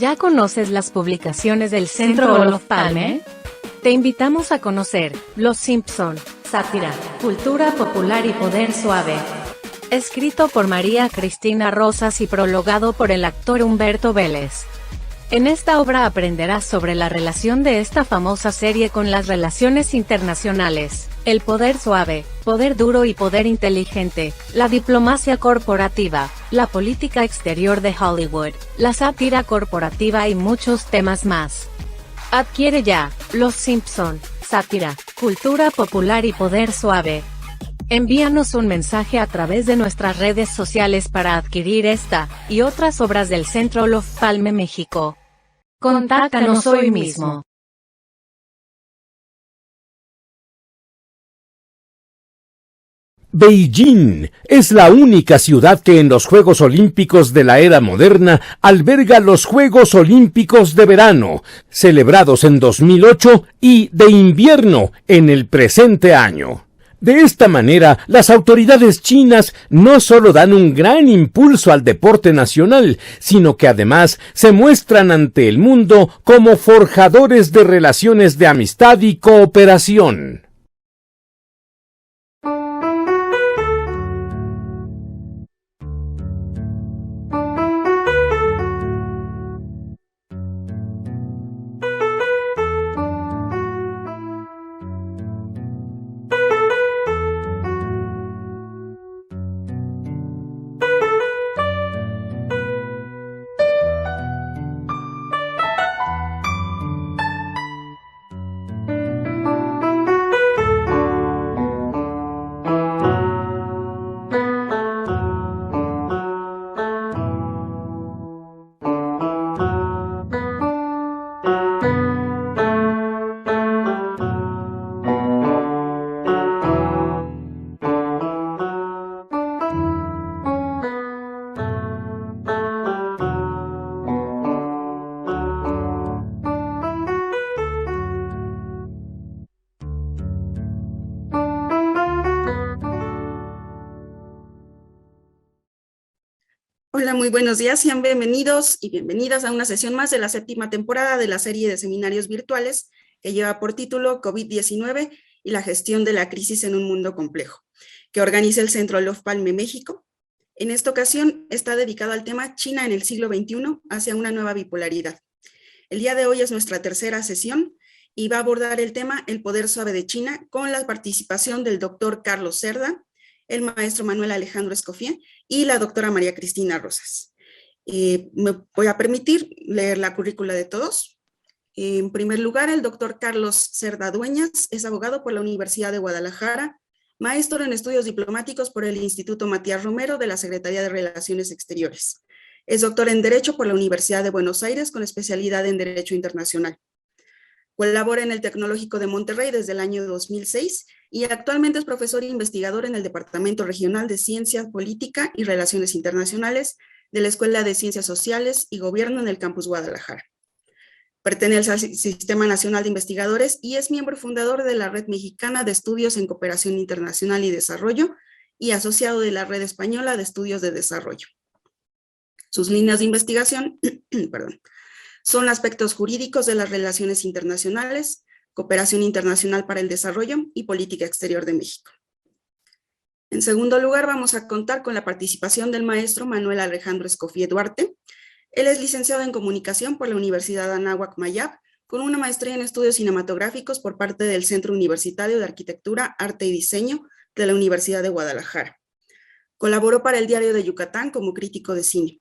¿Ya conoces las publicaciones del Centro Olof Palme? Te invitamos a conocer Los Simpson, sátira, cultura popular y poder suave. Escrito por María Cristina Rosas y prologado por el actor Humberto Vélez. En esta obra aprenderás sobre la relación de esta famosa serie con las relaciones internacionales, el poder suave, poder duro y poder inteligente, la diplomacia corporativa, la política exterior de Hollywood, la sátira corporativa y muchos temas más. Adquiere ya, Los Simpson, sátira, cultura popular y poder suave. Envíanos un mensaje a través de nuestras redes sociales para adquirir esta y otras obras del Centro Olof Palme México. Contáctanos hoy mismo. Beijing es la única ciudad que en los Juegos Olímpicos de la era moderna alberga los Juegos Olímpicos de verano, celebrados en 2008, y de invierno en el presente año. De esta manera, las autoridades chinas no solo dan un gran impulso al deporte nacional, sino que además se muestran ante el mundo como forjadores de relaciones de amistad y cooperación. Hola, muy buenos días, sean bienvenidos y bienvenidas a una sesión más de la 7ª temporada de la serie de seminarios virtuales que lleva por título COVID-19 y la gestión de la crisis en un mundo complejo, que organiza el Centro Olof Palme México. En esta ocasión está dedicado al tema China en el siglo XXI hacia una nueva bipolaridad. El día de hoy es nuestra tercera sesión y va a abordar el tema El poder suave de China con la participación del doctor Carlos Cerda, el maestro Manuel Alejandro Escoffier y la doctora María Cristina Rosas. Me voy a permitir leer la currícula de todos. En primer lugar, el doctor Carlos Cerda Dueñas es abogado por la Universidad de Guadalajara, maestro en estudios diplomáticos por el Instituto Matías Romero de la Secretaría de Relaciones Exteriores. Es doctor en Derecho por la Universidad de Buenos Aires con especialidad en Derecho Internacional. Colabora en el Tecnológico de Monterrey desde el año 2006 y actualmente es profesor e investigador en el Departamento Regional de Ciencia Política y Relaciones Internacionales de la Escuela de Ciencias Sociales y Gobierno en el Campus Guadalajara. Pertenece al Sistema Nacional de Investigadores y es miembro fundador de la Red Mexicana de Estudios en Cooperación Internacional y Desarrollo y asociado de la Red Española de Estudios de Desarrollo. Sus líneas de investigación son aspectos jurídicos de las relaciones internacionales, cooperación internacional para el desarrollo y política exterior de México. En segundo lugar, vamos a contar con la participación del maestro Manuel Alejandro Escoffier Duarte. Él es licenciado en Comunicación por la Universidad Anáhuac Mayab, con una maestría en Estudios Cinematográficos por parte del Centro Universitario de Arquitectura, Arte y Diseño de la Universidad de Guadalajara. Colaboró para el Diario de Yucatán como crítico de cine.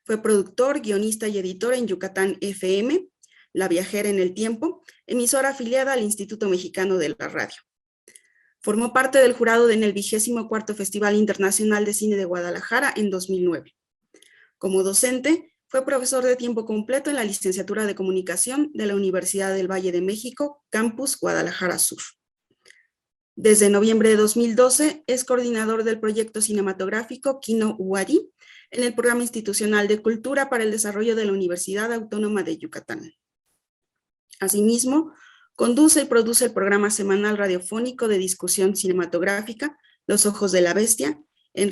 Fue productor, guionista y editor en Yucatán FM, La Viajera en el Tiempo, emisora afiliada al Instituto Mexicano de la Radio. Formó parte del jurado en el 24º Festival Internacional de Cine de Guadalajara en 2009. Como docente, fue profesor de tiempo completo en la Licenciatura de Comunicación de la Universidad del Valle de México, Campus Guadalajara Sur. Desde noviembre de 2012 es coordinador del proyecto cinematográfico Kino Uari, en el Programa Institucional de Cultura para el Desarrollo de la Universidad Autónoma de Yucatán. Asimismo, conduce y produce el programa semanal radiofónico de discusión cinematográfica Los Ojos de la Bestia en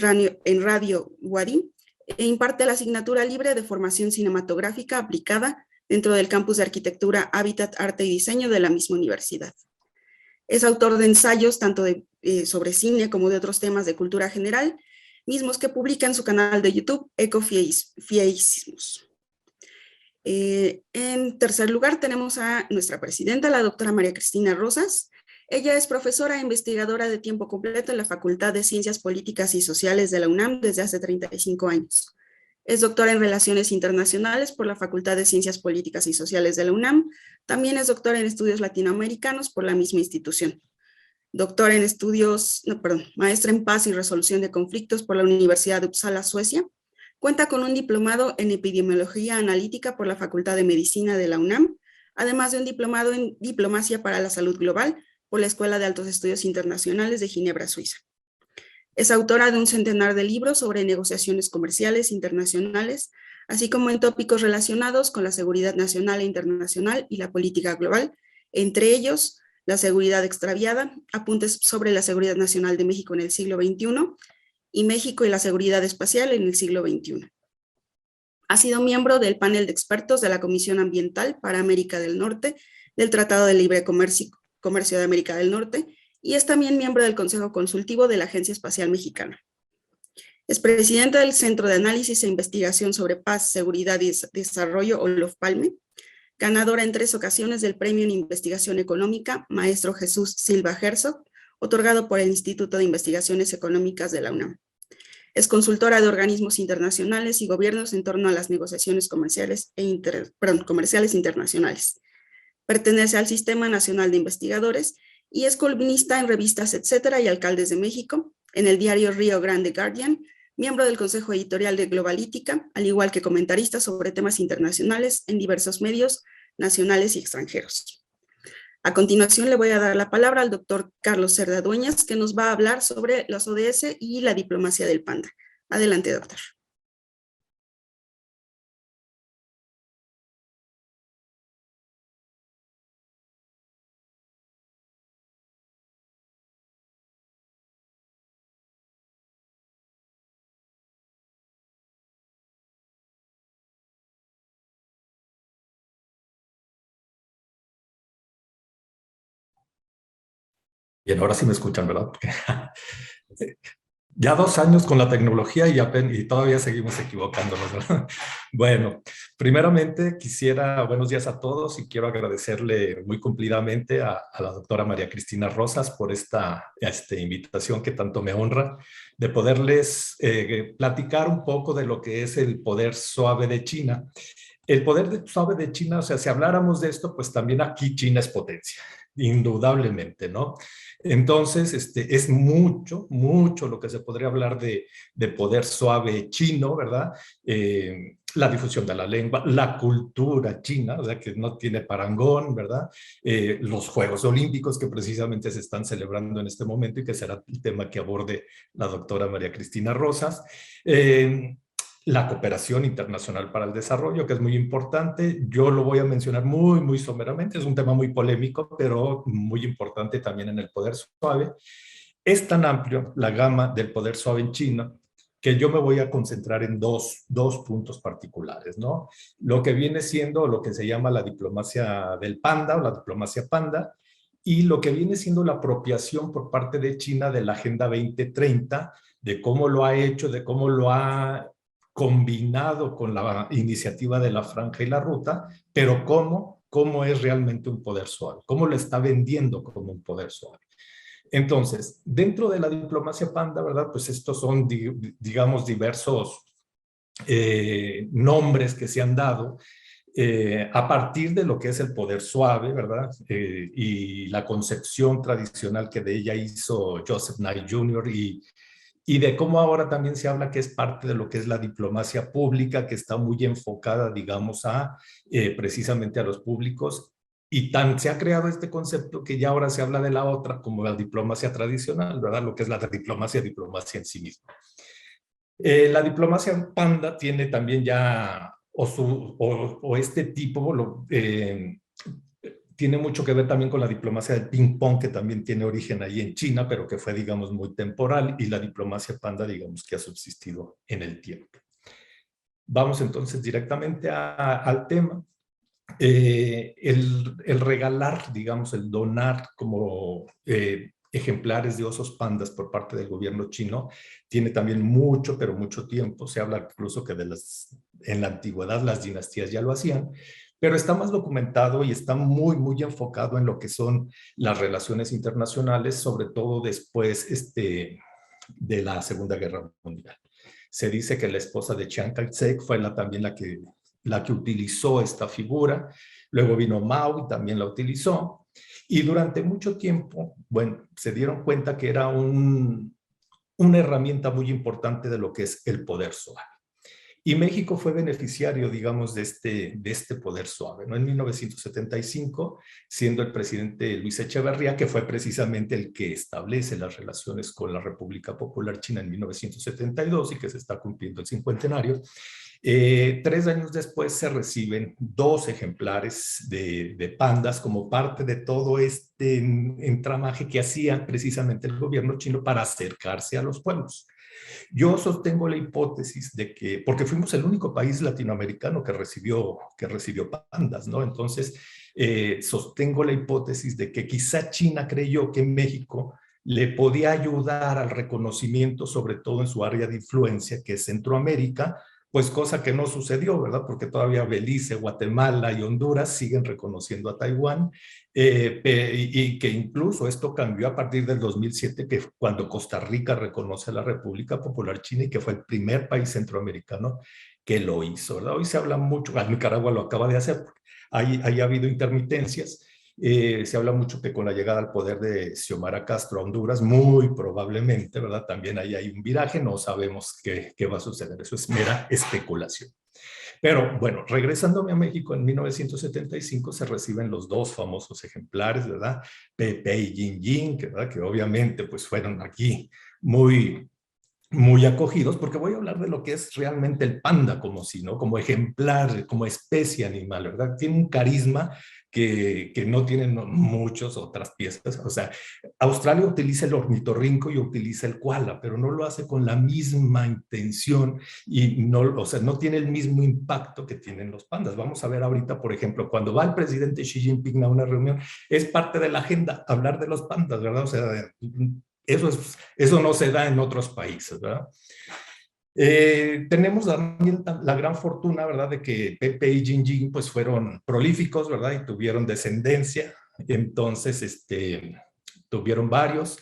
Radio Uari, e imparte la asignatura libre de formación cinematográfica aplicada dentro del campus de arquitectura, hábitat, arte y diseño de la misma universidad. Es autor de ensayos tanto sobre cine como de otros temas de cultura general, mismos que publica en su canal de YouTube, Ecofieísmos. En tercer lugar tenemos a nuestra presidenta, la doctora María Cristina Rosas. Ella es profesora e investigadora de tiempo completo en la Facultad de Ciencias Políticas y Sociales de la UNAM desde hace 35 años. Es doctora en Relaciones Internacionales por la Facultad de Ciencias Políticas y Sociales de la UNAM. También es doctora en Estudios Latinoamericanos por la misma institución. Doctora en maestra en Paz y Resolución de Conflictos por la Universidad de Uppsala, Suecia. Cuenta con un diplomado en Epidemiología Analítica por la Facultad de Medicina de la UNAM, además de un diplomado en Diplomacia para la Salud Global por la Escuela de Altos Estudios Internacionales de Ginebra, Suiza. Es autora de un centenar de libros sobre negociaciones comerciales internacionales, así como en tópicos relacionados con la seguridad nacional e internacional y la política global, entre ellos la seguridad extraviada, apuntes sobre la seguridad nacional de México en el siglo XXI y México y la seguridad espacial en el siglo XXI. Ha sido miembro del panel de expertos de la Comisión Ambiental para América del Norte del Tratado de Libre Comercio de América del Norte y es también miembro del Consejo Consultivo de la Agencia Espacial Mexicana. Es presidenta del Centro de Análisis e Investigación sobre Paz, Seguridad y Desarrollo, Olof Palme, ganadora en 3 ocasiones del Premio en Investigación Económica Maestro Jesús Silva Herzog, otorgado por el Instituto de Investigaciones Económicas de la UNAM. Es consultora de organismos internacionales y gobiernos en torno a las negociaciones comerciales internacionales. Pertenece al Sistema Nacional de Investigadores y es columnista en revistas Etcétera y Alcaldes de México, en el diario Rio Grande Guardian, miembro del Consejo Editorial de Globalítica, al igual que comentarista sobre temas internacionales en diversos medios nacionales y extranjeros. A continuación le voy a dar la palabra al doctor Carlos Cerda Dueñas, que nos va a hablar sobre los ODS y la diplomacia del panda. Adelante, doctor. Bien, ahora sí me escuchan, ¿verdad? Porque ya 2 años con la tecnología y todavía seguimos equivocándonos, ¿verdad? Bueno, primeramente buenos días a todos y quiero agradecerle muy cumplidamente a la doctora María Cristina Rosas por esta invitación que tanto me honra de poderles platicar un poco de lo que es el poder suave de China. El poder suave de China, o sea, si habláramos de esto, pues también aquí China es potencia, indudablemente, ¿no? Entonces, es mucho lo que se podría hablar de poder suave chino, ¿verdad? La difusión de la lengua, la cultura china, o sea, que no tiene parangón, ¿verdad? Los Juegos Olímpicos que precisamente se están celebrando en este momento y que será el tema que aborde la doctora María Cristina Rosas. La cooperación internacional para el desarrollo, que es muy importante. Yo lo voy a mencionar muy someramente. Es un tema muy polémico, pero muy importante también en el poder suave. Es tan amplio la gama del poder suave en China que yo me voy a concentrar en dos puntos particulares, ¿no? Lo que viene siendo lo que se llama la diplomacia del panda o la diplomacia panda y lo que viene siendo la apropiación por parte de China de la Agenda 2030, de cómo lo ha hecho, de cómo lo ha combinado con la iniciativa de la Franja y la Ruta, pero cómo es realmente un poder suave, cómo lo está vendiendo como un poder suave. Entonces, dentro de la diplomacia panda, ¿verdad? Pues estos son, digamos, diversos nombres que se han dado a partir de lo que es el poder suave, ¿verdad? Y la concepción tradicional que de ella hizo Joseph Nye Jr. y de cómo ahora también se habla que es parte de lo que es la diplomacia pública, que está muy enfocada, digamos, precisamente a los públicos. Y tan se ha creado este concepto que ya ahora se habla de la otra como la diplomacia tradicional, ¿verdad? Lo que es la diplomacia en sí misma. La diplomacia panda tiene también ya, este tipo, tiene mucho que ver también con la diplomacia del ping-pong, que también tiene origen ahí en China, pero que fue, digamos, muy temporal, y la diplomacia panda, digamos, que ha subsistido en el tiempo. vamos entonces directamente al tema. El regalar, digamos, el donar como ejemplares de osos pandas por parte del gobierno chino tiene también mucho, pero mucho tiempo. Se habla incluso que en la antigüedad las dinastías ya lo hacían, pero está más documentado y está muy, muy enfocado en lo que son las relaciones internacionales, sobre todo después de la Segunda Guerra Mundial. Se dice que la esposa de Chiang Kai-shek fue también la que utilizó esta figura. Luego vino Mao y también la utilizó. Y durante mucho tiempo, bueno, se dieron cuenta que era una herramienta muy importante de lo que es el poder suave. Y México fue beneficiario, digamos, de este poder suave, ¿no? En 1975, siendo el presidente Luis Echeverría, que fue precisamente el que establece las relaciones con la República Popular China en 1972 y que se está cumpliendo el cincuentenario, 3 años después se reciben 2 ejemplares de pandas como parte de todo este entramaje que hacía precisamente el gobierno chino para acercarse a los pueblos. Yo sostengo la hipótesis de que, porque fuimos el único país latinoamericano que recibió pandas, ¿no? Entonces, sostengo la hipótesis de que quizá China creyó que México le podía ayudar al reconocimiento, sobre todo en su área de influencia, que es Centroamérica, pues cosa que no sucedió, ¿verdad? Porque todavía Belice, Guatemala y Honduras siguen reconociendo a Taiwán, y que incluso esto cambió a partir del 2007, que cuando Costa Rica reconoce a la República Popular China y que fue el primer país centroamericano que lo hizo, ¿verdad? Hoy se habla mucho, Nicaragua lo acaba de hacer, ahí ha habido intermitencias. Se habla mucho que con la llegada al poder de Xiomara Castro a Honduras, muy probablemente, ¿verdad? También ahí hay un viraje, no sabemos qué va a suceder, eso es mera especulación. Pero bueno, regresándome a México, en 1975 se reciben los 2 famosos ejemplares, ¿verdad? Pepe y Yin Yin, ¿verdad? Que obviamente pues fueron aquí muy acogidos, porque voy a hablar de lo que es realmente el panda como si, ¿no? Como ejemplar, como especie animal, ¿verdad? Tiene un carisma que no tienen muchas otras piezas. O sea, Australia utiliza el ornitorrinco y utiliza el koala, pero no lo hace con la misma intención y no, o sea, no tiene el mismo impacto que tienen los pandas. Vamos a ver ahorita, por ejemplo, cuando va el presidente Xi Jinping a una reunión, es parte de la agenda hablar de los pandas, ¿verdad? O sea, eso no se da en otros países, ¿verdad? Tenemos también la gran fortuna, ¿verdad?, de que Pepe y Yin Yin pues fueron prolíficos, ¿verdad?, y tuvieron descendencia. Entonces, tuvieron varios.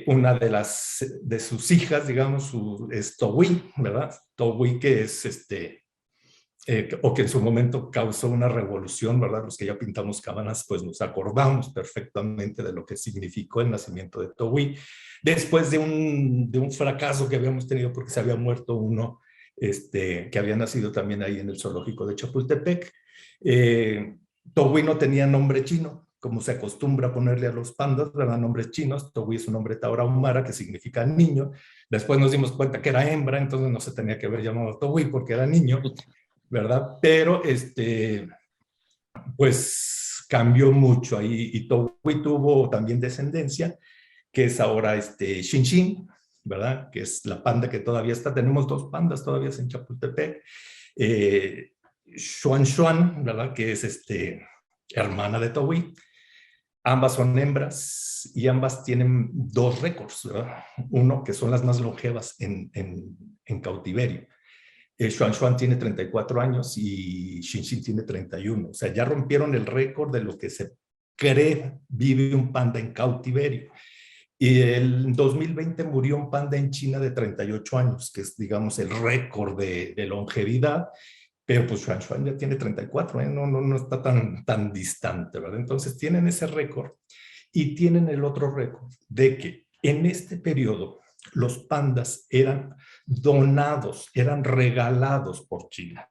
Una de sus hijas, digamos, es Towi, ¿verdad? Towi, que es o que en su momento causó una revolución, ¿verdad? Los que ya pintamos cabanas, pues nos acordamos perfectamente de lo que significó el nacimiento de Towi. Después de un fracaso que habíamos tenido porque se había muerto uno que había nacido también ahí en el zoológico de Chapultepec. Towi no tenía nombre chino, como se acostumbra a ponerle a los pandas, ¿verdad? Nombres chinos. Towi es un nombre tarahumara que significa niño. Después nos dimos cuenta que era hembra, entonces no se tenía que haber llamado Towi porque era niño, ¿verdad? Pero pues cambió mucho ahí, y Towi tuvo también descendencia, que es ahora Xin Xin, ¿verdad? Que es la panda que todavía está. Tenemos 2 pandas todavía en Chapultepec. Xuan Xuan, ¿verdad? Que es hermana de Towi. Ambas son hembras y ambas tienen 2 récords, ¿verdad? Uno, que son las más longevas en cautiverio. Xuan Xuan tiene 34 años y Xin Xin tiene 31. O sea, ya rompieron el récord de lo que se cree vive un panda en cautiverio. Y en 2020 murió un panda en China de 38 años, que es, digamos, el récord de longevidad. Pero pues Xuan Xuan ya tiene 34, ¿eh? No está tan distante, ¿verdad? Entonces tienen ese récord y tienen el otro récord de que en este periodo los pandas eran donados, eran regalados por China.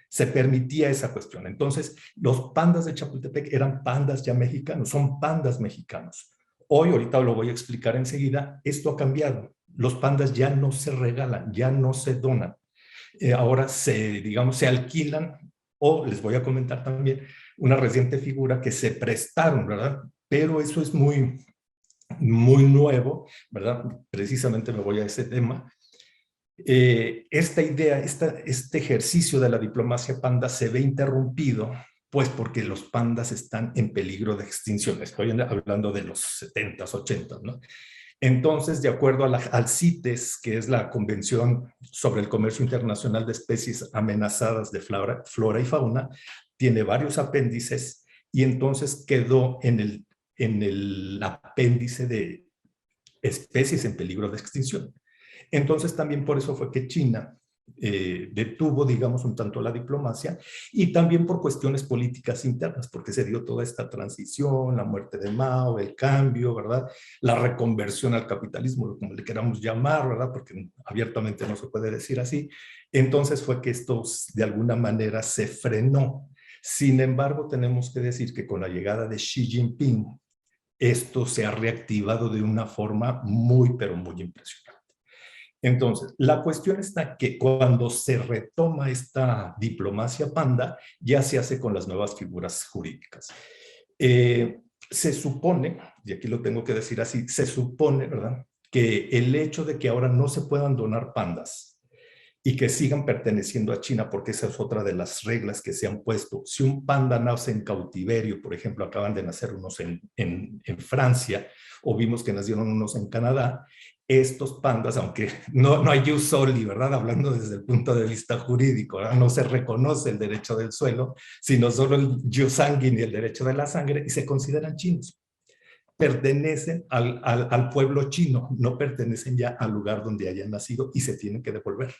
Se permitía esa cuestión. Entonces, los pandas de Chapultepec eran pandas ya mexicanos, son pandas mexicanos. Hoy, ahorita lo voy a explicar enseguida, esto ha cambiado. Los pandas ya no se regalan, ya no se donan. Ahora se alquilan, o les voy a comentar también una reciente figura que se prestaron, ¿verdad? Pero eso es muy nuevo, ¿verdad? Precisamente me voy a ese tema. esta idea, este ejercicio de la diplomacia panda se ve interrumpido, pues porque los pandas están en peligro de extinción. Estoy hablando de los 70s, 80s, ¿no? Entonces, de acuerdo al CITES, que es la Convención sobre el Comercio Internacional de Especies Amenazadas de Flora y Fauna, tiene varios apéndices y entonces quedó en el apéndice de especies en peligro de extinción. Entonces también por eso fue que China detuvo, digamos, un tanto la diplomacia y también por cuestiones políticas internas, porque se dio toda esta transición, la muerte de Mao, el cambio, ¿verdad? La reconversión al capitalismo, como le queramos llamar, ¿verdad? Porque abiertamente no se puede decir así. Entonces fue que esto de alguna manera se frenó. Sin embargo, tenemos que decir que con la llegada de Xi Jinping, esto se ha reactivado de una forma muy, pero muy impresionante. Entonces, la cuestión está que cuando se retoma esta diplomacia panda, ya se hace con las nuevas figuras jurídicas. Se supone, y aquí lo tengo que decir así, se supone, ¿verdad?, que el hecho de que ahora no se puedan donar pandas y que sigan perteneciendo a China, porque esa es otra de las reglas que se han puesto. Si un panda nace en cautiverio, por ejemplo, acaban de nacer unos en Francia, o vimos que nacieron unos en Canadá, estos pandas, aunque no hay jus soli, ¿verdad? Hablando desde el punto de vista jurídico, ¿verdad? No se reconoce el derecho del suelo, sino solo el jus sanguinis, el derecho de la sangre, y se consideran chinos. Pertenecen al pueblo chino, no pertenecen ya al lugar donde hayan nacido y se tienen que devolver.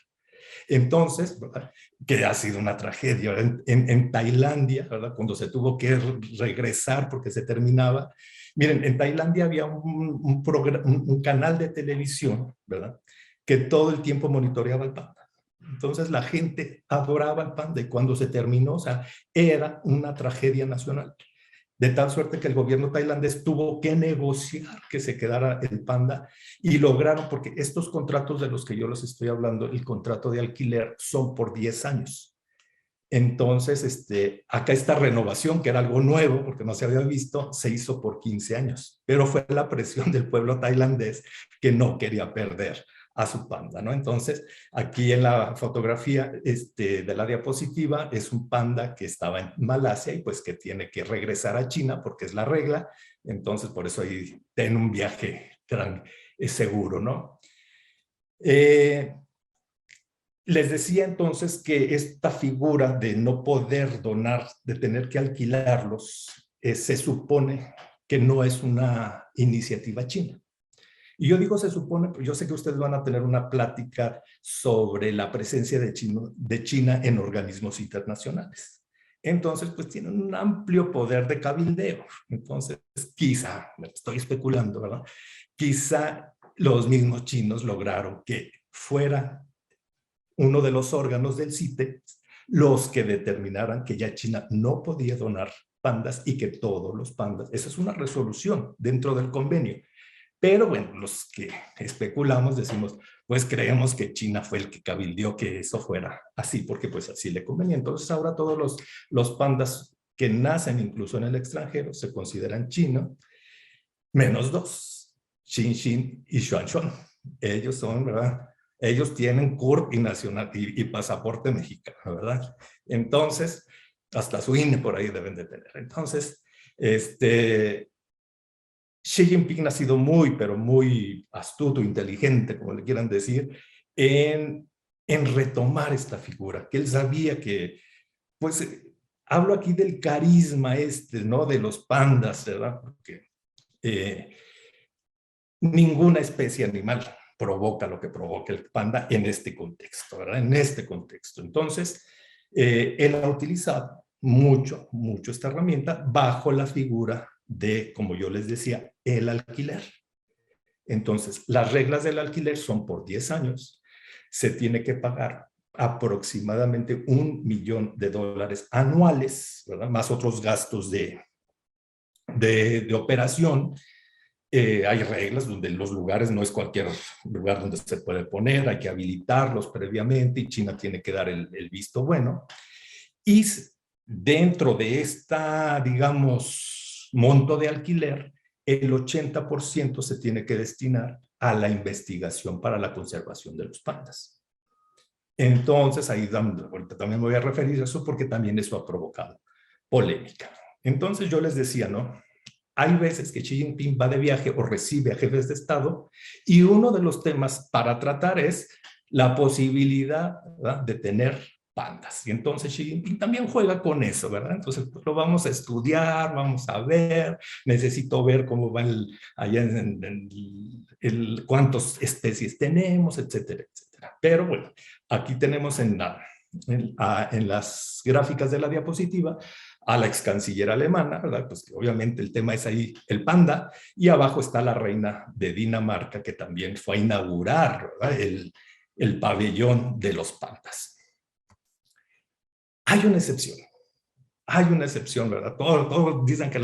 Entonces, ¿verdad?, que ha sido una tragedia. En Tailandia, ¿verdad?, cuando se tuvo que regresar porque se terminaba. Miren, en Tailandia había un canal de televisión, ¿verdad?, que todo el tiempo monitoreaba el panda. Entonces la gente adoraba el panda y cuando se terminó, o sea, era una tragedia nacional. De tal suerte que el gobierno tailandés tuvo que negociar que se quedara el panda y lograron, porque estos contratos de los que yo les estoy hablando, el contrato de alquiler son por 10 años. Entonces, acá esta renovación, que era algo nuevo, porque no se había visto, se hizo por 15 años. Pero fue la presión del pueblo tailandés que no quería perder a su panda, ¿no? Entonces, aquí en la fotografía de la diapositiva es un panda que estaba en Malasia y pues que tiene que regresar a China porque es la regla. Entonces, por eso ahí ten un viaje seguro, ¿no? Les decía entonces que esta figura de no poder donar, de tener que alquilarlos, se supone que no es una iniciativa china. Y yo digo se supone, pero yo sé que ustedes van a tener una plática sobre la presencia de China en organismos internacionales. Entonces, pues tienen un amplio poder de cabildeo. Entonces, quizá, estoy especulando, ¿verdad?, quizá los mismos chinos lograron que fuera uno de los órganos del CITES los que determinaran que ya China no podía donar pandas y que todos los pandas, esa es una resolución dentro del convenio. Pero bueno, los que especulamos decimos, pues creemos que China fue el que cabildeó que eso fuera así, porque pues así le convenía. Entonces ahora todos los pandas que nacen incluso en el extranjero se consideran chinos, menos dos, Xinxin y Xuanxuan. Ellos son, ¿verdad? Ellos tienen CURP y pasaporte mexicano, ¿verdad? Entonces, hasta su INE por ahí deben de tener. Entonces, Xi Jinping ha sido muy, pero muy astuto, inteligente, como le quieran decir, en retomar esta figura, que él sabía que, pues, hablo aquí del carisma ¿no?, de los pandas, ¿verdad? Porque ninguna especie animal provoca lo que provoca el panda en este contexto, ¿verdad? En este contexto. Entonces, él ha utilizado mucho esta herramienta bajo la figura de, como yo les decía, el alquiler. Entonces, las reglas del alquiler son por 10 años. Se tiene que pagar aproximadamente $1 millón anuales, ¿verdad?, más otros gastos de operación. Hay reglas donde los lugares no es cualquier lugar donde se puede poner, hay que habilitarlos previamente y China tiene que dar el visto bueno. Y dentro de esta, digamos, monto de alquiler, el 80% se tiene que destinar a la investigación para la conservación de los pandas. Entonces, ahí ahorita también me voy a referir a eso porque también eso ha provocado polémica. Entonces, yo les decía, ¿no? Hay veces que Xi Jinping va de viaje o recibe a jefes de Estado y uno de los temas para tratar es la posibilidad, ¿verdad?, de tener pandas. Y entonces Xi Jinping también juega con eso, ¿verdad? Entonces pues, lo vamos a estudiar, vamos a ver, necesito ver cómo va allá cuántas especies tenemos, etcétera, etcétera. Pero bueno, aquí tenemos en las gráficas de la diapositiva a la ex canciller alemana, ¿verdad? Pues que obviamente el tema es ahí el panda, y abajo está la reina de Dinamarca, que también fue a inaugurar, ¿verdad?, el pabellón de los pandas. Hay una excepción, ¿verdad? Todos dicen que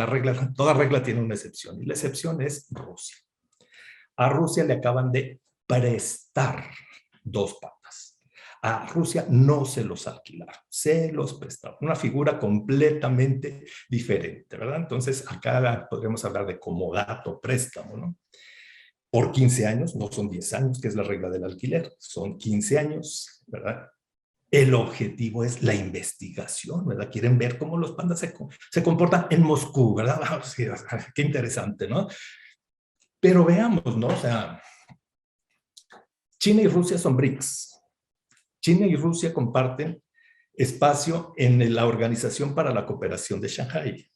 toda regla tiene una excepción, y la excepción es Rusia. A Rusia le acaban de prestar 2 pandas. A Rusia no se los alquilaron, se los prestaron. Una figura completamente diferente, ¿verdad? Entonces, acá podríamos hablar de comodato, préstamo, ¿no? Por 15 años, no son 10 años, que es la regla del alquiler, son 15 años, ¿verdad? El objetivo es la investigación, ¿verdad? Quieren ver cómo los pandas se comportan en Moscú, ¿verdad? Sí, qué interesante, ¿no? Pero veamos, ¿no? O sea, China y Rusia son BRICS. China y Rusia comparten espacio en la Organización para la Cooperación de Shanghái.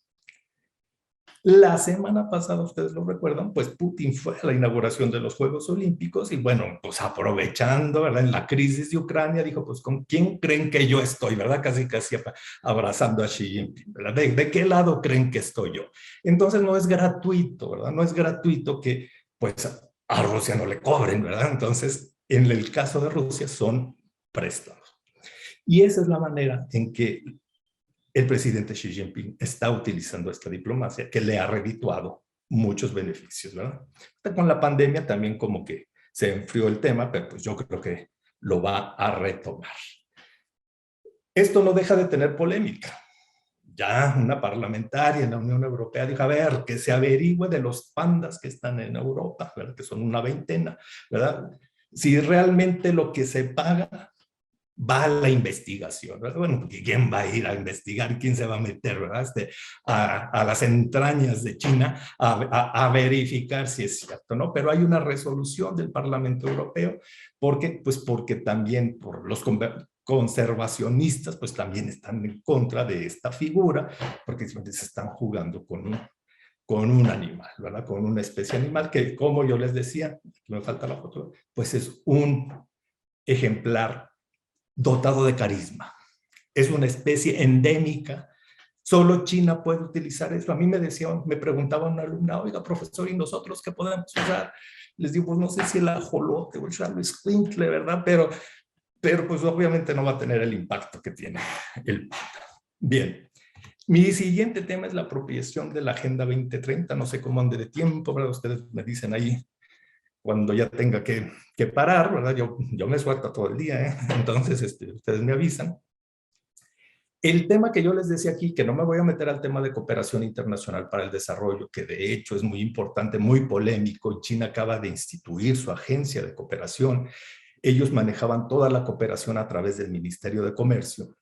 La semana pasada, ustedes lo recuerdan, pues Putin fue a la inauguración de los Juegos Olímpicos y bueno, pues aprovechando, ¿verdad?, en la crisis de Ucrania, dijo, pues ¿con quién creen que yo estoy?, ¿verdad? Casi abrazando a Xi Jinping, ¿verdad? ¿De qué lado creen que estoy yo? Entonces no es gratuito, ¿verdad? No es gratuito que pues a Rusia no le cobren, ¿verdad? Entonces, en el caso de Rusia son préstamos. Y esa es la manera en que el presidente Xi Jinping está utilizando esta diplomacia que le ha redituado muchos beneficios, ¿verdad? Con la pandemia también como que se enfrió el tema, pero pues yo creo que lo va a retomar. Esto no deja de tener polémica. Ya una parlamentaria en la Unión Europea dijo, a ver, que se averigüe de los pandas que están en Europa, ¿verdad?, que son una veintena, ¿verdad? Si realmente lo que se paga va a la investigación, ¿verdad? Bueno, porque ¿quién va a ir a investigar? ¿Quién se va a meter, ¿verdad? A las entrañas de China a verificar si es cierto, ¿no? Pero hay una resolución del Parlamento Europeo porque también por los conservacionistas pues también están en contra de esta figura porque se están jugando con un animal, ¿verdad? Con una especie animal que, como yo les decía, me falta la foto, pues es un ejemplar dotado de carisma. Es una especie endémica. Solo China puede utilizar eso. A mí me preguntaba una alumna, oiga, profesor, ¿y nosotros qué podemos usar? Les digo, pues no sé si el ajolote o el xaloescuintle, ¿verdad? Pero pues obviamente no va a tener el impacto que tiene el panda. Bien. Mi siguiente tema es la apropiación de la Agenda 2030. No sé cómo ande de tiempo, ¿verdad? Ustedes me dicen ahí cuando ya tenga que parar, ¿verdad? Yo me suelto todo el día, ¿eh? Entonces, ustedes me avisan. El tema que yo les decía aquí, que no me voy a meter al tema de cooperación internacional para el desarrollo, que de hecho es muy importante, muy polémico, y China acaba de instituir su agencia de cooperación. Ellos manejaban toda la cooperación a través del Ministerio de Comercio,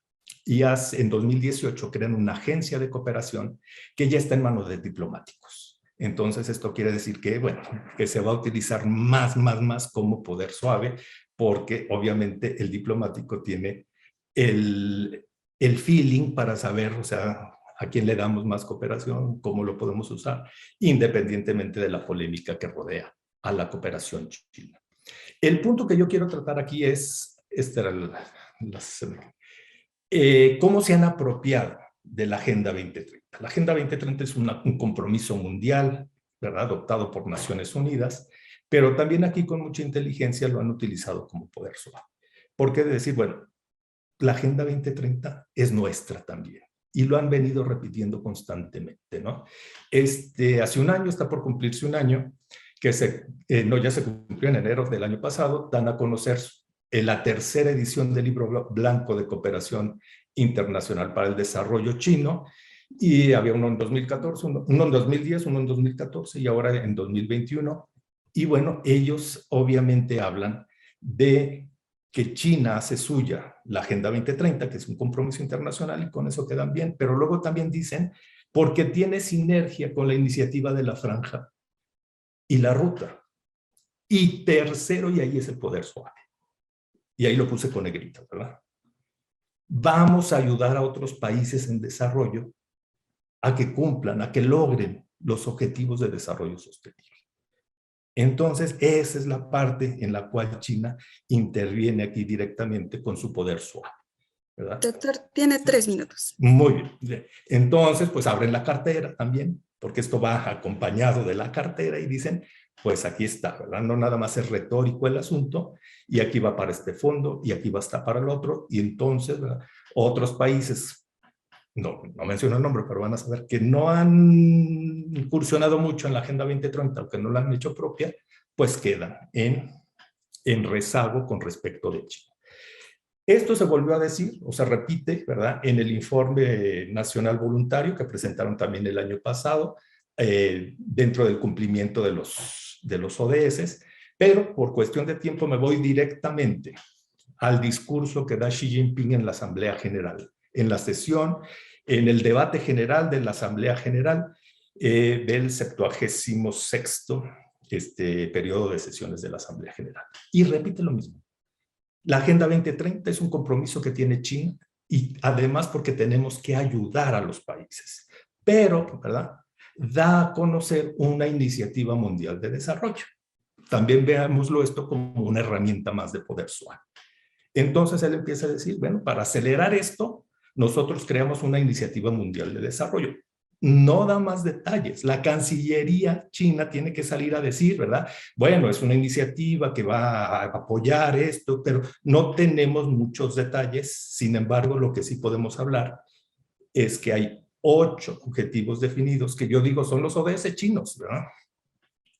y en 2018 crean una agencia de cooperación que ya está en manos de diplomáticos. Entonces, esto quiere decir que, bueno, que se va a utilizar más como poder suave, porque obviamente el diplomático tiene el feeling para saber, o sea, a quién le damos más cooperación, cómo lo podemos usar, independientemente de la polémica que rodea a la cooperación china. El punto que yo quiero tratar aquí es, cómo se han apropiado de la Agenda 2030. La Agenda 2030 es un compromiso mundial, ¿verdad?, adoptado por Naciones Unidas, pero también aquí con mucha inteligencia lo han utilizado como poder suave. ¿Por qué decir, bueno, la Agenda 2030 es nuestra también? Y lo han venido repitiendo constantemente, ¿no? Hace un año, está por cumplirse un año, que ya se cumplió en enero del año pasado, dan a conocer la tercera edición del Libro Blanco de Cooperación Internacional para el Desarrollo chino, y había uno en 2014, uno en 2010, uno en 2014 y ahora en 2021. Y bueno, ellos obviamente hablan de que China hace suya la Agenda 2030, que es un compromiso internacional, y con eso quedan bien, pero luego también dicen, porque tiene sinergia con la iniciativa de la franja y la ruta. Y tercero, y ahí es el poder suave. Y ahí lo puse con negrito, ¿verdad? Vamos a ayudar a otros países en desarrollo a que cumplan, a que logren los objetivos de desarrollo sostenible. Entonces, esa es la parte en la cual China interviene aquí directamente con su poder suave, ¿verdad? Doctor, tiene 3 minutos. Muy bien. Entonces, pues abren la cartera también, porque esto va acompañado de la cartera y dicen, pues aquí está, ¿verdad? No nada más es retórico el asunto, y aquí va para este fondo, y aquí va a estar para el otro, y entonces, ¿verdad? Otros países, no menciono el nombre, pero van a saber que no han incursionado mucho en la Agenda 2030, aunque no la han hecho propia, pues quedan en rezago con respecto de China. Esto se volvió a decir, o se repite, ¿verdad?, en el informe nacional voluntario que presentaron también el año pasado, dentro del cumplimiento de los ODS, pero por cuestión de tiempo me voy directamente al discurso que da Xi Jinping en la Asamblea General, en la sesión, en el debate general de la Asamblea General del 76º periodo de sesiones de la Asamblea General. Y repite lo mismo. La Agenda 2030 es un compromiso que tiene China, y además porque tenemos que ayudar a los países. Pero, ¿verdad?, da a conocer una iniciativa mundial de desarrollo. También veámoslo esto como una herramienta más de poder suave. Entonces él empieza a decir, bueno, para acelerar esto, nosotros creamos una iniciativa mundial de desarrollo. No da más detalles. La Cancillería china tiene que salir a decir, ¿verdad? Bueno, es una iniciativa que va a apoyar esto, pero no tenemos muchos detalles. Sin embargo, lo que sí podemos hablar es que hay 8 objetivos definidos, que yo digo son los ODS chinos, ¿verdad?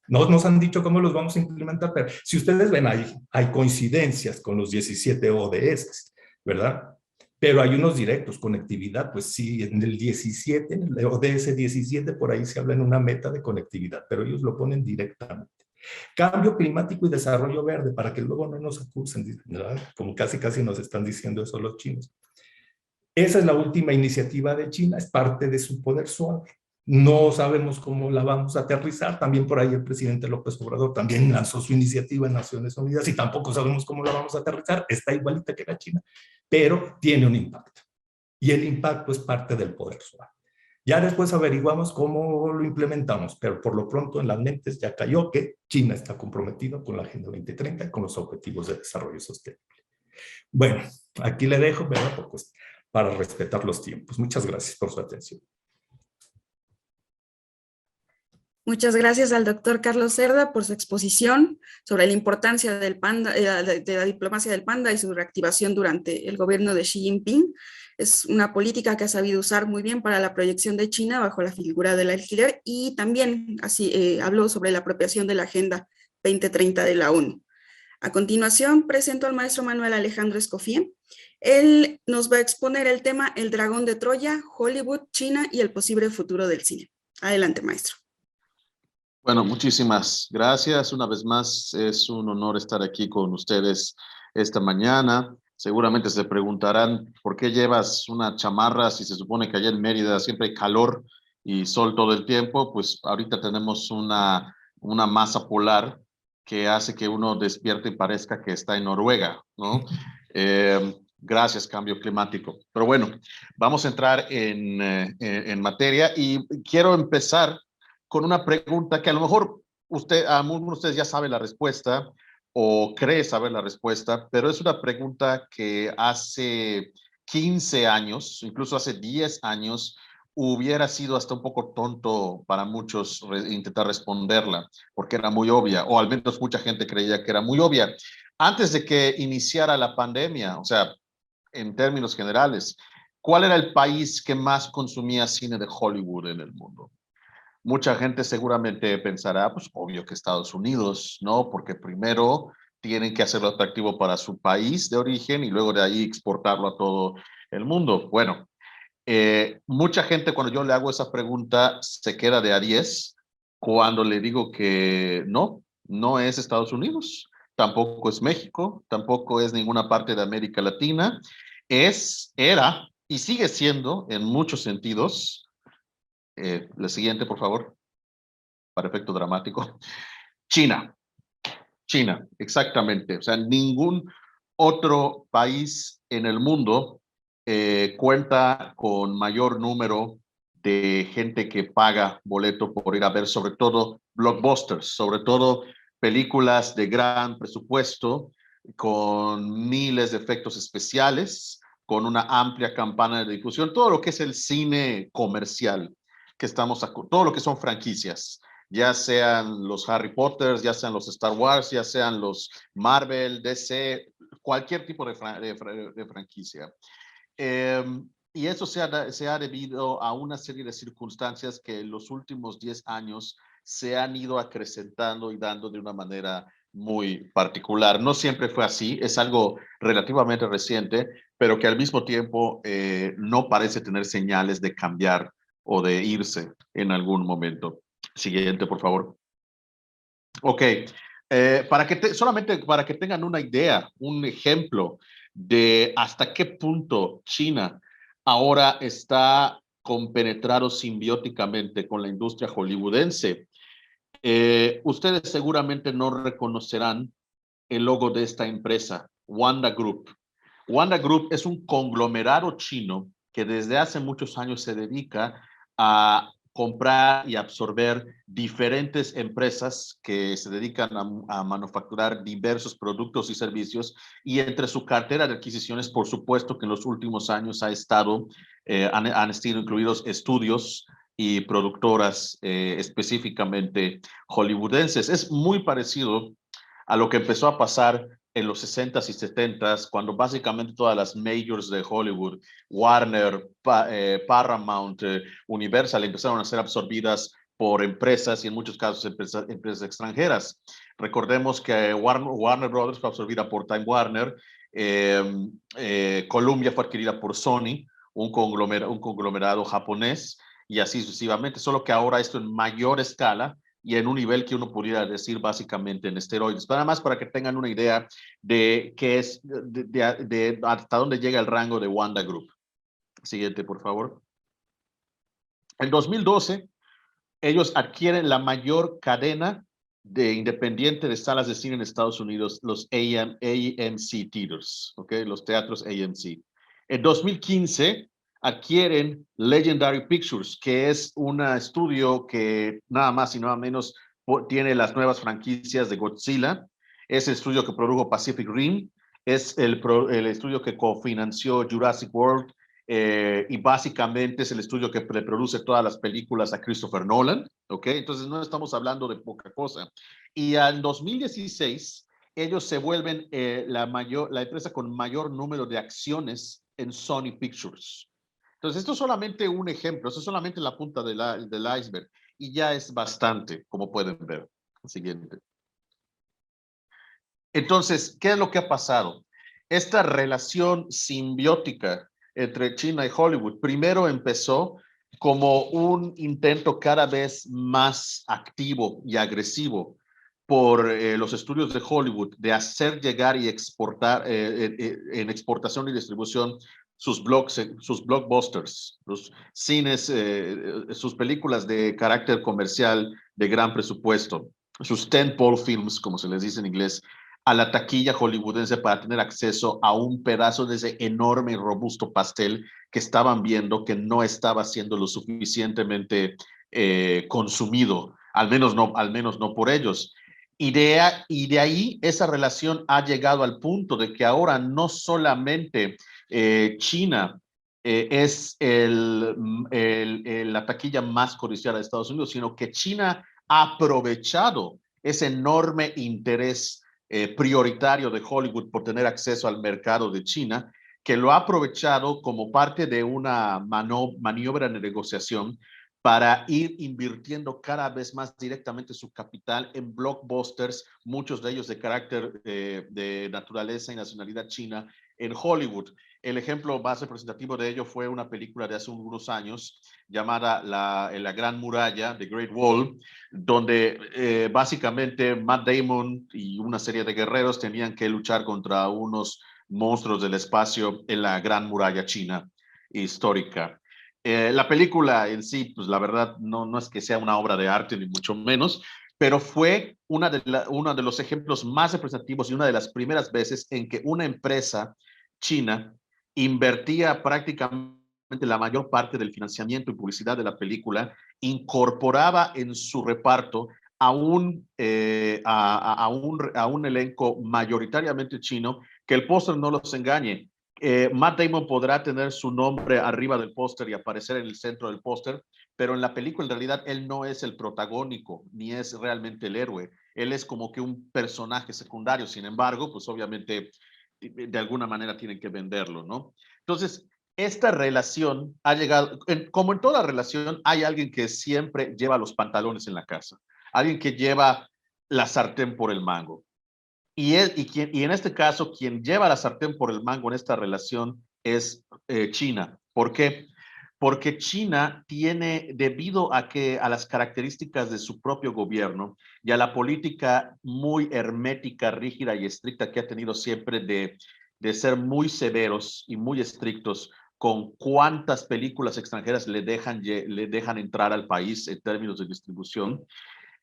No nos han dicho cómo los vamos a implementar, pero si ustedes ven, hay coincidencias con los 17 ODS, ¿verdad? Pero hay unos directos, conectividad, pues sí, en el 17, en el ODS 17, por ahí se habla en una meta de conectividad, pero ellos lo ponen directamente. Cambio climático y desarrollo verde, para que luego no nos acusen, ¿verdad? Como casi nos están diciendo eso los chinos. Esa es la última iniciativa de China, es parte de su poder suave. No sabemos cómo la vamos a aterrizar. También por ahí el presidente López Obrador también lanzó su iniciativa en Naciones Unidas y tampoco sabemos cómo la vamos a aterrizar. Está igualita que la China, pero tiene un impacto. Y el impacto es parte del poder suave. Ya después averiguamos cómo lo implementamos, pero por lo pronto en las mentes ya cayó que China está comprometida con la Agenda 2030 y con los Objetivos de Desarrollo Sostenible. Bueno, aquí le dejo, ¿verdad? Pues, para respetar los tiempos. Muchas gracias por su atención. Muchas gracias al doctor Carlos Cerda por su exposición sobre la importancia del panda, de la diplomacia del panda y su reactivación durante el gobierno de Xi Jinping. Es una política que ha sabido usar muy bien para la proyección de China bajo la figura del alquiler, y también así habló sobre la apropiación de la Agenda 2030 de la ONU. A continuación, presento al maestro Manuel Alejandro Escofía. Él nos va a exponer el tema El dragón de Troya, Hollywood, China y el posible futuro del cine. Adelante, maestro. Bueno, muchísimas gracias. Una vez más, es un honor estar aquí con ustedes esta mañana. Seguramente se preguntarán, ¿por qué llevas una chamarra si se supone que allá en Mérida siempre hay calor y sol todo el tiempo? Pues ahorita tenemos una masa polar que hace que uno despierte y parezca que está en Noruega, ¿no? Gracias, cambio climático. Pero bueno, vamos a entrar en materia y quiero empezar con una pregunta que a lo mejor algunos de ustedes ya sabe la respuesta o cree saber la respuesta, pero es una pregunta que hace 15 años, incluso hace 10 años, hubiera sido hasta un poco tonto para muchos intentar responderla, porque era muy obvia, o al menos mucha gente creía que era muy obvia. Antes de que iniciara la pandemia, o sea, en términos generales, ¿cuál era el país que más consumía cine de Hollywood en el mundo? Mucha gente seguramente pensará, pues obvio que Estados Unidos, ¿no? Porque primero tienen que hacerlo atractivo para su país de origen y luego de ahí exportarlo a todo el mundo. Bueno, mucha gente cuando yo le hago esa pregunta se queda de a 10 cuando le digo que no es Estados Unidos. tampoco es México, tampoco es ninguna parte de América Latina. Era y sigue siendo en muchos sentidos. La siguiente, por favor, para efecto dramático. China, exactamente. O sea, ningún otro país en el mundo cuenta con mayor número de gente que paga boleto por ir a ver, sobre todo blockbusters, sobre todo películas de gran presupuesto, con miles de efectos especiales, con una amplia campana de difusión, todo lo que es el cine comercial, todo lo que son franquicias, ya sean los Harry Potter, ya sean los Star Wars, ya sean los Marvel, DC, cualquier tipo de franquicia. Y eso se ha debido a una serie de circunstancias que en los últimos 10 años se han ido acrecentando y dando de una manera muy particular. No siempre fue así, es algo relativamente reciente, pero que al mismo tiempo no parece tener señales de cambiar o de irse en algún momento. Siguiente, por favor. Ok, solamente para que tengan una idea, un ejemplo de hasta qué punto China ahora está compenetrado simbióticamente con la industria hollywoodense. Ustedes seguramente no reconocerán el logo de esta empresa, Wanda Group. Wanda Group es un conglomerado chino que desde hace muchos años se dedica a comprar y absorber diferentes empresas que se dedican a manufacturar diversos productos y servicios, y entre su cartera de adquisiciones, por supuesto que en los últimos años han sido incluidos estudios y productoras específicamente hollywoodenses. Es muy parecido a lo que empezó a pasar en los 60s y 70s, cuando básicamente todas las majors de Hollywood, Warner, Paramount, Universal, empezaron a ser absorbidas por empresas, y en muchos casos empresas extranjeras. Recordemos que Warner Brothers fue absorbida por Time Warner, Columbia fue adquirida por Sony, un conglomerado japonés, y así sucesivamente, solo que ahora esto en mayor escala y en un nivel que uno pudiera decir básicamente en esteroides. Nada más para que tengan una idea de qué es, de hasta dónde llega el rango de Wanda Group. Siguiente, por favor. En 2012, ellos adquieren la mayor cadena de independiente de salas de cine en Estados Unidos, los AMC Theaters, ¿okay? Los teatros AMC. En 2015 adquieren Legendary Pictures, que es un estudio que nada más y nada menos tiene las nuevas franquicias de Godzilla. Es el estudio que produjo Pacific Rim, es el estudio que cofinanció Jurassic World, y básicamente es el estudio que produce todas las películas a Christopher Nolan, ¿ok? Entonces no estamos hablando de poca cosa. Y en 2016, ellos se vuelven la empresa con mayor número de acciones en Sony Pictures. Entonces esto es solamente un ejemplo, esto es solamente la punta del iceberg, y ya es bastante, como pueden ver. Siguiente. Entonces, ¿qué es lo que ha pasado? Esta relación simbiótica entre China y Hollywood primero empezó como un intento cada vez más activo y agresivo por los estudios de Hollywood de hacer llegar y exportar en exportación y distribución sus blockbusters, los cines, sus películas de carácter comercial de gran presupuesto, sus tentpole films, como se les dice en inglés, a la taquilla hollywoodense para tener acceso a un pedazo de ese enorme y robusto pastel que estaban viendo que no estaba siendo lo suficientemente consumido, al menos no por ellos. Y de ahí esa relación ha llegado al punto de que ahora no solamente China es la taquilla más codiciada de Estados Unidos, sino que China ha aprovechado ese enorme interés prioritario de Hollywood por tener acceso al mercado de China, que lo ha aprovechado como parte de una maniobra de negociación para ir invirtiendo cada vez más directamente su capital en blockbusters, muchos de ellos de carácter de naturaleza y nacionalidad china, en Hollywood. El ejemplo más representativo de ello fue una película de hace unos años llamada La Gran Muralla, The Great Wall, donde básicamente Matt Damon y una serie de guerreros tenían que luchar contra unos monstruos del espacio en la Gran Muralla China histórica. La película en sí, pues la verdad no es que sea una obra de arte ni mucho menos, pero fue uno de los ejemplos más representativos y una de las primeras veces en que una empresa china invertía prácticamente la mayor parte del financiamiento y publicidad de la película, incorporaba en su reparto a un elenco mayoritariamente chino, que el póster no los engañe. Matt Damon podrá tener su nombre arriba del póster y aparecer en el centro del póster, pero en la película en realidad él no es el protagónico, ni es realmente el héroe. Él es como que un personaje secundario. Sin embargo, pues obviamente de alguna manera tienen que venderlo, ¿no? Entonces, esta relación ha llegado, como en toda relación, hay alguien que siempre lleva los pantalones en la casa, alguien que lleva la sartén por el mango. Y en este caso, quien lleva la sartén por el mango en esta relación es China. ¿Por qué? Porque China tiene, debido a las características de su propio gobierno y a la política muy hermética, rígida y estricta que ha tenido siempre de ser muy severos y muy estrictos con cuántas películas extranjeras le dejan entrar al país en términos de distribución.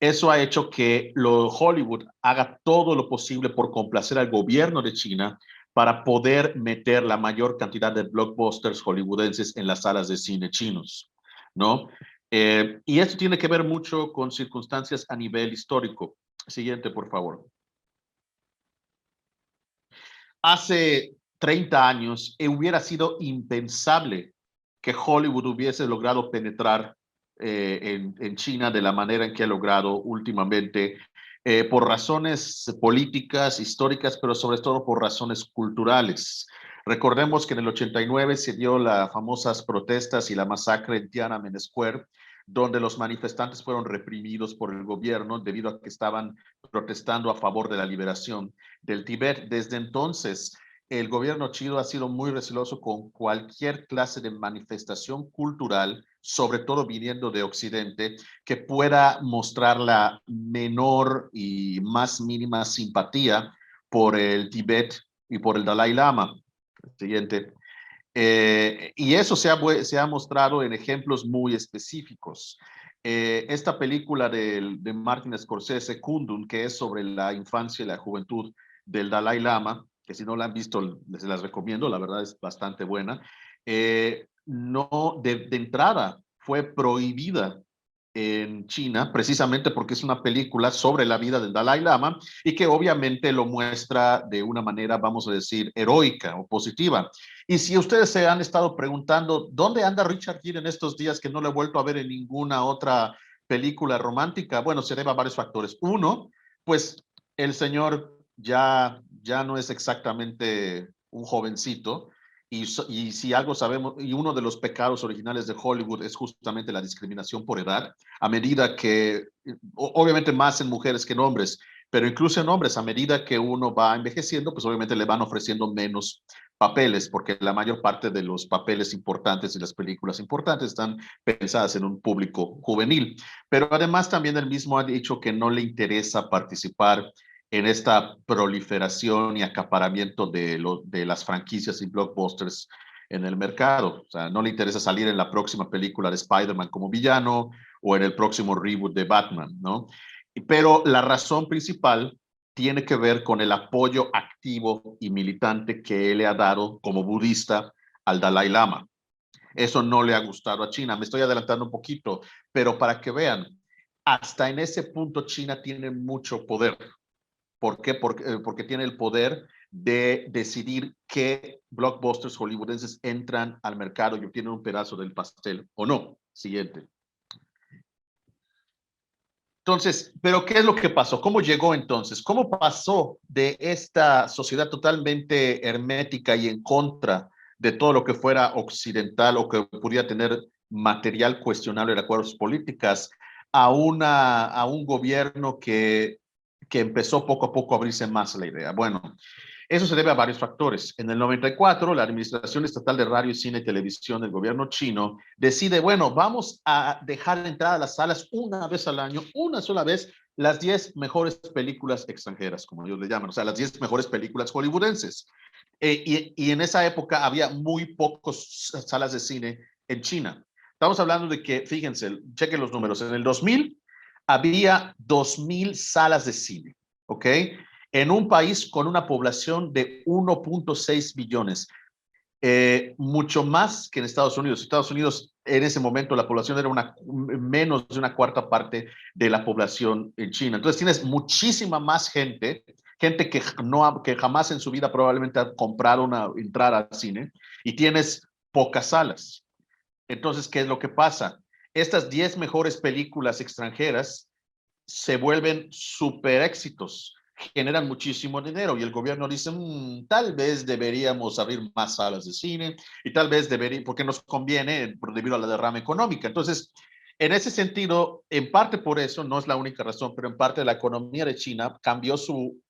Eso ha hecho que Hollywood haga todo lo posible por complacer al gobierno de China para poder meter la mayor cantidad de blockbusters hollywoodenses en las salas de cine chinos, ¿no? Y esto tiene que ver mucho con circunstancias a nivel histórico. Siguiente, por favor. Hace 30 años hubiera sido impensable que Hollywood hubiese logrado penetrar en China de la manera en que ha logrado últimamente, por razones políticas, históricas, pero sobre todo por razones culturales. Recordemos que en el 89 se dio las famosas protestas y la masacre en Tiananmen Square, donde los manifestantes fueron reprimidos por el gobierno debido a que estaban protestando a favor de la liberación del Tíbet. Desde entonces, el gobierno chino ha sido muy receloso con cualquier clase de manifestación cultural, sobre todo viniendo de Occidente, que pueda mostrar la menor y más mínima simpatía por el Tíbet y por el Dalai Lama. Siguiente. Y eso se ha mostrado en ejemplos muy específicos. Esta película de Martin Scorsese, Kundun, que es sobre la infancia y la juventud del Dalai Lama, que si no la han visto, les las recomiendo, la verdad es bastante buena. No, de entrada fue prohibida en China, precisamente porque es una película sobre la vida del Dalai Lama y que obviamente lo muestra de una manera, vamos a decir, heroica o positiva. Y si ustedes se han estado preguntando, ¿dónde anda Richard Gere en estos días que no lo he vuelto a ver en ninguna otra película romántica? Bueno, se debe a varios factores. Uno, pues el señor ya no es exactamente un jovencito, y si algo sabemos, y uno de los pecados originales de Hollywood es justamente la discriminación por edad, a medida que, obviamente más en mujeres que en hombres, pero incluso en hombres, a medida que uno va envejeciendo, pues obviamente le van ofreciendo menos papeles, porque la mayor parte de los papeles importantes y las películas importantes están pensadas en un público juvenil. Pero además también él mismo ha dicho que no le interesa participar en esta proliferación y acaparamiento de las franquicias y blockbusters en el mercado. O sea, no le interesa salir en la próxima película de Spider-Man como villano o en el próximo reboot de Batman, ¿no? Pero la razón principal tiene que ver con el apoyo activo y militante que él le ha dado como budista al Dalai Lama. Eso no le ha gustado a China. Me estoy adelantando un poquito, pero para que vean, hasta en ese punto China tiene mucho poder. ¿Por qué? Porque tiene el poder de decidir qué blockbusters hollywoodenses entran al mercado y obtienen un pedazo del pastel o no. Siguiente. Entonces, ¿pero qué es lo que pasó? ¿Cómo llegó entonces? ¿Cómo pasó de esta sociedad totalmente hermética y en contra de todo lo que fuera occidental o que pudiera tener material cuestionable de acuerdo a sus políticas a un gobierno que empezó poco a poco a abrirse más a la idea? Bueno, Eso se debe a varios factores. En el 94, la Administración Estatal de Radio, Cine y Televisión del gobierno chino decide, bueno, vamos a dejar entrar a las salas una vez al año, una sola vez, las 10 mejores películas extranjeras, como ellos le llaman, o sea, las 10 mejores películas hollywoodenses. Y en esa época había muy pocas salas de cine en China. Estamos hablando de que, fíjense, chequen los números, en el 2000 había 2,000 salas de cine, ¿ok? En un país con una población de 1.6 billones, mucho más que en Estados Unidos. Estados Unidos, en ese momento, la población era menos de una cuarta parte de la población en China. Entonces tienes muchísima más gente que jamás en su vida probablemente ha comprado una entrada al cine, y tienes pocas salas. Entonces, ¿qué es lo que pasa? Estas 10 mejores películas extranjeras se vuelven súper éxitos, generan muchísimo dinero, y el gobierno dice, tal vez deberíamos abrir más salas de cine, y tal vez porque nos conviene debido a la derrama económica. Entonces, en ese sentido, en parte por eso, no es la única razón, pero en parte la economía de China cambió su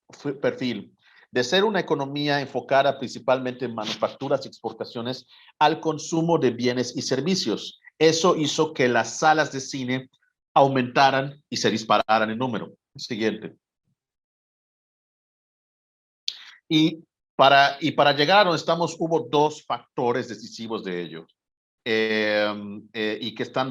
perfil de ser una economía enfocada principalmente en manufacturas y exportaciones al consumo de bienes y servicios. Eso hizo que las salas de cine aumentaran y se dispararan en número. Siguiente. Y para llegar a donde estamos, hubo dos factores decisivos de ello, y que están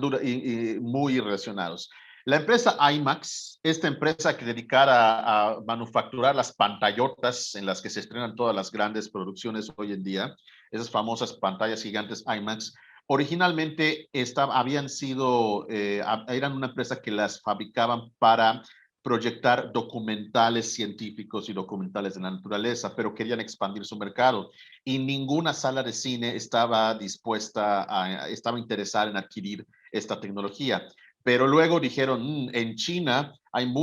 muy relacionados. La empresa IMAX, esta empresa que dedicada a manufacturar las pantallotas en las que se estrenan todas las grandes producciones hoy en día, esas famosas pantallas gigantes IMAX, originalmente eran una empresa que las fabricaban para proyectar documentales científicos y documentales de la naturaleza, pero querían expandir su mercado, y ninguna sala de cine estaba interesada en adquirir esta tecnología. Pero luego dijeron, en China hay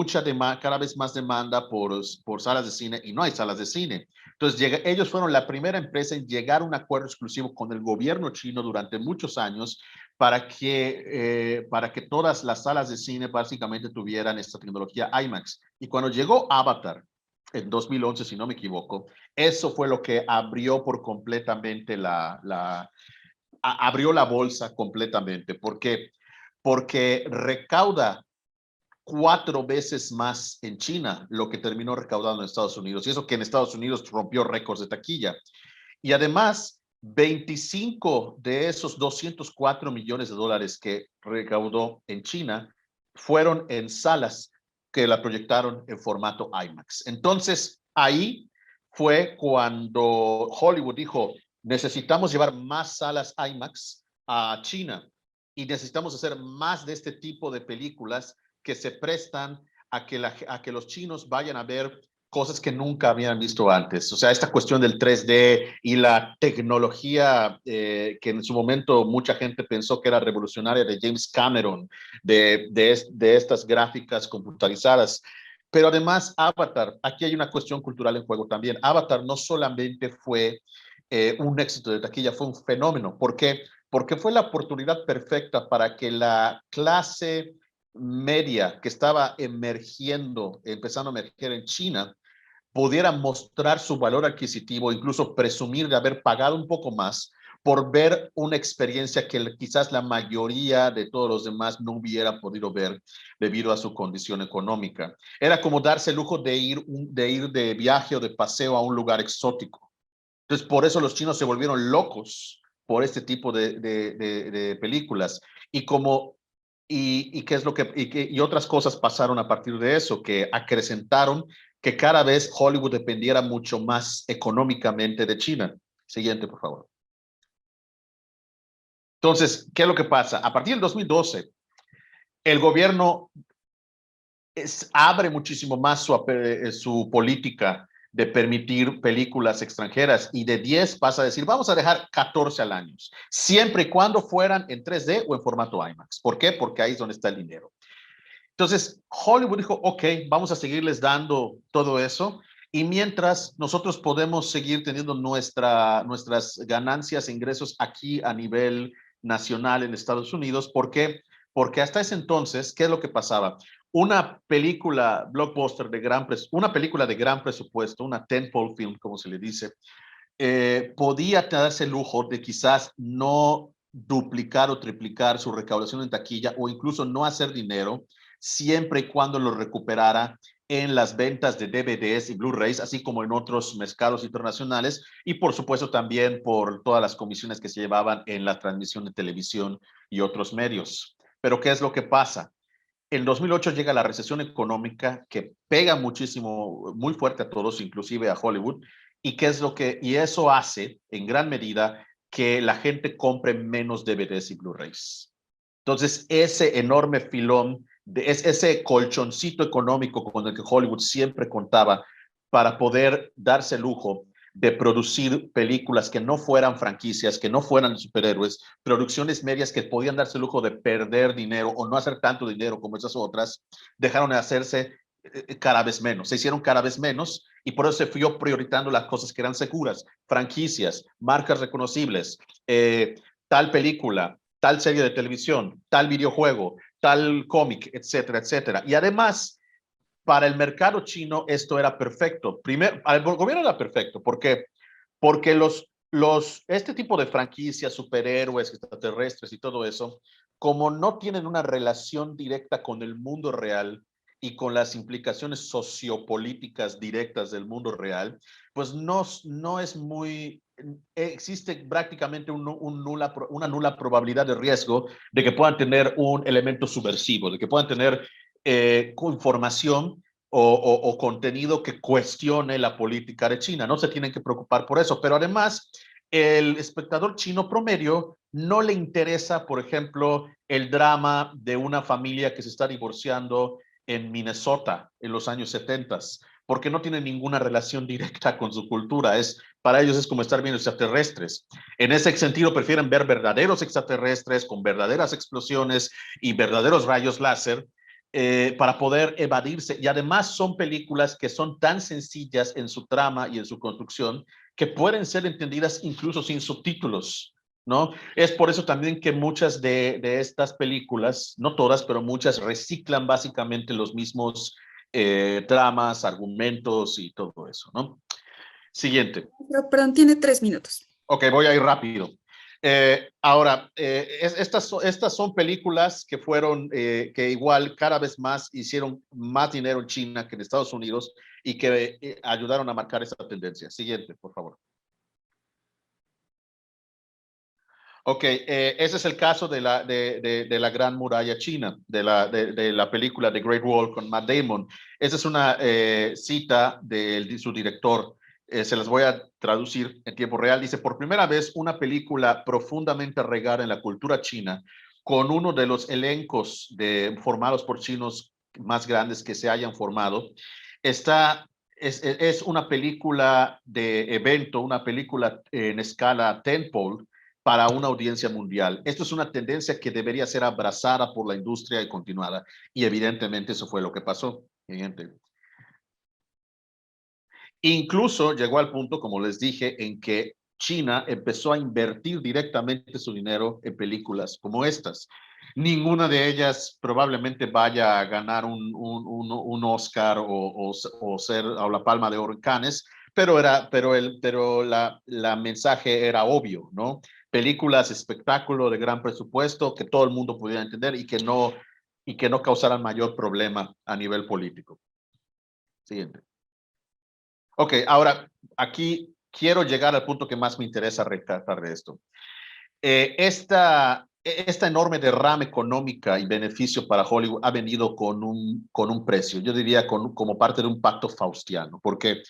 cada vez más demanda por salas de cine, y no hay salas de cine. Entonces ellos fueron la primera empresa en llegar a un acuerdo exclusivo con el gobierno chino durante muchos años para que todas las salas de cine básicamente tuvieran esta tecnología IMAX. Y cuando llegó Avatar, en 2011, si no me equivoco, eso fue lo que abrió por completamente abrió la bolsa completamente. ¿Por qué? Porque recauda 4 veces más en China lo que terminó recaudando en Estados Unidos. Y eso que en Estados Unidos rompió récords de taquilla. Y además, 25 de esos 204 millones de dólares que recaudó en China fueron en salas que la proyectaron en formato IMAX. Entonces, ahí fue cuando Hollywood dijo, necesitamos llevar más salas IMAX a China, y necesitamos hacer más de este tipo de películas que se prestan a que los chinos vayan a ver cosas que nunca habían visto antes. O sea, esta cuestión del 3D y la tecnología que en su momento mucha gente pensó que era revolucionaria, de James Cameron, de estas gráficas computarizadas. Pero además, Avatar, aquí hay una cuestión cultural en juego también. Avatar no solamente fue un éxito de taquilla, fue un fenómeno. ¿Por qué? Porque fue la oportunidad perfecta para que la clase media que estaba empezando a emerger en China, pudiera mostrar su valor adquisitivo, incluso presumir de haber pagado un poco más por ver una experiencia que quizás la mayoría de todos los demás no hubiera podido ver debido a su condición económica. Era como darse el lujo de ir de viaje o de paseo a un lugar exótico. Entonces, por eso los chinos se volvieron locos por este tipo de películas. Y otras cosas pasaron a partir de eso, que acrecentaron que cada vez Hollywood dependiera mucho más económicamente de China. Siguiente, por favor. Entonces, ¿qué es lo que pasa? A partir del 2012, el gobierno abre muchísimo más su política de permitir películas extranjeras, y de 10 pasa a decir, vamos a dejar 14 al año, siempre y cuando fueran en 3D o en formato IMAX. ¿Por qué? Porque ahí es donde está el dinero. Entonces, Hollywood dijo, ok, vamos a seguirles dando todo eso, y mientras nosotros podemos seguir teniendo nuestras ganancias e ingresos aquí a nivel nacional en Estados Unidos. ¿Por qué? Porque hasta ese entonces, ¿qué es lo que pasaba? una película blockbuster una película de gran presupuesto, una tentpole film, como se le dice, podía darse el lujo de quizás no duplicar o triplicar su recaudación en taquilla o incluso no hacer dinero siempre y cuando lo recuperara en las ventas de DVDs y Blu-rays, así como en otros mercados internacionales y por supuesto también por todas las comisiones que se llevaban en la transmisión de televisión y otros medios. Pero ¿qué es lo que pasa? En 2008 llega la recesión económica que pega muchísimo, muy fuerte a todos, inclusive a Hollywood, y eso hace en gran medida que la gente compre menos DVDs y Blu-rays. Entonces, ese enorme filón, ese colchoncito económico con el que Hollywood siempre contaba para poder darse el lujo de producir películas que no fueran franquicias, que no fueran superhéroes, producciones medias que podían darse el lujo de perder dinero o no hacer tanto dinero como esas otras, dejaron de hacerse cada vez menos, se hicieron cada vez menos y por eso se fue priorizando las cosas que eran seguras, franquicias, marcas reconocibles, tal película, tal serie de televisión, tal videojuego, tal cómic, etcétera, etcétera. Y además, para el mercado chino esto era perfecto. Primero, para el gobierno era perfecto. ¿Por qué? Porque este tipo de franquicias, superhéroes, extraterrestres y todo eso, como no tienen una relación directa con el mundo real y con las implicaciones sociopolíticas directas del mundo real, pues no es muy, existe prácticamente una nula probabilidad de riesgo de que puedan tener un elemento subversivo, de que puedan tener información o contenido que cuestione la política de China. No se tienen que preocupar por eso, pero además el espectador chino promedio no le interesa, por ejemplo, el drama de una familia que se está divorciando en Minnesota en los años 70, porque no tiene ninguna relación directa con su cultura. Para ellos es como estar viendo extraterrestres. En ese sentido, prefieren ver verdaderos extraterrestres con verdaderas explosiones y verdaderos rayos láser para poder evadirse. Y además son películas que son tan sencillas en su trama y en su construcción que pueden ser entendidas incluso sin subtítulos, ¿no? Es por eso también que muchas de estas películas, no todas, pero muchas, reciclan básicamente los mismos tramas, argumentos y todo eso, ¿no? Siguiente. Perdón, tiene 3 minutos. Ok, voy a ir rápido. Ahora, estas son películas que fueron, que igual cada vez más hicieron más dinero en China que en Estados Unidos y que ayudaron a marcar esa tendencia. Siguiente, por favor. Ok, ese es el caso de la Gran Muralla China, de la película The Great Wall con Matt Damon. Esa es una cita de su director. Se las voy a traducir en tiempo real. Dice, por primera vez, una película profundamente arraigada en la cultura china, con uno de los elencos formados por chinos más grandes que se hayan formado. Es una película de evento, una película en escala tentpole para una audiencia mundial. Esto es una tendencia que debería ser abrazada por la industria y continuada. Y evidentemente eso fue lo que pasó. Siguiente. Incluso llegó al punto, como les dije, en que China empezó a invertir directamente su dinero en películas como estas. Ninguna de ellas probablemente vaya a ganar un Oscar o la Palma de Oro en Cannes, pero la mensaje era obvio, ¿no? Películas, espectáculo de gran presupuesto que todo el mundo pudiera entender y que no causaran mayor problema a nivel político. Siguiente. Ok, ahora aquí quiero llegar al punto que más me interesa retratar de esto. Esta enorme derrama económica y beneficio para Hollywood ha venido con un precio, yo diría como parte de un pacto faustiano, porque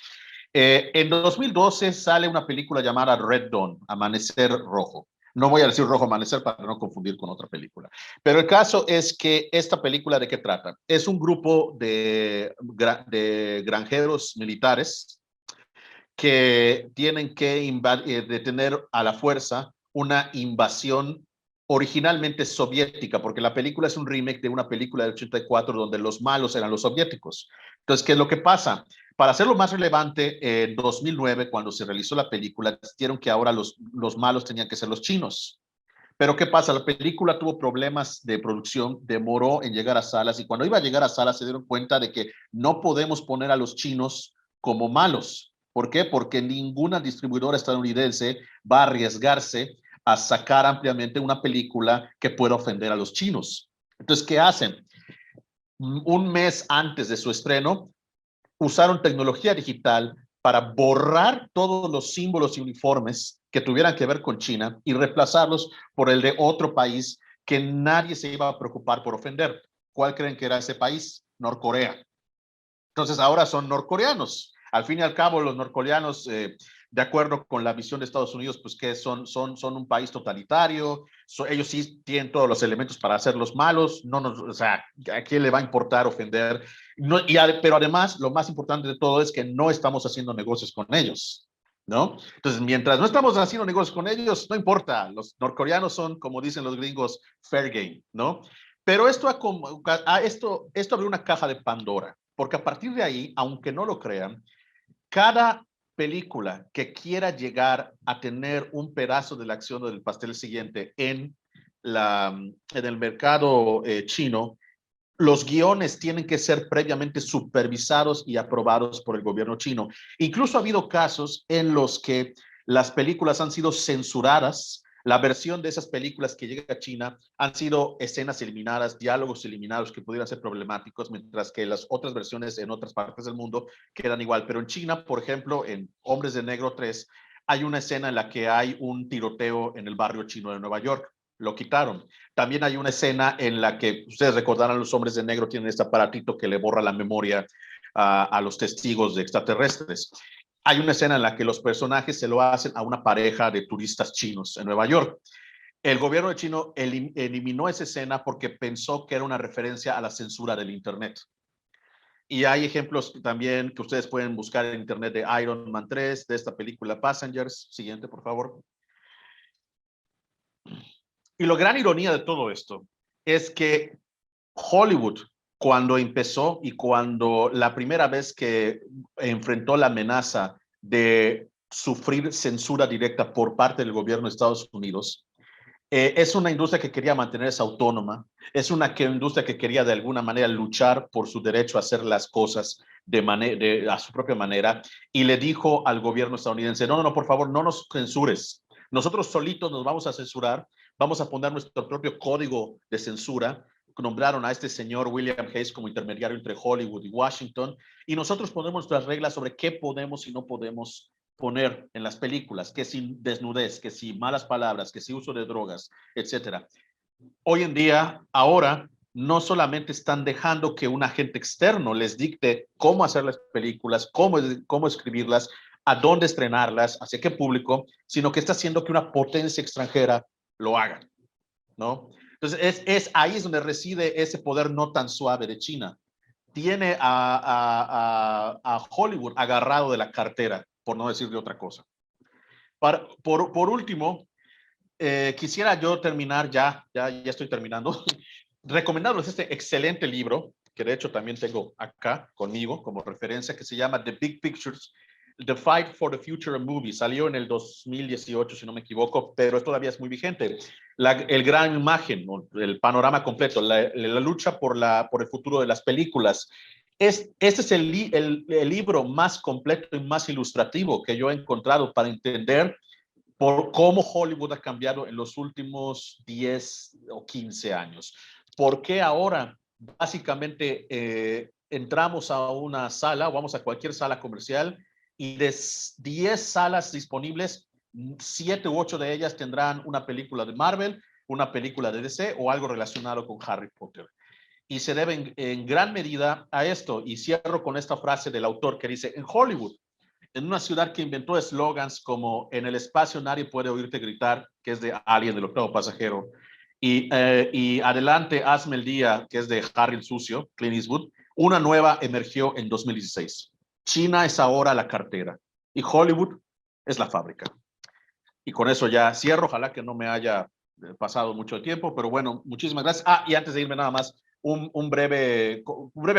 en 2012 sale una película llamada Red Dawn, Amanecer Rojo. No voy a decir Rojo Amanecer para no confundir con otra película. Pero el caso es que esta película, ¿de qué trata? Es un grupo de granjeros militares que tienen que detener a la fuerza una invasión originalmente soviética, porque la película es un remake de una película del 84 donde los malos eran los soviéticos. Entonces, ¿qué es lo que pasa? Para hacerlo más relevante, en 2009, cuando se realizó la película, decidieron que ahora los malos tenían que ser los chinos. Pero ¿qué pasa? La película tuvo problemas de producción, demoró en llegar a salas y cuando iba a llegar a salas se dieron cuenta de que no podemos poner a los chinos como malos. ¿Por qué? Porque ninguna distribuidora estadounidense va a arriesgarse a sacar ampliamente una película que pueda ofender a los chinos. Entonces, ¿qué hacen? Un mes antes de su estreno, usaron tecnología digital para borrar todos los símbolos y uniformes que tuvieran que ver con China y reemplazarlos por el de otro país que nadie se iba a preocupar por ofender. ¿Cuál creen que era ese país? Norcorea. Entonces ahora son norcoreanos. Al fin y al cabo, los norcoreanos, de acuerdo con la visión de Estados Unidos, pues que son un país totalitario, ellos sí tienen todos los elementos para hacerlos malos, no nos, o sea, ¿a quién le va a importar ofender? No, pero además, lo más importante de todo es que no estamos haciendo negocios con ellos, ¿no? Entonces, mientras no estamos haciendo negocios con ellos, no importa, los norcoreanos son, como dicen los gringos, fair game, ¿no? Pero esto abrió una caja de Pandora, porque a partir de ahí, aunque no lo crean, cada película que quiera llegar a tener un pedazo de la acción del pastel siguiente en el mercado chino, los guiones tienen que ser previamente supervisados y aprobados por el gobierno chino. Incluso ha habido casos en los que las películas han sido censuradas. La versión de esas películas que llega a China han sido escenas eliminadas, diálogos eliminados que pudieran ser problemáticos, mientras que las otras versiones en otras partes del mundo quedan igual. Pero en China, por ejemplo, en Hombres de Negro 3, hay una escena en la que hay un tiroteo en el barrio chino de Nueva York. Lo quitaron. También hay una escena en la que, ustedes recordarán, los hombres de negro tienen este aparatito que le borra la memoria a los testigos de extraterrestres. Hay una escena en la que los personajes se lo hacen a una pareja de turistas chinos en Nueva York. El gobierno de China eliminó esa escena porque pensó que era una referencia a la censura del Internet. Y hay ejemplos también que ustedes pueden buscar en Internet de Iron Man 3, de esta película Passengers. Siguiente, por favor. Y la gran ironía de todo esto es que Hollywood, cuando empezó y cuando la primera vez que enfrentó la amenaza de sufrir censura directa por parte del gobierno de Estados Unidos, es una industria que quería mantenerse autónoma, es una industria que quería de alguna manera luchar por su derecho a hacer las cosas a su propia manera, y le dijo al gobierno estadounidense, no, por favor, no nos censures, nosotros solitos nos vamos a censurar, vamos a poner nuestro propio código de censura. Nombraron a este señor William Hayes como intermediario entre Hollywood y Washington, y nosotros ponemos nuestras reglas sobre qué podemos y no podemos poner en las películas, que si desnudez, que si malas palabras, que si uso de drogas, etcétera. Hoy en día, ahora, no solamente están dejando que un agente externo les dicte cómo hacer las películas, cómo escribirlas, a dónde estrenarlas, hacia qué público, sino que está haciendo que una potencia extranjera lo haga, ¿no? Entonces, ahí es donde reside ese poder no tan suave de China. Tiene a Hollywood agarrado de la cartera, por no decir de otra cosa. Por último, quisiera yo terminar, ya estoy terminando, recomendándoles este excelente libro, que de hecho también tengo acá conmigo como referencia, que se llama The Big Pictures, The Fight for the Future of Movies. Salió en el 2018, si no me equivoco, pero todavía es muy vigente. El gran imagen, el panorama completo, la lucha por el futuro de las películas. Este es el libro más completo y más ilustrativo que yo he encontrado para entender por cómo Hollywood ha cambiado en los últimos 10 o 15 años. ¿Por qué ahora básicamente entramos a una sala o vamos a cualquier sala comercial y de 10 salas disponibles, 7 u 8 de ellas tendrán una película de Marvel, una película de DC o algo relacionado con Harry Potter? Y se debe en gran medida a esto. Y cierro con esta frase del autor que dice, en Hollywood, en una ciudad que inventó eslogans como en el espacio nadie puede oírte gritar, que es de Alien, del octavo pasajero, y adelante, hazme el día, que es de Harry el Sucio, Clint Eastwood, una nueva emergió en 2016. China es ahora la cartera y Hollywood es la fábrica. Y con eso ya cierro, ojalá que no me haya pasado mucho tiempo, pero bueno, muchísimas gracias. Y antes de irme nada más, un breve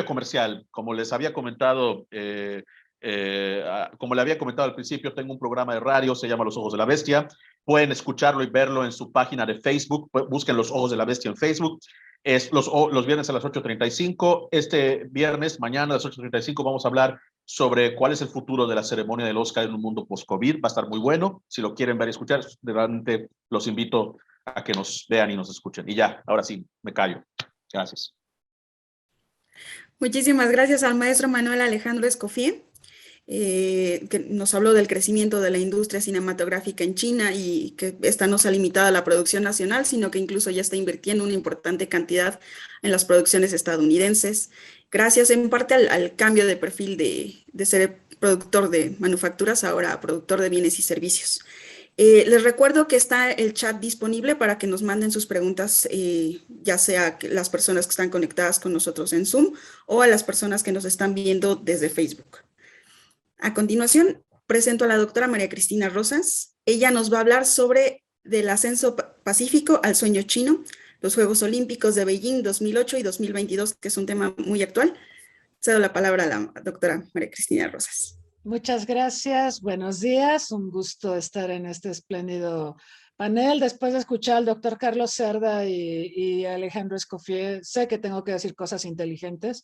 comercial. Como les había comentado como le había comentado al principio, tengo un programa de radio, se llama Los Ojos de la Bestia. Pueden escucharlo y verlo en su página de Facebook. Busquen Los Ojos de la Bestia en Facebook. Es los viernes a las 8:35. Este viernes, mañana a las 8:35, vamos a hablar sobre cuál es el futuro de la ceremonia del Oscar en un mundo post-COVID. Va a estar muy bueno. Si lo quieren ver y escuchar, realmente los invito a que nos vean y nos escuchen. Y ya, ahora sí, me callo. Gracias. Muchísimas gracias al maestro Manuel Alejandro Escoffier, que nos habló del crecimiento de la industria cinematográfica en China y que esta no se ha limitado a la producción nacional, sino que incluso ya está invirtiendo una importante cantidad en las producciones estadounidenses, gracias en parte al cambio de perfil de ser productor de manufacturas ahora a productor de bienes y servicios. Les recuerdo que está el chat disponible para que nos manden sus preguntas, ya sea las personas que están conectadas con nosotros en Zoom o a las personas que nos están viendo desde Facebook. A continuación, presento a la doctora María Cristina Rosas. Ella nos va a hablar sobre del ascenso pacífico al sueño chino, los Juegos Olímpicos de Beijing 2008 y 2022, que es un tema muy actual. Cedo la palabra a la doctora María Cristina Rosas. Muchas gracias, buenos días, un gusto estar en este espléndido panel. Después de escuchar al doctor Carlos Cerda y Alejandro Escoffier, sé que tengo que decir cosas inteligentes.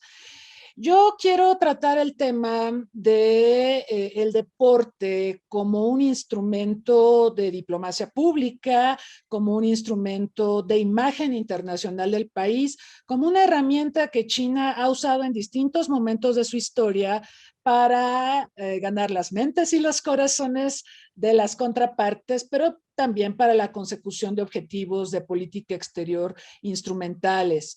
Yo quiero tratar el tema de el deporte como un instrumento de diplomacia pública, como un instrumento de imagen internacional del país, como una herramienta que China ha usado en distintos momentos de su historia para ganar las mentes y los corazones de las contrapartes, pero también para la consecución de objetivos de política exterior instrumentales.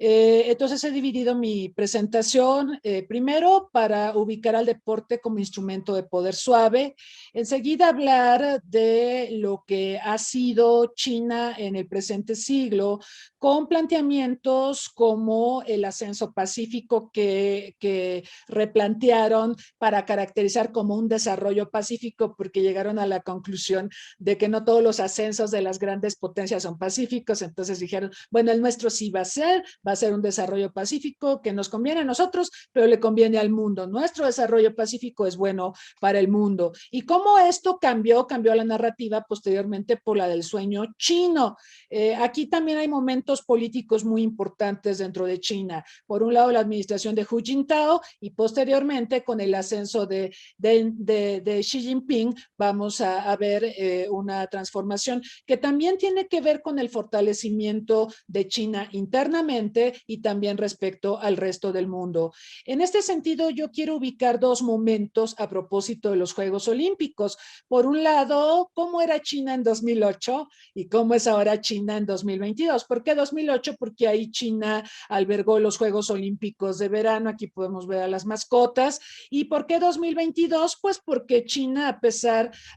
Entonces he dividido mi presentación primero para ubicar al deporte como instrumento de poder suave, enseguida hablar de lo que ha sido China en el presente siglo, con planteamientos como el ascenso pacífico que replantearon para caracterizar como un desarrollo pacífico, porque llegaron a la conclusión de que no todos los ascensos de las grandes potencias son pacíficos, entonces dijeron, bueno, el nuestro sí va a ser un desarrollo pacífico que nos conviene a nosotros, pero le conviene al mundo. Nuestro desarrollo pacífico es bueno para el mundo. ¿Y cómo esto cambió la narrativa posteriormente por la del sueño chino? Aquí también hay momentos políticos muy importantes dentro de China. Por un lado, la administración de Hu Jintao y posteriormente con el ascenso de Xi Jinping vamos a ver una transformación que también tiene que ver con el fortalecimiento de China internamente y también respecto al resto del mundo. En este sentido, yo quiero ubicar dos momentos a propósito de los Juegos Olímpicos. Por un lado, ¿cómo era China en 2008 y cómo es ahora China en 2022? ¿Por qué 2008? Porque ahí China albergó los Juegos Olímpicos de verano, aquí podemos ver a las mascotas. ¿Y por qué 2022? Pues porque China,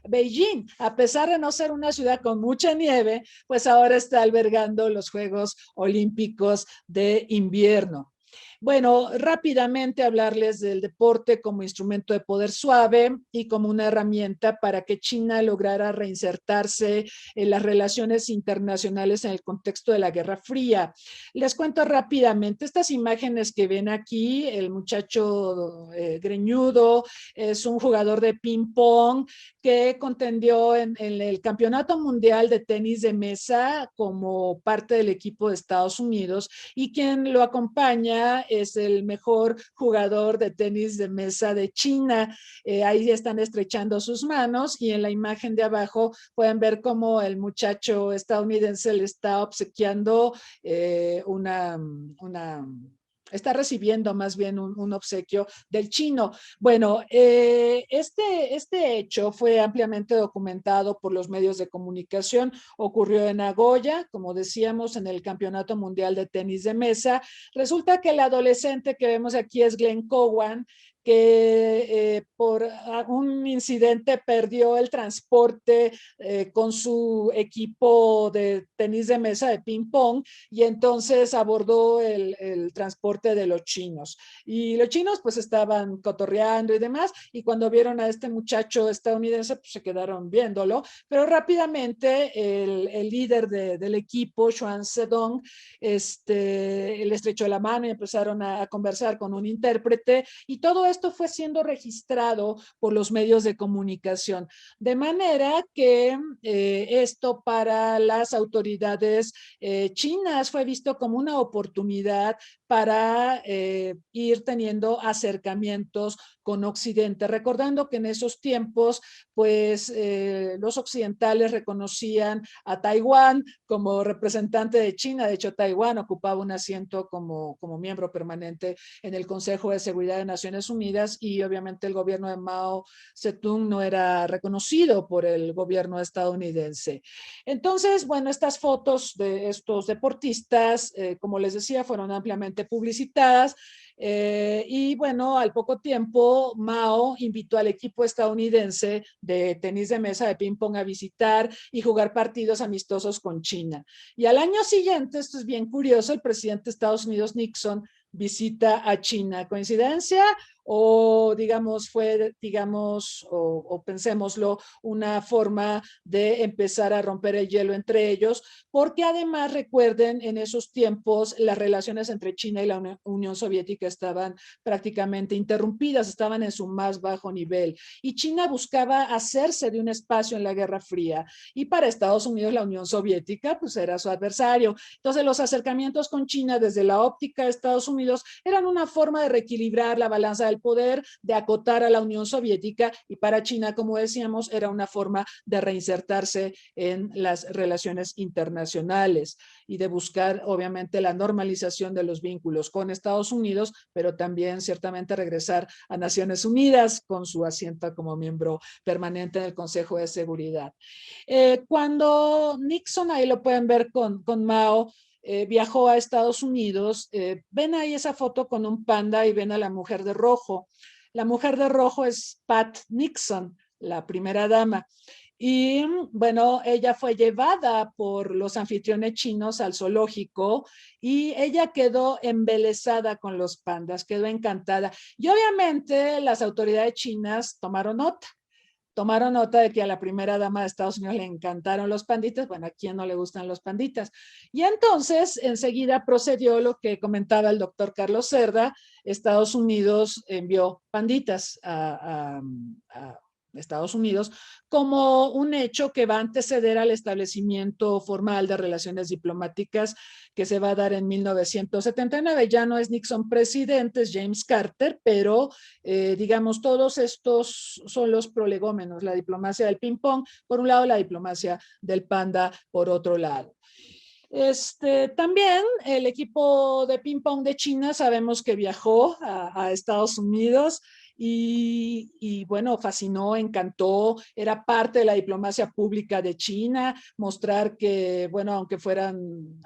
Beijing, a pesar de no ser una ciudad con mucha nieve, pues ahora está albergando los Juegos Olímpicos de invierno. Bueno, rápidamente hablarles del deporte como instrumento de poder suave y como una herramienta para que China lograra reinsertarse en las relaciones internacionales en el contexto de la Guerra Fría. Les cuento rápidamente, estas imágenes que ven aquí, el muchacho greñudo es un jugador de ping pong que contendió en el Campeonato Mundial de Tenis de Mesa como parte del equipo de Estados Unidos, y quien lo acompaña es el mejor jugador de tenis de mesa de China. Ahí están estrechando sus manos y en la imagen de abajo pueden ver cómo el muchacho estadounidense le está obsequiando está recibiendo más bien un obsequio del chino. Bueno, este hecho fue ampliamente documentado por los medios de comunicación. Ocurrió en Nagoya, como decíamos, en el Campeonato Mundial de Tenis de Mesa. Resulta que el adolescente que vemos aquí es Glenn Cowan, que por un incidente perdió el transporte con su equipo de tenis de mesa de ping pong y entonces abordó el transporte de los chinos. Y los chinos pues estaban cotorreando y demás, y cuando vieron a este muchacho estadounidense pues se quedaron viéndolo, pero rápidamente el líder del equipo, Xuan Zedong, le estrechó la mano y empezaron a conversar con un intérprete, y todo esto fue siendo registrado por los medios de comunicación, de manera que esto para las autoridades chinas fue visto como una oportunidad para ir teniendo acercamientos con Occidente, recordando que en esos tiempos, pues los occidentales reconocían a Taiwán como representante de China. De hecho, Taiwán ocupaba un asiento como miembro permanente en el Consejo de Seguridad de Naciones Unidas, y obviamente el gobierno de Mao Zedong no era reconocido por el gobierno estadounidense. Entonces, bueno, estas fotos de estos deportistas, como les decía, fueron ampliamente publicitadas. Y bueno, al poco tiempo, Mao invitó al equipo estadounidense de tenis de mesa de ping-pong a visitar y jugar partidos amistosos con China. Y al año siguiente, esto es bien curioso, el presidente de Estados Unidos, Nixon, visita a China. ¿Coincidencia? O digamos, o pensémoslo, una forma de empezar a romper el hielo entre ellos, porque además recuerden, en esos tiempos las relaciones entre China y la Unión Soviética estaban prácticamente interrumpidas, estaban en su más bajo nivel, y China buscaba hacerse de un espacio en la Guerra Fría, y para Estados Unidos la Unión Soviética pues era su adversario. Entonces los acercamientos con China desde la óptica de Estados Unidos eran una forma de reequilibrar la balanza del poder, de acotar a la Unión Soviética, y para China, como decíamos, era una forma de reinsertarse en las relaciones internacionales y de buscar, obviamente, la normalización de los vínculos con Estados Unidos, pero también ciertamente regresar a Naciones Unidas con su asiento como miembro permanente en el Consejo de Seguridad. Cuando Nixon, ahí lo pueden ver con Mao, viajó a Estados Unidos, ven ahí esa foto con un panda y ven a la mujer de rojo. La mujer de rojo es Pat Nixon, la primera dama. Y bueno, ella fue llevada por los anfitriones chinos al zoológico y ella quedó embelesada con los pandas, quedó encantada. Y obviamente las autoridades chinas tomaron nota de que a la primera dama de Estados Unidos le encantaron los panditas. Bueno, ¿a quién no le gustan los panditas? Y entonces enseguida procedió lo que comentaba el doctor Carlos Cerda. Estados Unidos envió panditas a Estados Unidos como un hecho que va a anteceder al establecimiento formal de relaciones diplomáticas que se va a dar en 1979. Ya no es Nixon presidente, es James Carter, pero digamos, todos estos son los prolegómenos: la diplomacia del ping-pong, por un lado, la diplomacia del panda, por otro lado. También el equipo de ping-pong de China sabemos que viajó a Estados Unidos y bueno, fascinó, encantó, era parte de la diplomacia pública de China, mostrar que, bueno, aunque fueran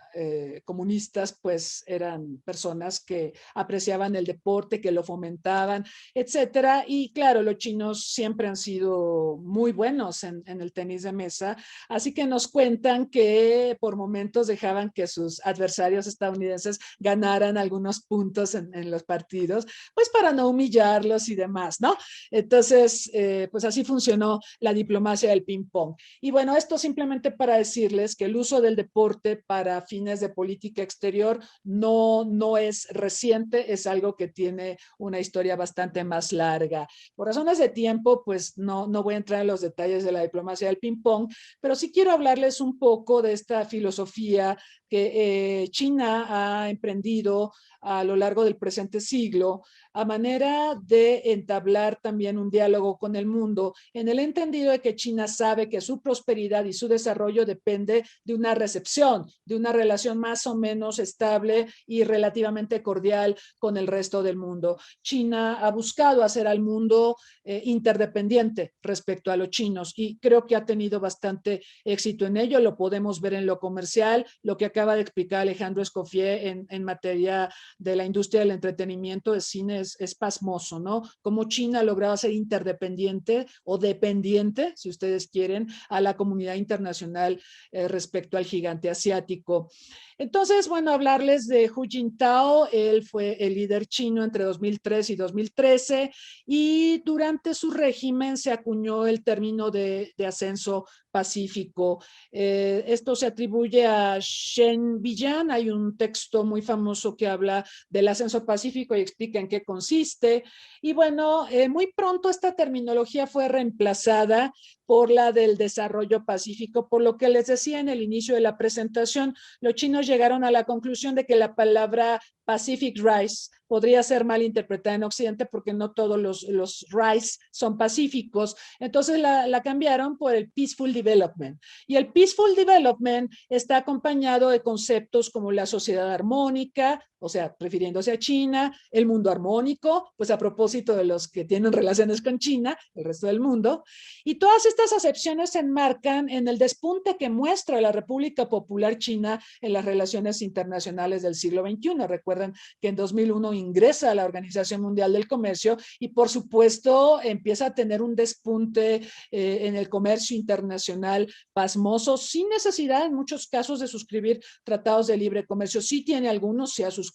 comunistas, pues eran personas que apreciaban el deporte, que lo fomentaban, etcétera. Y claro, los chinos siempre han sido muy buenos en el tenis de mesa, así que nos cuentan que por momentos dejaban que sus adversarios estadounidenses ganaran algunos puntos en los partidos, pues para no humillarlos y demás, ¿no? Entonces, pues así funcionó la diplomacia del ping-pong. Y bueno, esto simplemente para decirles que el uso del deporte para fines de política exterior no es reciente, es algo que tiene una historia bastante más larga. Por razones de tiempo, pues no voy a entrar en los detalles de la diplomacia del ping-pong, pero sí quiero hablarles un poco de esta filosofía que China ha emprendido a lo largo del presente siglo, a manera de entablar también un diálogo con el mundo, en el entendido de que China sabe que su prosperidad y su desarrollo depende de una recepción, de una relación más o menos estable y relativamente cordial con el resto del mundo. China ha buscado hacer al mundo interdependiente respecto a los chinos y creo que ha tenido bastante éxito en ello. Lo podemos ver en lo comercial, lo que acaba de explicar Alejandro Escoffier en materia de la industria del entretenimiento de cine es pasmoso, ¿no? Como China ha logrado ser interdependiente o dependiente, si ustedes quieren, a la comunidad internacional respecto al gigante asiático. Entonces, bueno, hablarles de Hu Jintao. Él fue el líder chino entre 2003 y 2013 y durante su régimen se acuñó el término de ascenso Pacífico. Esto se atribuye a Shen Villan. Hay un texto muy famoso que habla del ascenso pacífico y explica en qué consiste. Y bueno, muy pronto esta terminología fue reemplazada por la del desarrollo pacífico, por lo que les decía en el inicio de la presentación, los chinos llegaron a la conclusión de que la palabra Pacific Rise podría ser mal interpretada en Occidente porque no todos los rise son pacíficos. Entonces la cambiaron por el Peaceful Development. Y el Peaceful Development está acompañado de conceptos como la sociedad armónica, o sea, refiriéndose a China, el mundo armónico, pues a propósito de los que tienen relaciones con China, el resto del mundo. Y todas estas acepciones se enmarcan en el despunte que muestra la República Popular China en las relaciones internacionales del siglo XXI. Recuerden que en 2001 ingresa a la Organización Mundial del Comercio y por supuesto empieza a tener un despunte en el comercio internacional pasmoso, sin necesidad en muchos casos de suscribir tratados de libre comercio. Sí tiene algunos, sí ha suscrito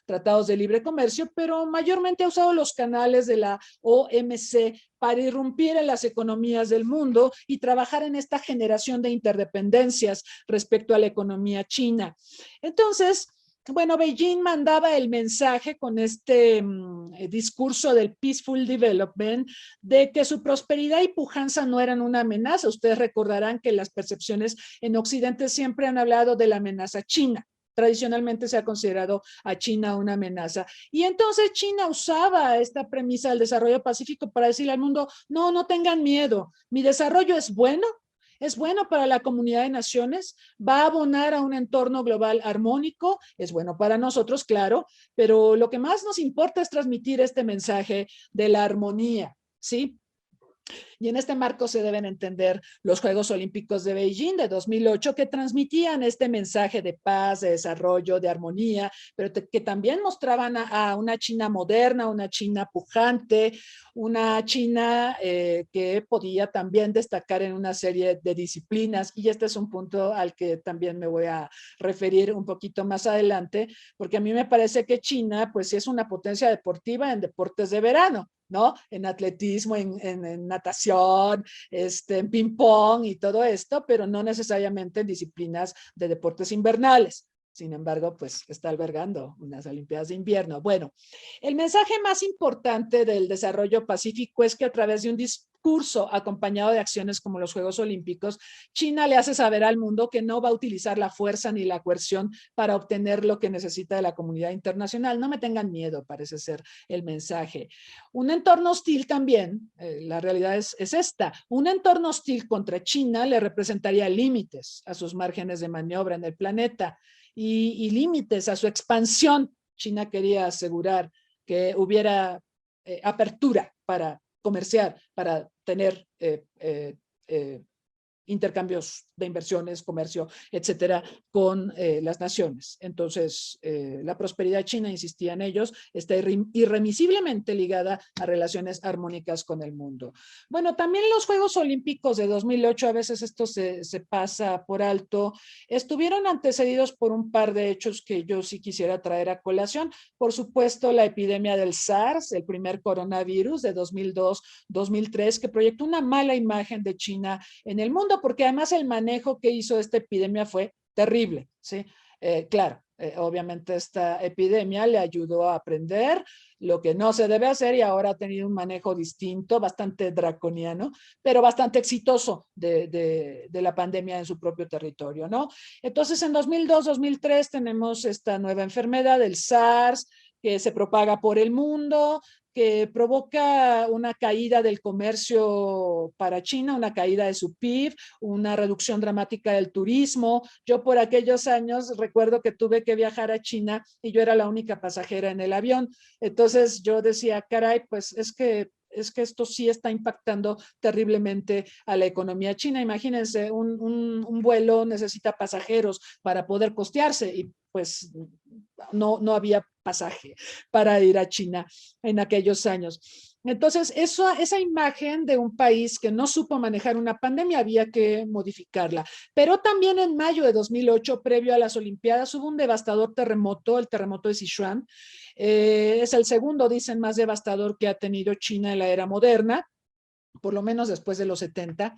tratados de libre comercio, pero mayormente ha usado los canales de la OMC para irrumpir en las economías del mundo y trabajar en esta generación de interdependencias respecto a la economía china. Entonces, bueno, Beijing mandaba el mensaje con este discurso del Peaceful Development de que su prosperidad y pujanza no eran una amenaza. Ustedes recordarán que las percepciones en Occidente siempre han hablado de la amenaza china. Tradicionalmente se ha considerado a China una amenaza. Y entonces China usaba esta premisa del desarrollo pacífico para decirle al mundo, no, no tengan miedo, mi desarrollo es bueno para la comunidad de naciones, va a abonar a un entorno global armónico, es bueno para nosotros, claro, pero lo que más nos importa es transmitir este mensaje de la armonía, ¿sí? Y en este marco se deben entender los Juegos Olímpicos de Beijing de 2008 que transmitían este mensaje de paz, de desarrollo, de armonía, pero que también mostraban a una China moderna, una China pujante, una China que podía también destacar en una serie de disciplinas. Y este es un punto al que también me voy a referir un poquito más adelante, porque a mí me parece que China pues sí es una potencia deportiva en deportes de verano, ¿no? En atletismo, en natación, en ping pong y todo esto, pero no necesariamente en disciplinas de deportes invernales. Sin embargo, pues está albergando unas Olimpiadas de invierno. Bueno, el mensaje más importante del desarrollo pacífico es que a través de un discurso acompañado de acciones como los Juegos Olímpicos, China le hace saber al mundo que no va a utilizar la fuerza ni la coerción para obtener lo que necesita de la comunidad internacional. No me tengan miedo, parece ser el mensaje. Un entorno hostil también, la realidad es esta, un entorno hostil contra China le representaría límites a sus márgenes de maniobra en el planeta y límites a su expansión. China quería asegurar que hubiera apertura para comerciar, para tener intercambios de inversiones, comercio, etcétera, con las naciones. Entonces, la prosperidad china, insistía en ellos, está irremisiblemente ligada a relaciones armónicas con el mundo. Bueno, también los Juegos Olímpicos de 2008, a veces esto se pasa por alto, estuvieron antecedidos por un par de hechos que yo sí quisiera traer a colación. Por supuesto, la epidemia del SARS, el primer coronavirus de 2002-2003, que proyectó una mala imagen de China en el mundo, porque además el manejo que hizo esta epidemia fue terrible, ¿sí? Claro, obviamente esta epidemia le ayudó a aprender lo que no se debe hacer y ahora ha tenido un manejo distinto, bastante draconiano, pero bastante exitoso de la pandemia en su propio territorio, ¿no? Entonces, en 2002-2003 tenemos esta nueva enfermedad, el SARS, que se propaga por el mundo, que provoca una caída del comercio para China, una caída de su PIB, una reducción dramática del turismo. Yo por aquellos años recuerdo que tuve que viajar a China y yo era la única pasajera en el avión. Entonces yo decía, caray, pues es que esto sí está impactando terriblemente a la economía china. Imagínense, un vuelo necesita pasajeros para poder costearse y pues no había pasaje para ir a China en aquellos años. Entonces, esa imagen de un país que no supo manejar una pandemia había que modificarla. Pero también en mayo de 2008, previo a las Olimpiadas, hubo un devastador terremoto, el terremoto de Sichuan. Es el segundo, dicen, más devastador que ha tenido China en la era moderna. por lo menos después de los 70.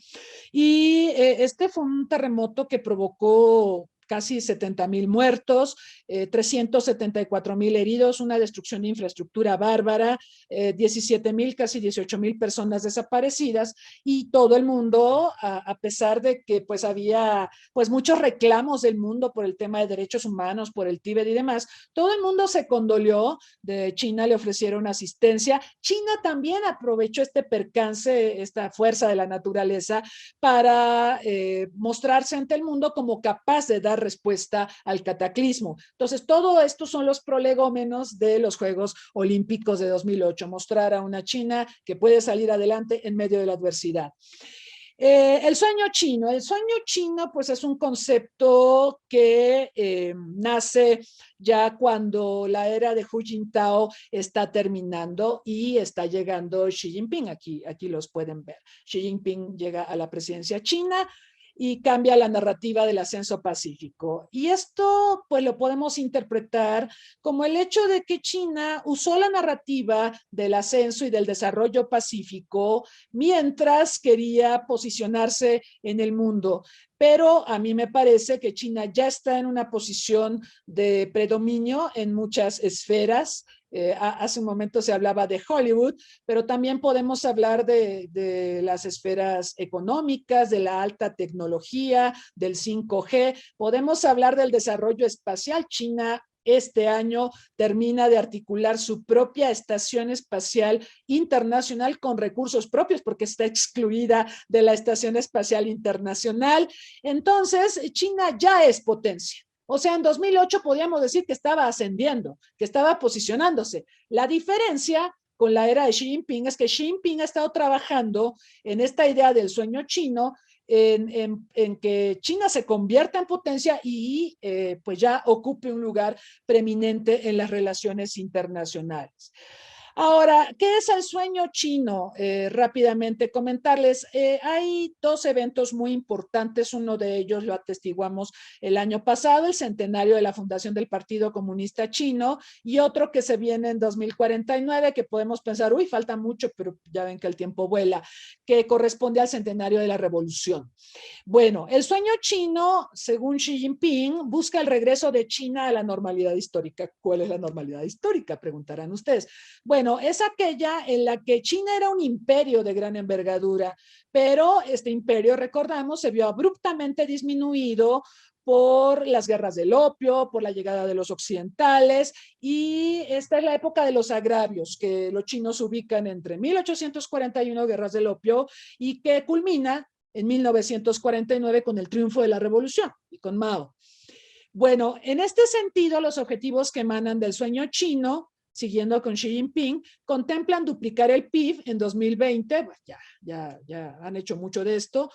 Y este fue un terremoto que provocó casi 70,000 muertos, 374,000 heridos, una destrucción de infraestructura bárbara, 17,000, casi 18,000 personas desaparecidas, y todo el mundo, a pesar de que pues había pues muchos reclamos del mundo por el tema de derechos humanos, por el Tíbet y demás, todo el mundo se condolió. De China le ofrecieron asistencia. China también aprovechó este percance, esta fuerza de la naturaleza, para mostrarse ante el mundo como capaz de dar respuesta al cataclismo. Entonces, todo esto son los prolegómenos de los Juegos Olímpicos de 2008, mostrar a una China que puede salir adelante en medio de la adversidad. El sueño chino pues es un concepto que nace ya cuando la era de Hu Jintao está terminando y está llegando Xi Jinping. Aquí los pueden ver. Xi Jinping llega a la presidencia china y cambia la narrativa del ascenso pacífico. Y esto pues lo podemos interpretar como el hecho de que China usó la narrativa del ascenso y del desarrollo pacífico mientras quería posicionarse en el mundo. Pero a mí me parece que China ya está en una posición de predominio en muchas esferas. Hace un momento se hablaba de Hollywood, pero también podemos hablar de las esferas económicas, de la alta tecnología, del 5G. Podemos hablar del desarrollo espacial. China este año termina de articular su propia estación espacial internacional con recursos propios, porque está excluida de la Estación Espacial Internacional. Entonces, China ya es potencia. O sea, en 2008 podíamos decir que estaba ascendiendo, que estaba posicionándose. La diferencia con la era de Xi Jinping es que Xi Jinping ha estado trabajando en esta idea del sueño chino, en que China se convierta en potencia y pues ya ocupe un lugar preeminente en las relaciones internacionales. Ahora, ¿qué es el sueño chino? Rápidamente comentarles, hay dos eventos muy importantes. Uno de ellos lo atestiguamos el año pasado, el centenario de la fundación del Partido Comunista Chino, y otro que se viene en 2049, que podemos pensar, uy, falta mucho, pero ya ven que el tiempo vuela, que corresponde al centenario de la Revolución. Bueno, el sueño chino, según Xi Jinping, busca el regreso de China a la normalidad histórica. ¿Cuál es la normalidad histórica? Preguntarán ustedes. Bueno, es aquella en la que China era un imperio de gran envergadura, pero este imperio, recordamos, se vio abruptamente disminuido por las guerras del opio, por la llegada de los occidentales, y esta es la época de los agravios, que los chinos ubican entre 1841, guerras del opio, y que culmina en 1949 con el triunfo de la revolución y con Mao. Bueno, en este sentido, los objetivos que emanan del sueño chino, siguiendo con Xi Jinping, contemplan duplicar el PIB en 2020, pues ya han hecho mucho de esto,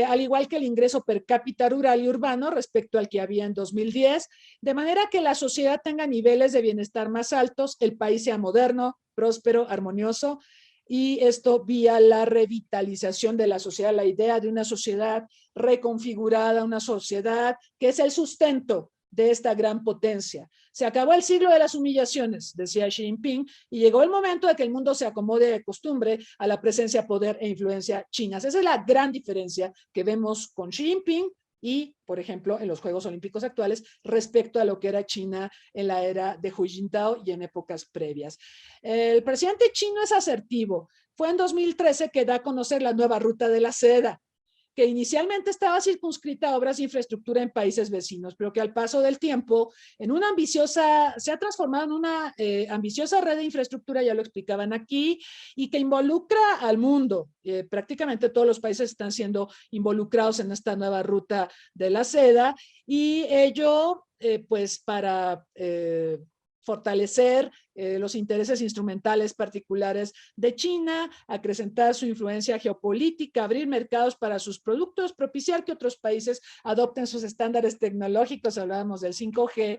al igual que el ingreso per cápita rural y urbano respecto al que había en 2010, de manera que la sociedad tenga niveles de bienestar más altos, el país sea moderno, próspero, armonioso, y esto vía la revitalización de la sociedad, la idea de una sociedad reconfigurada, una sociedad que es el sustento de esta gran potencia. Se acabó el siglo de las humillaciones, decía Xi Jinping, y llegó el momento de que el mundo se acomode de costumbre a la presencia, poder e influencia chinas. Esa es la gran diferencia que vemos con Xi Jinping y, por ejemplo, en los Juegos Olímpicos actuales respecto a lo que era China en la era de Hu Jintao y en épocas previas. El presidente chino es asertivo. Fue en 2013 que da a conocer la nueva ruta de la seda, que inicialmente estaba circunscrita a obras de infraestructura en países vecinos, pero que al paso del tiempo se ha transformado en una ambiciosa red de infraestructura, ya lo explicaban aquí, y que involucra al mundo. Prácticamente todos los países están siendo involucrados en esta nueva ruta de la seda, y ello pues para fortalecer los intereses instrumentales particulares de China, acrecentar su influencia geopolítica, abrir mercados para sus productos, propiciar que otros países adopten sus estándares tecnológicos, hablábamos del 5G,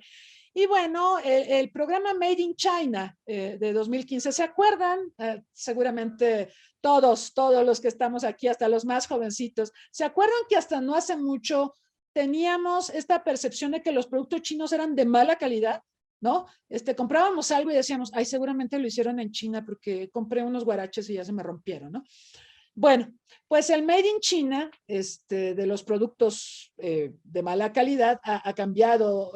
y bueno, el programa Made in China de 2015, ¿se acuerdan? Seguramente todos los que estamos aquí, hasta los más jovencitos, ¿se acuerdan que hasta no hace mucho teníamos esta percepción de que los productos chinos eran de mala calidad? ¿No? Comprábamos algo y decíamos, ay, seguramente lo hicieron en China porque compré unos guaraches y ya se me rompieron, ¿no? Bueno, pues el Made in China, de los productos de mala calidad, ha cambiado.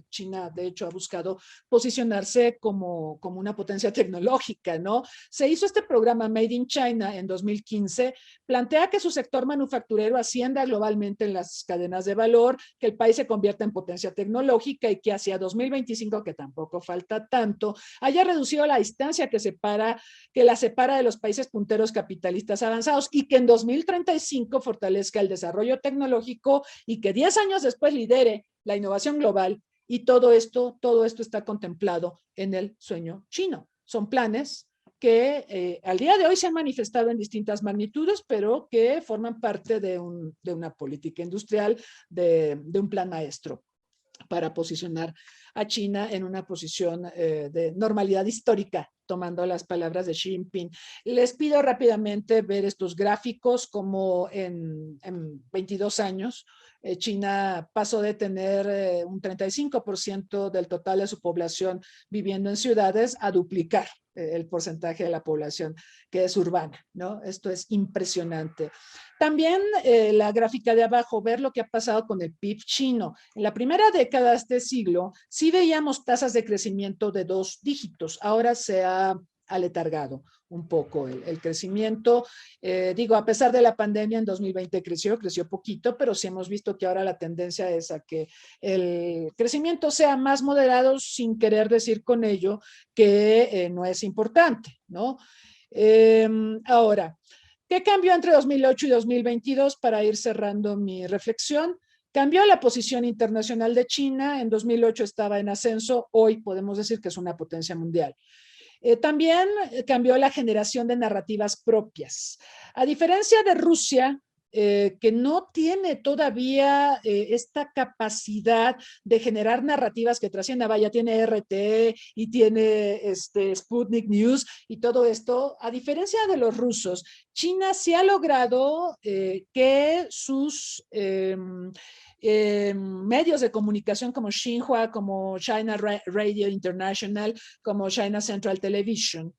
China, de hecho, ha buscado posicionarse como una potencia tecnológica, ¿no? Se hizo este programa Made in China en 2015, plantea que su sector manufacturero ascienda globalmente en las cadenas de valor, que el país se convierta en potencia tecnológica y que hacia 2025, que tampoco falta tanto, haya reducido la distancia que la separa de los países punteros capitalistas avanzados y que en 2035 fortalezca el desarrollo tecnológico y que 10 años después lidere la innovación global. Y todo esto está contemplado en el sueño chino. Son planes que al día de hoy se han manifestado en distintas magnitudes, pero que forman parte de una política industrial, de un plan maestro para posicionar a China en una posición de normalidad histórica, tomando las palabras de Xi Jinping. Les pido rápidamente ver estos gráficos, como en 22 años China pasó de tener un 35% del total de su población viviendo en ciudades a duplicar el porcentaje de la población que es urbana, ¿no? Esto es impresionante. También la gráfica de abajo, ver lo que ha pasado con el PIB chino. En la primera década de este siglo, sí veíamos tasas de crecimiento de 2 dígitos. Ahora se ha aletargado un poco el crecimiento. A pesar de la pandemia, en 2020 creció poquito, pero sí hemos visto que ahora la tendencia es a que el crecimiento sea más moderado, sin querer decir con ello que no es importante, ¿no? Ahora, ¿qué cambió entre 2008 y 2022? Para ir cerrando mi reflexión, cambió la posición internacional de China. En 2008 estaba en ascenso, hoy podemos decir que es una potencia mundial. También cambió la generación de narrativas propias. A diferencia de Rusia, que no tiene todavía esta capacidad de generar narrativas que trasciendan. Vaya, tiene RT y tiene Sputnik News y todo esto. A diferencia de los rusos, China sí ha logrado que sus medios de comunicación como Xinhua, como China Radio International, como China Central Television,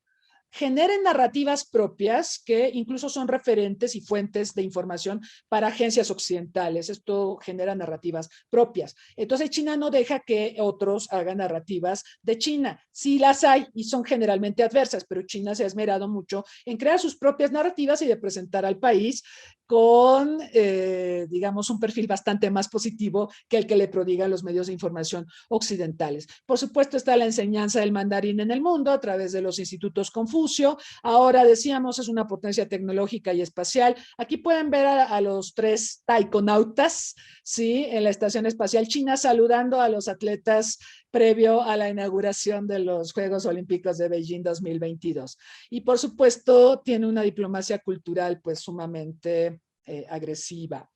generen narrativas propias que incluso son referentes y fuentes de información para agencias occidentales. Esto genera narrativas propias. Entonces China no deja que otros hagan narrativas de China. Sí las hay y son generalmente adversas, pero China se ha esmerado mucho en crear sus propias narrativas y de presentar al país con, un perfil bastante más positivo que el que le prodigan los medios de información occidentales. Por supuesto, está la enseñanza del mandarín en el mundo a través de los institutos Confucio. Ahora, decíamos, es una potencia tecnológica y espacial. Aquí pueden ver a los 3 taikonautas, ¿sí?, en la Estación Espacial China, saludando a los atletas previo a la inauguración de los Juegos Olímpicos de Beijing 2022. Y por supuesto, tiene una diplomacia cultural pues sumamente agresiva.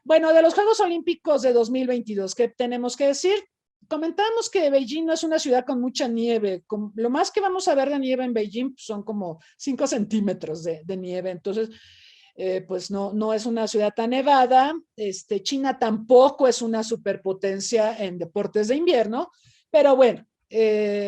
Bueno, de los Juegos Olímpicos de 2022, ¿qué tenemos que decir? Comentamos que Beijing no es una ciudad con mucha nieve. Lo más que vamos a ver de nieve en Beijing son como 5 centímetros de nieve. Entonces, pues no es una ciudad tan nevada. China tampoco es una superpotencia en deportes de invierno, pero bueno,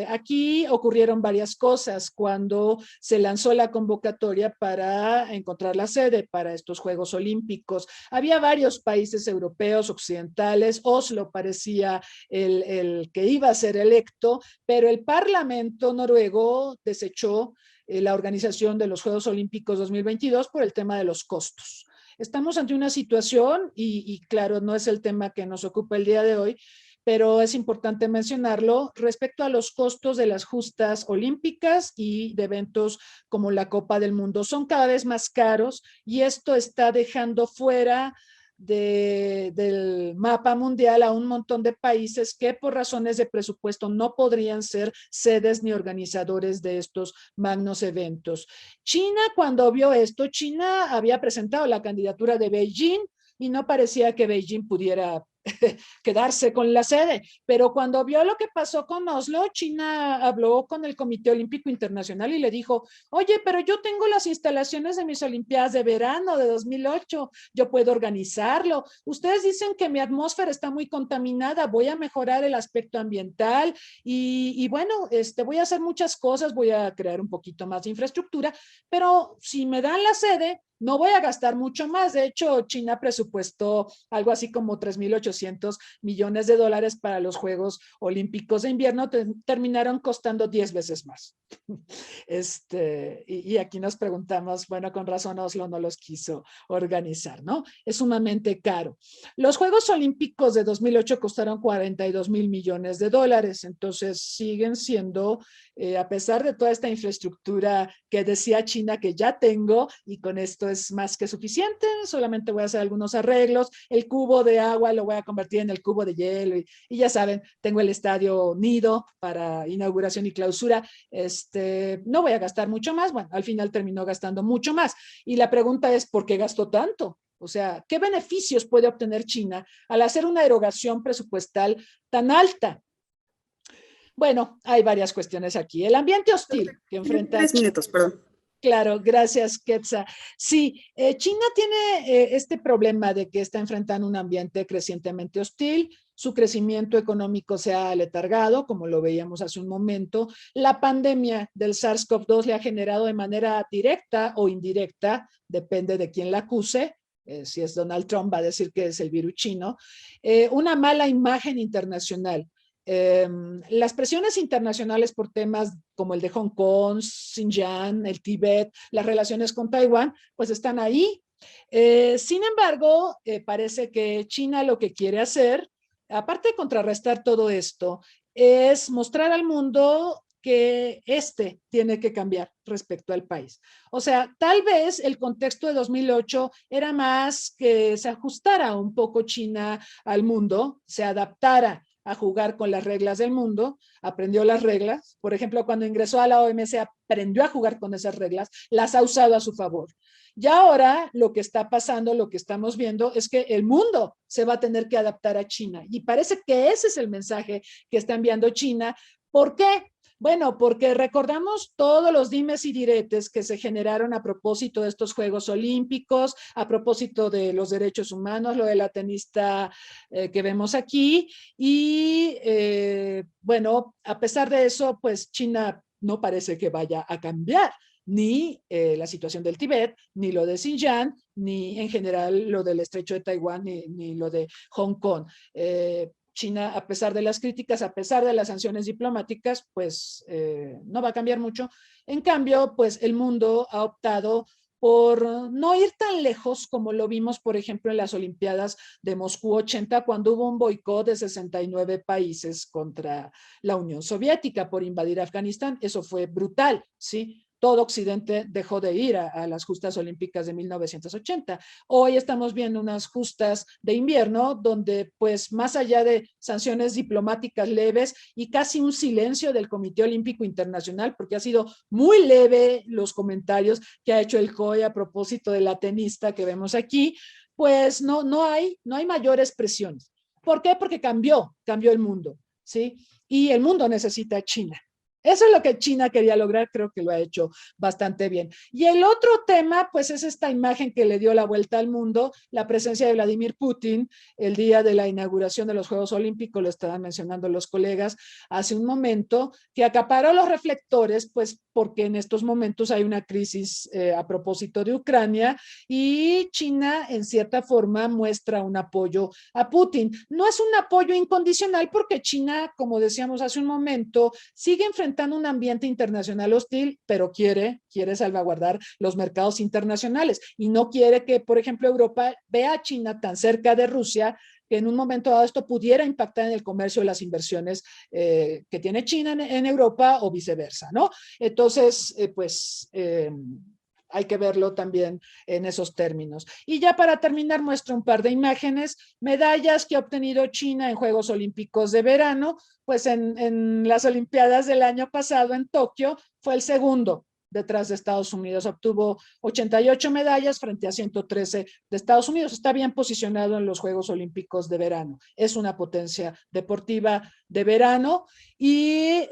aquí ocurrieron varias cosas cuando se lanzó la convocatoria para encontrar la sede para estos Juegos Olímpicos. Había varios países europeos, occidentales. Oslo parecía el que iba a ser electo, pero el Parlamento noruego desechó la organización de los Juegos Olímpicos 2022 por el tema de los costos. Estamos ante una situación, y claro, no es el tema que nos ocupa el día de hoy, pero es importante mencionarlo respecto a los costos de las justas olímpicas y de eventos como la Copa del Mundo. Son cada vez más caros y esto está dejando fuera del mapa mundial a un montón de países que por razones de presupuesto no podrían ser sedes ni organizadores de estos magnos eventos. China, cuando vio esto, China había presentado la candidatura de Beijing y no parecía que Beijing pudiera quedarse con la sede, pero cuando vio lo que pasó con Oslo, China habló con el Comité Olímpico Internacional y le dijo: oye, pero yo tengo las instalaciones de mis Olimpiadas de verano de 2008, yo puedo organizarlo. Ustedes dicen que mi atmósfera está muy contaminada, voy a mejorar el aspecto ambiental y bueno, voy a hacer muchas cosas, voy a crear un poquito más de infraestructura, pero si me dan la sede, no voy a gastar mucho más. De hecho, China presupuestó algo así como 3.800 millones de dólares para los Juegos Olímpicos de Invierno, terminaron costando 10 veces más. Y aquí nos preguntamos, bueno, con razón Oslo no los quiso organizar, ¿no? Es sumamente caro. Los Juegos Olímpicos de 2008 costaron 42.000 millones de dólares, entonces siguen siendo, a pesar de toda esta infraestructura que decía China que ya tengo, y con esto es más que suficiente, solamente voy a hacer algunos arreglos, el cubo de agua lo voy a convertir en el cubo de hielo, y ya saben, tengo el estadio Nido para inauguración y clausura, no voy a gastar mucho más. Bueno, al final terminó gastando mucho más. Y la pregunta es, ¿por qué gastó tanto? O sea, ¿qué beneficios puede obtener China al hacer una erogación presupuestal tan alta? Bueno, hay varias cuestiones aquí. El ambiente hostil que enfrenta... 3 minutos, perdón. Claro, gracias, Quetzal. Sí, China tiene este problema de que está enfrentando un ambiente crecientemente hostil, su crecimiento económico se ha aletargado, como lo veíamos hace un momento. La pandemia del SARS-CoV-2 le ha generado de manera directa o indirecta, depende de quién la acuse, si es Donald Trump va a decir que es el virus chino, una mala imagen internacional. Las presiones internacionales por temas como el de Hong Kong, Xinjiang, el Tíbet, las relaciones con Taiwán, pues están ahí. Sin embargo, parece que China lo que quiere hacer, aparte de contrarrestar todo esto, es mostrar al mundo que tiene que cambiar respecto al país. O sea, tal vez el contexto de 2008 era más que se ajustara un poco China al mundo, se adaptara a jugar con las reglas del mundo, aprendió las reglas. Por ejemplo, cuando ingresó a la OMS, aprendió a jugar con esas reglas, las ha usado a su favor. Y ahora lo que está pasando, lo que estamos viendo es que el mundo se va a tener que adaptar a China. Y parece que ese es el mensaje que está enviando China. ¿Por qué? Bueno, porque recordamos todos los dimes y diretes que se generaron a propósito de estos Juegos Olímpicos, a propósito de los derechos humanos, lo de la tenista que vemos aquí. Y bueno, a pesar de eso, pues China no parece que vaya a cambiar ni la situación del Tíbet, ni lo de Xinjiang, ni en general lo del estrecho de Taiwán, ni lo de Hong Kong. China, a pesar de las críticas, a pesar de las sanciones diplomáticas, pues no va a cambiar mucho. En cambio, pues el mundo ha optado por no ir tan lejos como lo vimos, por ejemplo, en las Olimpiadas de Moscú 80, cuando hubo un boicot de 69 países contra la Unión Soviética por invadir Afganistán. Eso fue brutal, ¿sí? Todo Occidente dejó de ir a las justas olímpicas de 1980. Hoy estamos viendo unas justas de invierno donde, pues, más allá de sanciones diplomáticas leves y casi un silencio del Comité Olímpico Internacional, porque ha sido muy leve los comentarios que ha hecho el COI a propósito de la tenista que vemos aquí, pues no hay mayores presiones. ¿Por qué? Porque cambió el mundo, ¿sí? Y el mundo necesita a China. Eso es lo que China quería lograr, creo que lo ha hecho bastante bien. Y el otro tema, pues es esta imagen que le dio la vuelta al mundo, la presencia de Vladimir Putin el día de la inauguración de los Juegos Olímpicos, lo estaban mencionando los colegas hace un momento, que acaparó los reflectores, pues porque en estos momentos hay una crisis a propósito de Ucrania y China en cierta forma muestra un apoyo a Putin. No es un apoyo incondicional porque China, como decíamos hace un momento, sigue enfrentando un ambiente internacional hostil, pero quiere salvaguardar los mercados internacionales y no quiere que, por ejemplo, Europa vea a China tan cerca de Rusia que en un momento dado esto pudiera impactar en el comercio y las inversiones que tiene China en Europa o viceversa, ¿no? Entonces, hay que verlo también en esos términos. Y ya para terminar, muestro un par de imágenes, medallas que ha obtenido China en Juegos Olímpicos de verano, pues en las Olimpiadas del año pasado en Tokio fue el segundo detrás de Estados Unidos, obtuvo 88 medallas frente a 113 de Estados Unidos, está bien posicionado en los Juegos Olímpicos de verano, es una potencia deportiva de verano y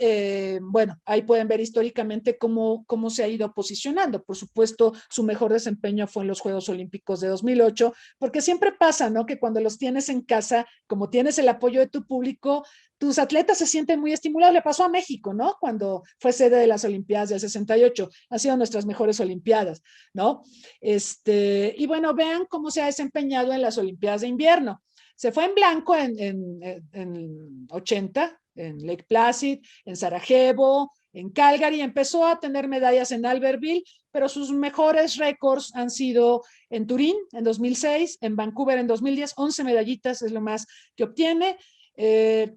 bueno, ahí pueden ver históricamente cómo se ha ido posicionando. Por supuesto, su mejor desempeño fue en los Juegos Olímpicos de 2008, porque siempre pasa, ¿no? Que cuando los tienes en casa, como tienes el apoyo de tu público, tus atletas se sienten muy estimulados. Le pasó a México, ¿no? Cuando fue sede de las Olimpiadas del 68. 2008. Han sido nuestras mejores Olimpiadas, ¿no? Y bueno, vean cómo se ha desempeñado en las Olimpiadas de invierno. Se fue en blanco en 80, en Lake Placid, en Sarajevo, en Calgary, empezó a tener medallas en Albertville, pero sus mejores récords han sido en Turín en 2006, en Vancouver en 2010, 11 medallitas es lo más que obtiene.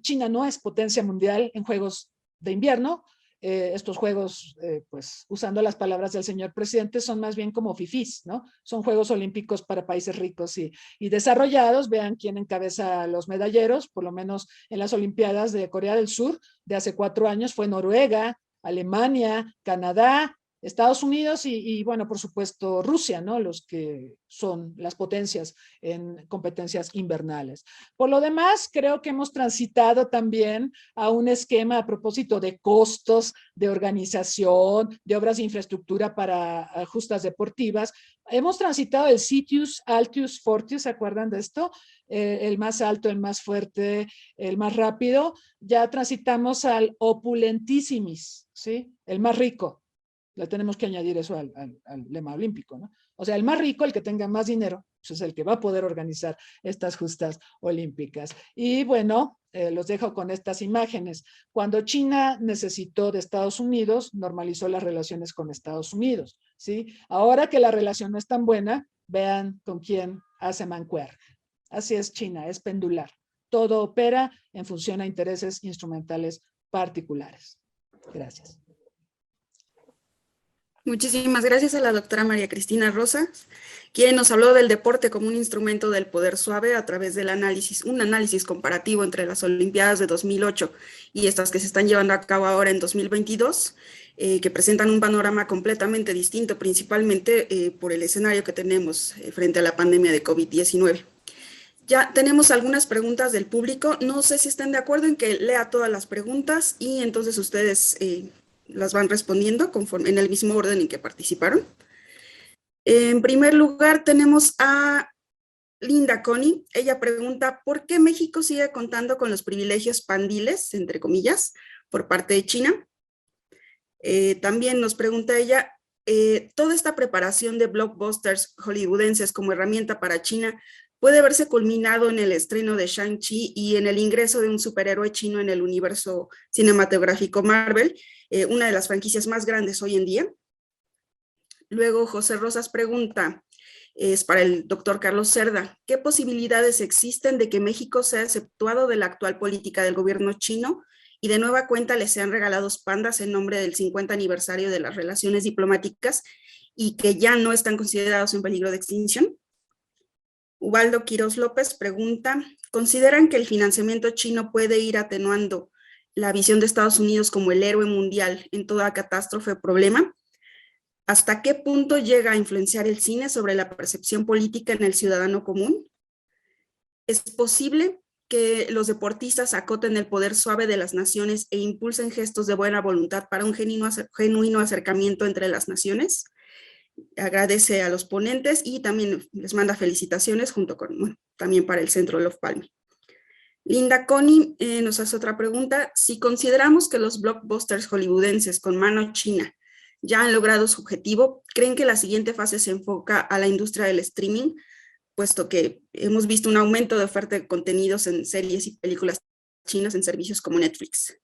China no es potencia mundial en juegos de invierno. Estos juegos, pues usando las palabras del señor presidente, son más bien como fifís, ¿no? Son Juegos Olímpicos para países ricos y desarrollados. Vean quién encabeza los medalleros, por lo menos en las Olimpiadas de Corea del Sur de hace 4 años fue Noruega, Alemania, Canadá, Estados Unidos y bueno, por supuesto Rusia, ¿no? Los que son las potencias en competencias invernales. Por lo demás, creo que hemos transitado también a un esquema a propósito de costos, de organización, de obras de infraestructura para justas deportivas. Hemos transitado el Citius, Altius, Fortius, ¿se acuerdan de esto? El más alto, el más fuerte, el más rápido. Ya transitamos al Opulentissimis, ¿sí? El más rico. Le tenemos que añadir eso al lema olímpico, ¿no? O sea, el más rico, el que tenga más dinero, pues es el que va a poder organizar estas justas olímpicas. Y bueno, los dejo con estas imágenes. Cuando China necesitó de Estados Unidos, normalizó las relaciones con Estados Unidos, ¿sí? Ahora que la relación no es tan buena, vean con quién hace mancuerna. Así es China, es pendular. Todo opera en función a intereses instrumentales particulares. Gracias. Muchísimas gracias a la doctora María Cristina Rosas, quien nos habló del deporte como un instrumento del poder suave a través del un análisis comparativo entre las Olimpiadas de 2008 y estas que se están llevando a cabo ahora en 2022, que presentan un panorama completamente distinto, principalmente por el escenario que tenemos frente a la pandemia de COVID-19. Ya tenemos algunas preguntas del público. No sé si están de acuerdo en que lea todas las preguntas y entonces ustedes las van respondiendo conforme en el mismo orden en que participaron. En primer lugar tenemos a Linda Connie. Ella pregunta, ¿por qué México sigue contando con los privilegios pandiles, entre comillas, por parte de China? También nos pregunta ella, ¿toda esta preparación de blockbusters hollywoodenses como herramienta para China puede verse culminado en el estreno de Shang-Chi y en el ingreso de un superhéroe chino en el universo cinematográfico Marvel, una de las franquicias más grandes hoy en día? Luego José Rosas pregunta, es para el doctor Carlos Cerda, ¿qué posibilidades existen de que México sea exceptuado de la actual política del gobierno chino y de nueva cuenta le sean regalados pandas en nombre del 50 aniversario de las relaciones diplomáticas y que ya no están considerados en peligro de extinción? Ubaldo Quiroz López pregunta, ¿consideran que el financiamiento chino puede ir atenuando la visión de Estados Unidos como el héroe mundial en toda catástrofe o problema? ¿Hasta qué punto llega a influenciar el cine sobre la percepción política en el ciudadano común? ¿Es posible que los deportistas acoten el poder suave de las naciones e impulsen gestos de buena voluntad para un genuino acercamiento entre las naciones? Agradece a los ponentes y también les manda felicitaciones junto con, bueno, también para el Centro Olof Palme. Linda Connie nos hace otra pregunta. Si consideramos que los blockbusters hollywoodenses con mano china ya han logrado su objetivo, ¿creen que la siguiente fase se enfoca a la industria del streaming? Puesto que hemos visto un aumento de oferta de contenidos en series y películas chinas en servicios como Netflix.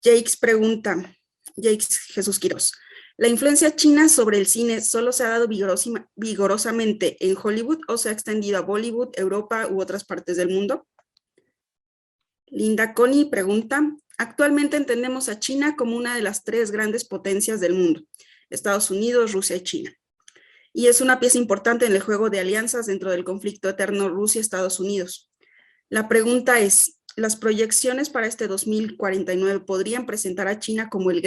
Jakes pregunta, Jakes Jesús Quirós, ¿la influencia china sobre el cine solo se ha dado vigorosamente en Hollywood o se ha extendido a Bollywood, Europa u otras partes del mundo? Linda Connie pregunta, actualmente entendemos a China como una de las 3 grandes potencias del mundo, Estados Unidos, Rusia y China. Y es una pieza importante en el juego de alianzas dentro del conflicto eterno Rusia-Estados Unidos. La pregunta es, ¿las proyecciones para este 2049 podrían presentar a China como el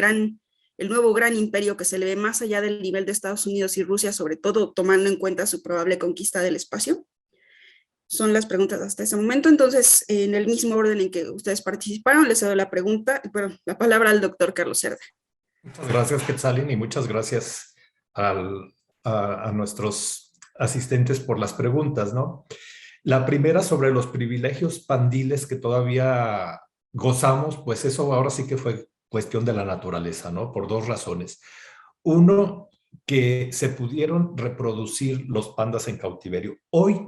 nuevo gran imperio que se le ve más allá del nivel de Estados Unidos y Rusia, sobre todo tomando en cuenta su probable conquista del espacio? Son las preguntas hasta ese momento. Entonces, en el mismo orden en que ustedes participaron, les cedo la palabra al doctor Carlos Cerda. Muchas gracias, Quetzalín, y muchas gracias a nuestros asistentes por las preguntas, ¿no? La primera sobre los privilegios pandiles que todavía gozamos, pues eso ahora sí que fue cuestión de la naturaleza, ¿no? Por 2 razones. Uno, que se pudieron reproducir los pandas en cautiverio. Hoy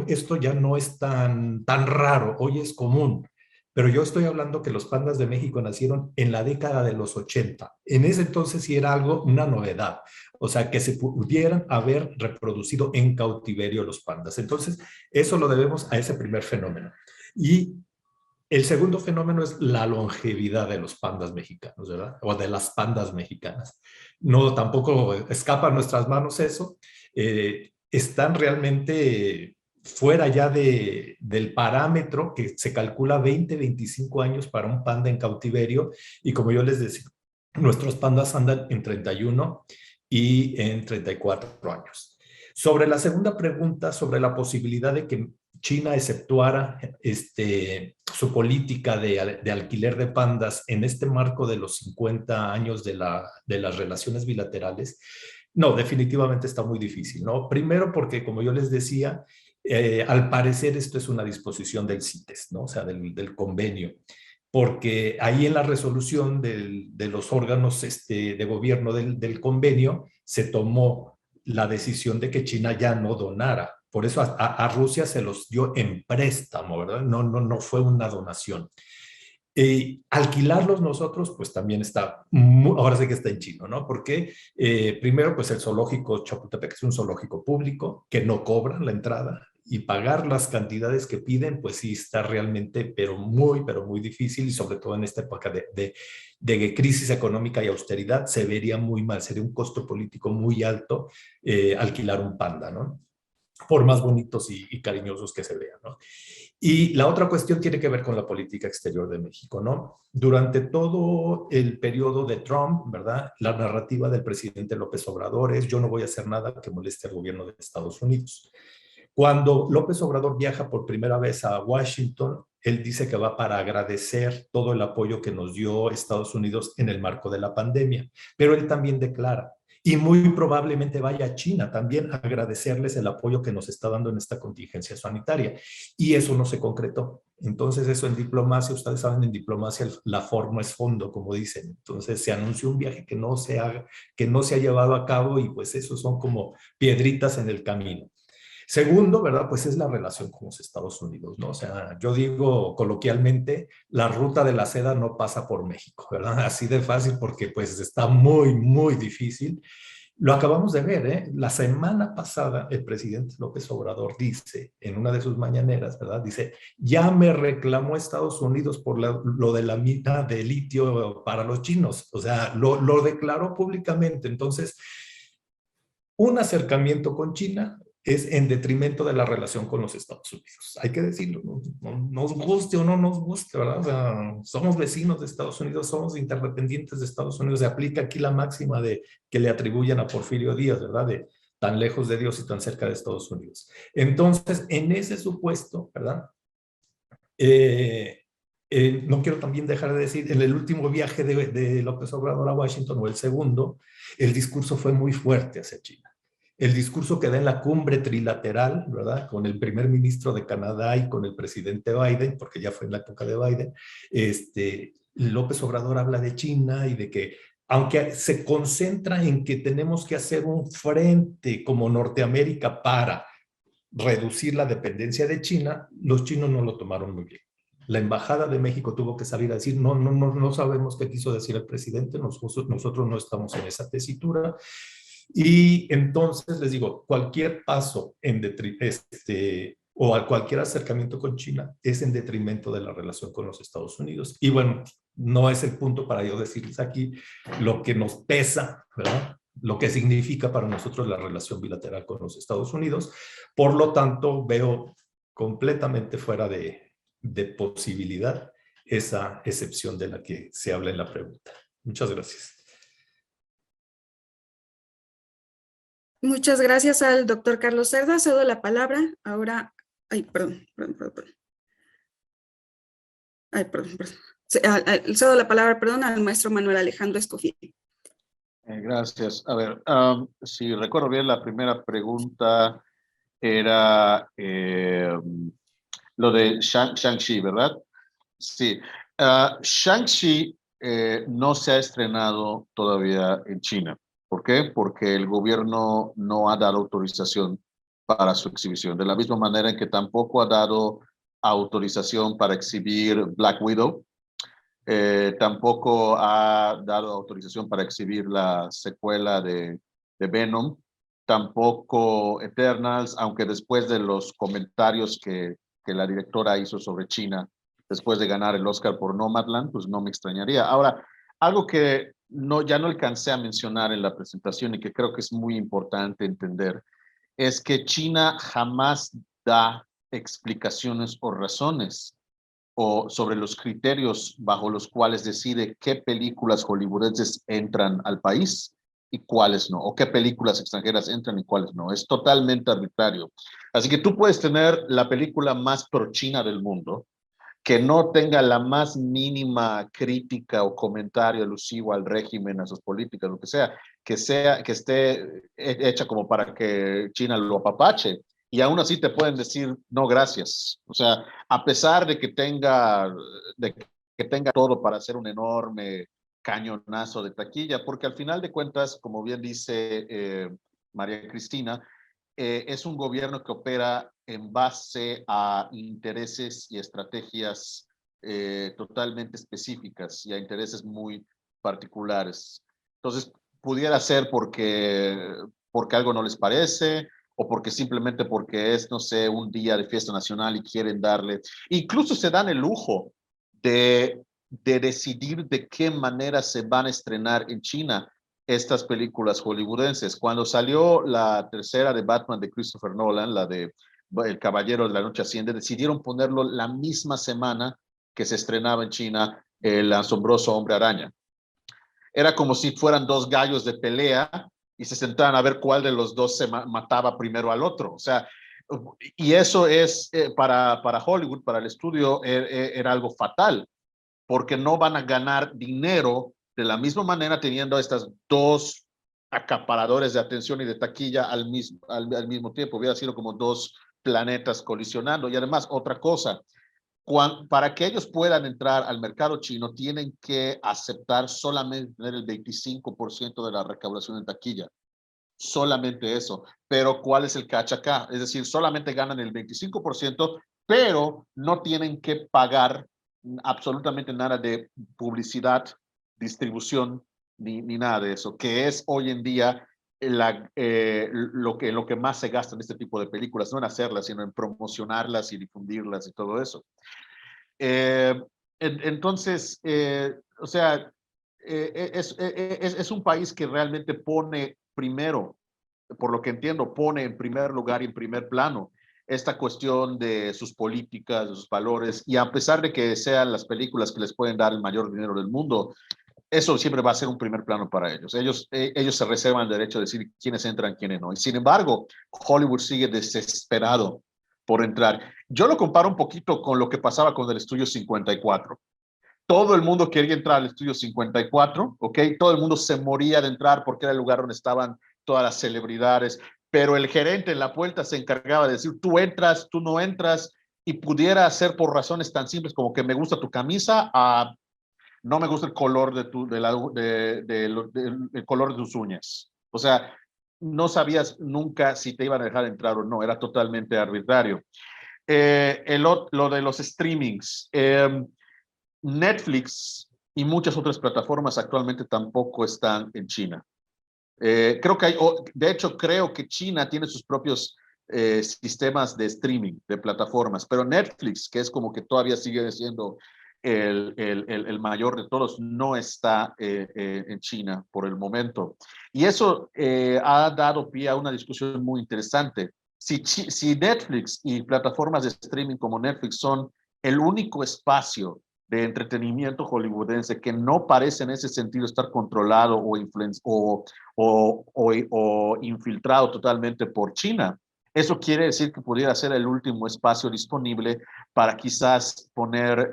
esto ya no es tan raro, hoy es común. Pero yo estoy hablando que los pandas de México nacieron en la década de los 80. En ese entonces sí era algo, una novedad. O sea, que se pudieran haber reproducido en cautiverio los pandas. Entonces, eso lo debemos a ese primer fenómeno. Y el segundo fenómeno es la longevidad de los pandas mexicanos, ¿verdad? O de las pandas mexicanas. No, tampoco escapa a nuestras manos eso. Están realmente fuera ya del parámetro que se calcula 20, 25 años para un panda en cautiverio. Y como yo les decía, nuestros pandas andan en 31 y en 34 años. Sobre la segunda pregunta, sobre la posibilidad de que China exceptuara su política de alquiler de pandas en este marco de los 50 años de las relaciones bilaterales, no, definitivamente está muy difícil, ¿no? Primero porque, como yo les decía, al parecer esto es una disposición del CITES, ¿no? O sea, del convenio, porque ahí en la resolución de los órganos de gobierno del convenio se tomó la decisión de que China ya no donara. Por eso a Rusia se los dio en préstamo, ¿verdad? No fue una donación. Alquilarlos nosotros, pues también está, ahora sí que está en chino, ¿no? Porque primero, pues el zoológico Chapultepec es un zoológico público que no cobra la entrada y pagar las cantidades que piden, pues sí está realmente, pero muy difícil y sobre todo en esta época de crisis económica y austeridad se vería muy mal, sería un costo político muy alto alquilar un panda, ¿no? Por más bonitos y cariñosos que se vean, ¿no? Y la otra cuestión tiene que ver con la política exterior de México, ¿no? Durante todo el periodo de Trump, ¿verdad? La narrativa del presidente López Obrador es: yo no voy a hacer nada que moleste al gobierno de Estados Unidos. Cuando López Obrador viaja por primera vez a Washington, él dice que va para agradecer todo el apoyo que nos dio Estados Unidos en el marco de la pandemia, pero él también declara, y muy probablemente vaya a China también a agradecerles el apoyo que nos está dando en esta contingencia sanitaria. Y eso no se concretó. Entonces eso en diplomacia, ustedes saben, en diplomacia la forma es fondo, como dicen. Entonces se anunció un viaje que no se ha llevado a cabo y pues eso son como piedritas en el camino. Segundo, ¿verdad? Pues es la relación con los Estados Unidos, ¿no? O sea, yo digo coloquialmente, la ruta de la seda no pasa por México, ¿verdad? Así de fácil porque pues está muy difícil. Lo acabamos de ver, ¿eh? La semana pasada el presidente López Obrador dice, en una de sus mañaneras, ¿verdad? Dice, ya me reclamó Estados Unidos por lo de la mina de litio para los chinos. O sea, lo declaró públicamente. Entonces, un acercamiento con China es en detrimento de la relación con los Estados Unidos. Hay que decirlo, nos guste o no nos guste, ¿verdad? O sea, somos vecinos de Estados Unidos, somos interdependientes de Estados Unidos. Se aplica aquí la máxima que le atribuyen a Porfirio Díaz, ¿verdad? De tan lejos de Dios y tan cerca de Estados Unidos. Entonces, en ese supuesto, ¿verdad? No quiero también dejar de decir, en el último viaje de López Obrador a Washington, o el segundo, el discurso fue muy fuerte hacia China. El discurso que da en la cumbre trilateral, ¿verdad? Con el primer ministro de Canadá y con el presidente Biden, porque ya fue en la época de Biden, López Obrador habla de China y de que, aunque se concentra en que tenemos que hacer un frente como Norteamérica para reducir la dependencia de China, los chinos no lo tomaron muy bien. La embajada de México tuvo que salir a decir, no sabemos qué quiso decir el presidente, nosotros no estamos en esa tesitura. Y entonces les digo, cualquier paso o a cualquier acercamiento con China es en detrimento de la relación con los Estados Unidos. Y bueno, no es el punto para yo decirles aquí lo que nos pesa, ¿verdad? Lo que significa para nosotros la relación bilateral con los Estados Unidos. Por lo tanto, veo completamente fuera de posibilidad esa excepción de la que se habla en la pregunta. Muchas gracias. Muchas gracias al doctor Carlos Cerda. Cedo la palabra ahora. Perdón. Cedo la palabra, al maestro Manuel Alejandro Escofié. Gracias. A ver, si recuerdo bien, la primera pregunta era lo de Shang-Chi, ¿verdad? Sí. Shang-Chi no se ha estrenado todavía en China, ¿Por qué? Porque el gobierno no ha dado autorización para su exhibición. De la misma manera en que tampoco ha dado autorización para exhibir Black Widow, tampoco ha dado autorización para exhibir la secuela de Venom, tampoco Eternals, aunque después de los comentarios que la directora hizo sobre China, después de ganar el Oscar por Nomadland, pues no me extrañaría. Ahora, algo que ya no alcancé a mencionar en la presentación y que creo que es muy importante entender, es que China jamás da explicaciones o razones o sobre los criterios bajo los cuales decide qué películas hollywoodenses entran al país y cuáles no, o qué películas extranjeras entran y cuáles no. Es totalmente arbitrario. Así que tú puedes tener la película más pro-China del mundo, que no tenga la más mínima crítica o comentario alusivo al régimen, a sus políticas, lo que sea, que esté hecha como para que China lo apapache, y aún así te pueden decir no gracias. O sea, a pesar de que tenga todo para hacer un enorme cañonazo de taquilla, porque al final de cuentas, como bien dice María Cristina, es un gobierno que opera en base a intereses y estrategias totalmente específicas y a intereses muy particulares. Entonces, pudiera ser porque algo no les parece, o porque simplemente porque es, no sé, un día de fiesta nacional y quieren darle. Incluso se dan el lujo de decidir de qué manera se van a estrenar en China estas películas hollywoodenses. Cuando salió la tercera de Batman de Christopher Nolan, la de El Caballero de la Noche Asciende, decidieron ponerlo la misma semana que se estrenaba en China El Asombroso Hombre Araña. Era como si fueran dos gallos de pelea y se sentaban a ver cuál de los dos se mataba primero al otro. O sea, y eso es para Hollywood, para el estudio, era algo fatal, porque no van a ganar dinero de la misma manera teniendo a estas dos acaparadores de atención y de taquilla al mismo tiempo. Hubiera sido como dos planetas colisionando. Y además, otra cosa, para que ellos puedan entrar al mercado chino, tienen que aceptar solamente tener el 25% de la recaudación en taquilla. Solamente eso. Pero ¿cuál es el catch acá? Es decir, solamente ganan el 25%, pero no tienen que pagar absolutamente nada de publicidad, distribución, ni nada de eso, que es hoy en día lo que más se gasta en este tipo de películas, no en hacerlas, sino en promocionarlas y difundirlas y todo eso. Entonces, o sea, es un país que realmente pone primero, por lo que entiendo, pone en primer lugar y en primer plano esta cuestión de sus políticas, de sus valores, y a pesar de que sean las películas que les pueden dar el mayor dinero del mundo, eso siempre va a ser un primer plano para ellos. Ellos se reservan el derecho de decir quiénes entran, quiénes no. Y sin embargo, Hollywood sigue desesperado por entrar. Yo lo comparo un poquito con lo que pasaba con el Estudio 54. Todo el mundo quería entrar al Estudio 54, ¿ok? Todo el mundo se moría de entrar porque era el lugar donde estaban todas las celebridades, pero el gerente en la puerta se encargaba de decir, tú entras, tú no entras, y pudiera ser por razones tan simples como que me gusta tu camisa, no me gusta el color el color de tus uñas. O sea, no sabías nunca si te iban a dejar entrar o no, era totalmente arbitrario. Lo de los streamings, Netflix y muchas otras plataformas actualmente tampoco están en China. Creo que de hecho, creo que China tiene sus propios sistemas de streaming, de plataformas, pero Netflix, que es como que todavía sigue siendo el mayor de todos, no está en China por el momento. Y eso ha dado pie a una discusión muy interesante. Si Netflix y plataformas de streaming como Netflix son el único espacio de entretenimiento hollywoodense que no parece en ese sentido estar controlado o infiltrado totalmente por China, eso quiere decir que pudiera ser el último espacio disponible para quizás poner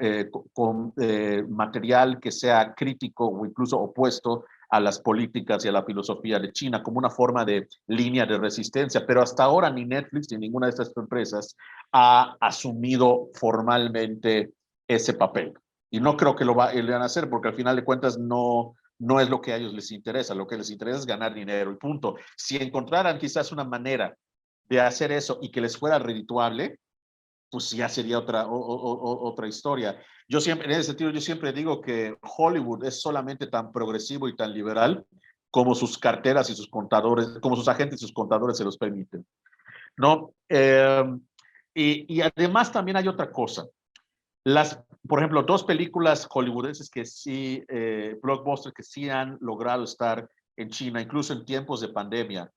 material que sea crítico o incluso opuesto a las políticas y a la filosofía de China como una forma de línea de resistencia. Pero hasta ahora ni Netflix ni ninguna de estas empresas ha asumido formalmente ese papel. Y no creo que lo van a hacer porque al final de cuentas no no es lo que a ellos les interesa. Lo que les interesa es ganar dinero y punto. Si encontraran quizás una manera de hacer eso y que les fuera redituable, pues ya sería otra historia. Yo siempre, en ese sentido, yo siempre digo que Hollywood es solamente tan progresivo y tan liberal como sus carteras y sus contadores, como sus agentes y sus contadores se los permiten, ¿no? Y además también hay otra cosa. Por ejemplo, dos películas hollywoodenses que sí, blockbusters que sí han logrado estar en China, incluso en tiempos de pandemia,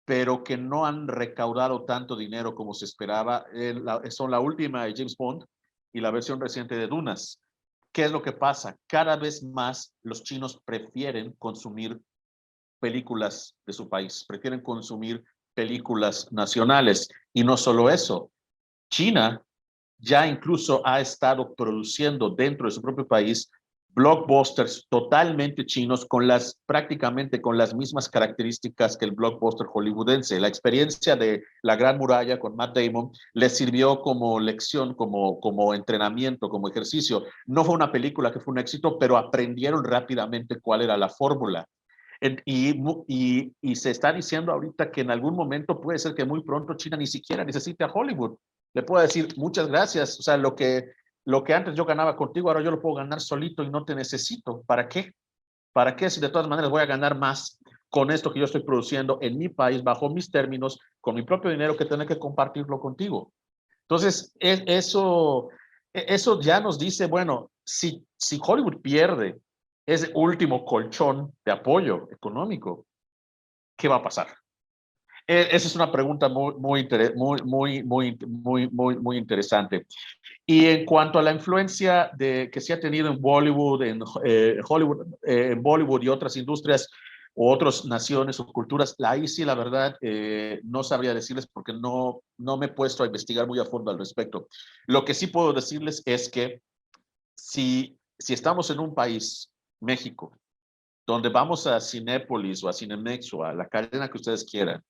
pero que no han recaudado tanto dinero como se esperaba, son la última de James Bond y la versión reciente de Dunas. ¿Qué es lo que pasa? Cada vez más los chinos prefieren consumir películas de su país, prefieren consumir películas nacionales. Y no solo eso, China ya incluso ha estado produciendo dentro de su propio país blockbusters totalmente chinos prácticamente con las mismas características que el blockbuster hollywoodense. La experiencia de La Gran Muralla con Matt Damon les sirvió como lección, como entrenamiento, como ejercicio. No fue una película que fue un éxito, pero aprendieron rápidamente cuál era la fórmula. Y se está diciendo ahorita que en algún momento puede ser que muy pronto China ni siquiera necesite a Hollywood. Le puedo decir muchas gracias, o sea, lo que antes yo ganaba contigo, ahora yo lo puedo ganar solito y no te necesito. ¿Para qué? ¿Para qué si de todas maneras voy a ganar más con esto que yo estoy produciendo en mi país, bajo mis términos, con mi propio dinero, que tener que compartirlo contigo? Entonces, eso ya nos dice, bueno, si Hollywood pierde ese último colchón de apoyo económico, ¿qué va a pasar? Esa es una pregunta muy interesante. Y en cuanto a la influencia que se ha tenido en Bollywood, en Bollywood y otras industrias o otras naciones o culturas, ahí sí, la verdad, no sabría decirles porque no me he puesto a investigar muy a fondo al respecto. Lo que sí puedo decirles es que si estamos en un país, México, donde vamos a Cinépolis o a Cinemex o a la cadena que ustedes quieran,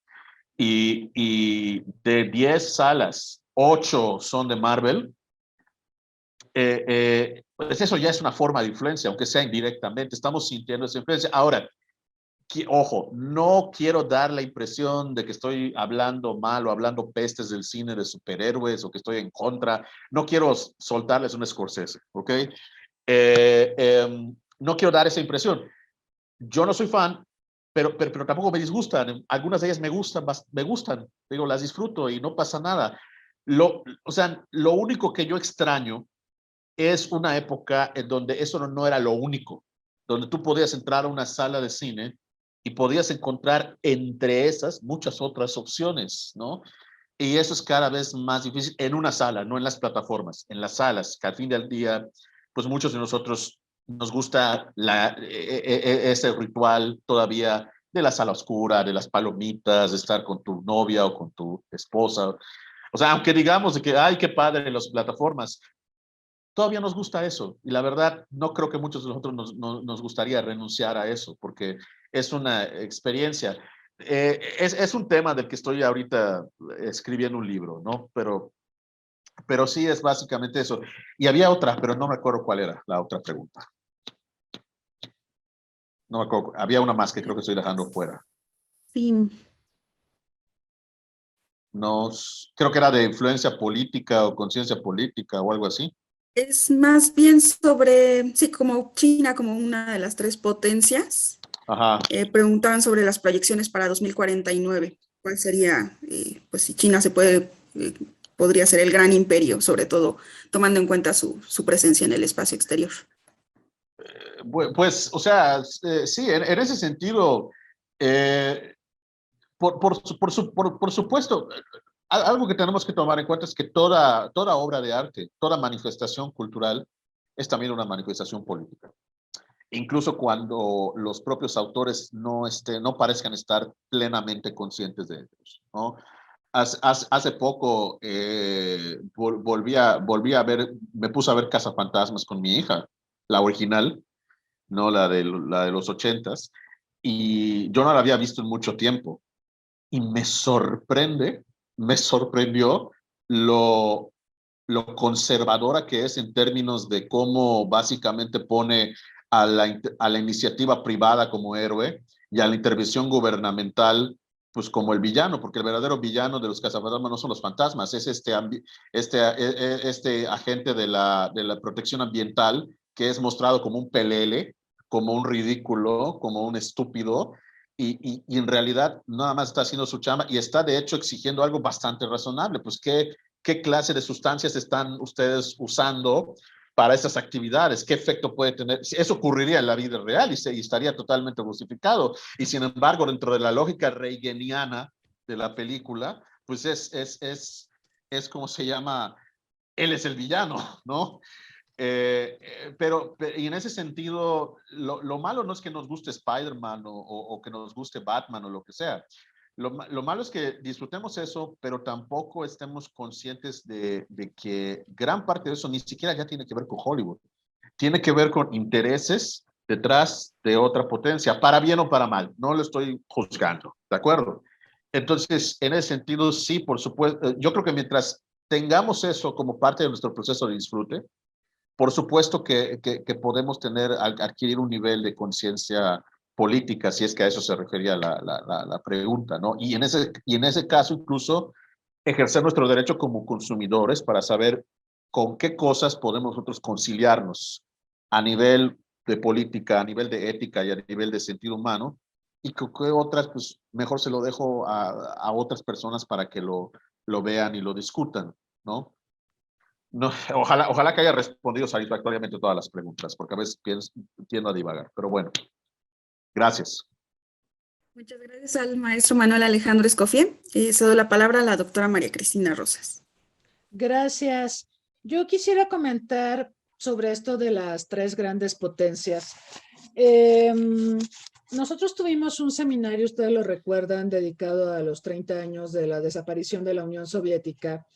y de 10 salas, 8 son de Marvel, pues eso ya es una forma de influencia, aunque sea indirectamente, estamos sintiendo esa influencia. Ahora, ojo, no quiero dar la impresión de que estoy hablando mal o hablando pestes del cine de superhéroes o que estoy en contra. No quiero soltarles un Scorsese, ¿ok? No quiero dar esa impresión. Yo no soy fan, pero tampoco me disgustan. Algunas de ellas me gustan, digo, las disfruto y no pasa nada. O sea, lo único que yo extraño es una época en donde eso no era lo único, donde tú podías entrar a una sala de cine y podías encontrar entre esas muchas otras opciones, ¿no? Y eso es cada vez más difícil en una sala, no en las plataformas, en las salas, que al fin del día, pues muchos de nosotros nos gusta ese ritual todavía de la sala oscura, de las palomitas, de estar con tu novia o con tu esposa. O sea, aunque digamos de que, ay, qué padre las plataformas, todavía nos gusta eso. Y la verdad, no creo que muchos de nosotros nos gustaría renunciar a eso, porque es una experiencia. Es un tema del que estoy ahorita escribiendo un libro, ¿no? Pero sí es básicamente eso. Y había otra, pero no me acuerdo cuál era la otra pregunta. No me acuerdo. Había una más que creo que estoy dejando fuera. Sí. No, creo que era de influencia política o conciencia política o algo así. Es más bien sobre, sí, como China como una de las 3 potencias. Ajá. Preguntaban sobre las proyecciones para 2049. ¿Cuál sería, pues si China podría ser el gran imperio, sobre todo tomando en cuenta su presencia en el espacio exterior? Pues, o sea, sí, en ese sentido, por supuesto, algo que tenemos que tomar en cuenta es que toda obra de arte, toda manifestación cultural es también una manifestación política. Incluso cuando los propios autores no parezcan estar plenamente conscientes de ellos, ¿no? Hace poco volví a ver, me puse a ver Cazafantasmas con mi hija, la original, no la de los 80s, y yo no la había visto en mucho tiempo. Y me sorprendió lo conservadora que es en términos de cómo básicamente pone a la iniciativa privada como héroe y a la intervención gubernamental pues como el villano, porque el verdadero villano de los cazafantasmas no son los fantasmas, es este agente de la protección ambiental que es mostrado como un pelele, como un ridículo, como un estúpido, y en realidad nada más está haciendo su chamba y está de hecho exigiendo algo bastante razonable, pues qué clase de sustancias están ustedes usando para esas actividades, qué efecto puede tener. Eso ocurriría en la vida real y estaría totalmente justificado. Y sin embargo, dentro de la lógica reaganiana de la película, pues es como se llama, él es el villano, ¿no? Y en ese sentido, lo malo no es que nos guste Spider-Man o que nos guste Batman o lo que sea. Lo malo es que disfrutemos eso, pero tampoco estemos conscientes de que gran parte de eso ni siquiera ya tiene que ver con Hollywood. Tiene que ver con intereses detrás de otra potencia, para bien o para mal. No lo estoy juzgando, ¿de acuerdo? Entonces, en ese sentido, sí, por supuesto. Yo creo que mientras tengamos eso como parte de nuestro proceso de disfrute, por supuesto que podemos adquirir un nivel de conciencia política, si es que a eso se refería la pregunta, ¿no? Y en ese caso, incluso, ejercer nuestro derecho como consumidores para saber con qué cosas podemos nosotros conciliarnos a nivel de política, a nivel de ética y a nivel de sentido humano, y con qué otras, pues mejor se lo dejo a otras personas para que lo vean y lo discutan, ¿no? No, ojalá que haya respondido satisfactoriamente todas las preguntas, porque a veces tiendo a divagar. Pero bueno, gracias. Muchas gracias al maestro Manuel Alejandro Escofié. Cedo la palabra a la doctora María Cristina Rosas. Gracias. Yo quisiera comentar sobre esto de las tres grandes potencias. Nosotros tuvimos un seminario, ustedes lo recuerdan, dedicado a los 30 años de la desaparición de la Unión Soviética.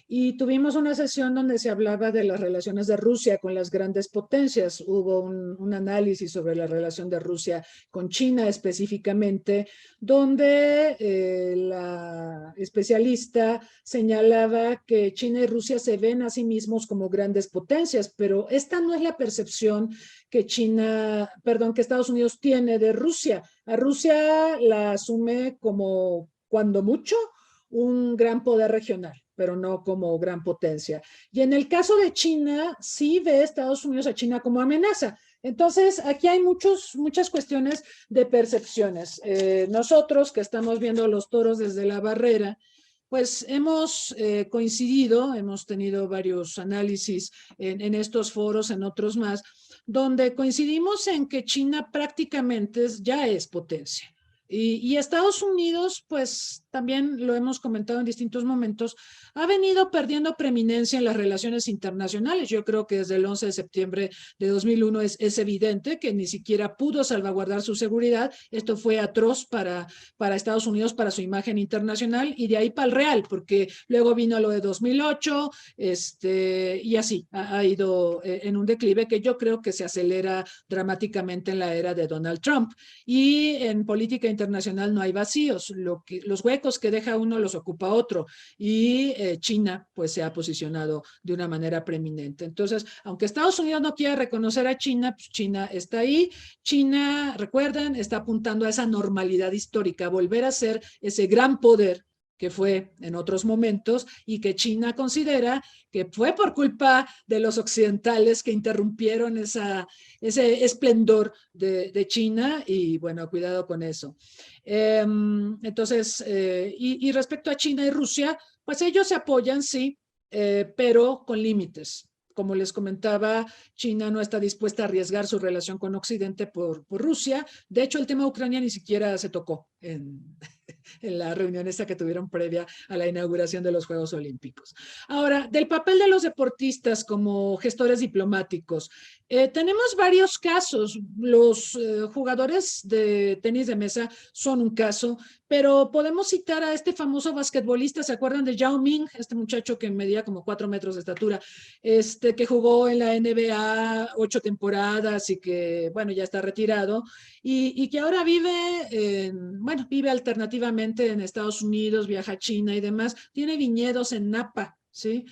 Y tuvimos una sesión donde se hablaba de las relaciones de Rusia con las grandes potencias. Hubo un análisis sobre la relación de Rusia con China específicamente, donde la especialista señalaba que China y Rusia se ven a sí mismos como grandes potencias, pero esta no es la percepción que que Estados Unidos tiene de Rusia. A Rusia la asume como, cuando mucho, un gran poder regional, pero no como gran potencia. Y en el caso de China, sí ve Estados Unidos a China como amenaza. Entonces, aquí hay muchas cuestiones de percepciones. Nosotros que estamos viendo los toros desde la barrera, pues hemos coincidido, hemos tenido varios análisis en estos foros, en otros más, donde coincidimos en que China prácticamente ya es potencia. Y Estados Unidos, pues también lo hemos comentado en distintos momentos, ha venido perdiendo preeminencia en las relaciones internacionales. Yo creo que desde el 11 de septiembre de 2001 es evidente que ni siquiera pudo salvaguardar su seguridad. Esto fue atroz para Estados Unidos, para su imagen internacional, y de ahí para el real, porque luego vino lo de 2008, y así ha ido en un declive que yo creo que se acelera dramáticamente en la era de Donald Trump. Y en política internacional no hay vacíos, los huecos que deja uno los ocupa otro, y China pues se ha posicionado de una manera preeminente. Entonces, aunque Estados Unidos no quiera reconocer a China, pues China está ahí. China, recuerden, está apuntando a esa normalidad histórica, volver a ser ese gran poder que fue en otros momentos, y que China considera que fue por culpa de los occidentales que interrumpieron ese esplendor de China, y bueno, cuidado con eso. Entonces, y respecto a China y Rusia, pues ellos se apoyan, sí, pero con límites. Como les comentaba, China no está dispuesta a arriesgar su relación con Occidente por Rusia. De hecho, el tema de Ucrania ni siquiera se tocó en la reunión esta que tuvieron previa a la inauguración de los Juegos Olímpicos. Ahora, del papel de los deportistas como gestores diplomáticos, tenemos varios casos. Los jugadores de tenis de mesa son un caso, pero podemos citar a este famoso basquetbolista, ¿se acuerdan de Yao Ming? Este muchacho que medía como 4 metros de estatura, que jugó en la NBA 8 temporadas y que, bueno, ya está retirado, y que ahora vive alternativamente en Estados Unidos, viaja a China y demás, tiene viñedos en Napa, ¿sí?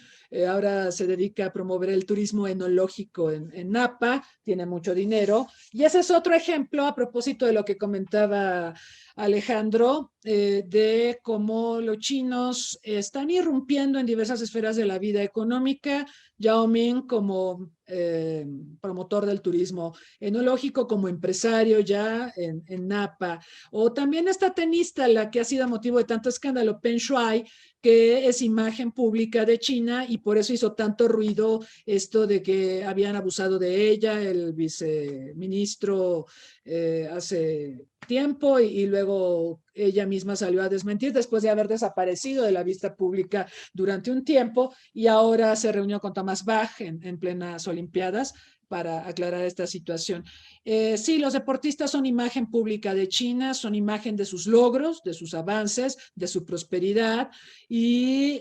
Ahora se dedica a promover el turismo enológico en Napa, tiene mucho dinero. Y ese es otro ejemplo, a propósito de lo que comentaba Alejandro, de cómo los chinos están irrumpiendo en diversas esferas de la vida económica. Yao Ming como promotor del turismo enológico, como empresario ya en Napa. O también esta tenista, la que ha sido motivo de tanto escándalo, Peng Shuai, que es imagen pública de China y por eso hizo tanto ruido esto de que habían abusado de ella, el viceministro hace tiempo y luego ella misma salió a desmentir después de haber desaparecido de la vista pública durante un tiempo y ahora se reunió con Thomas Bach en plenas Olimpiadas para aclarar esta situación. Sí, los deportistas son imagen pública de China, son imagen de sus logros, de sus avances, de su prosperidad y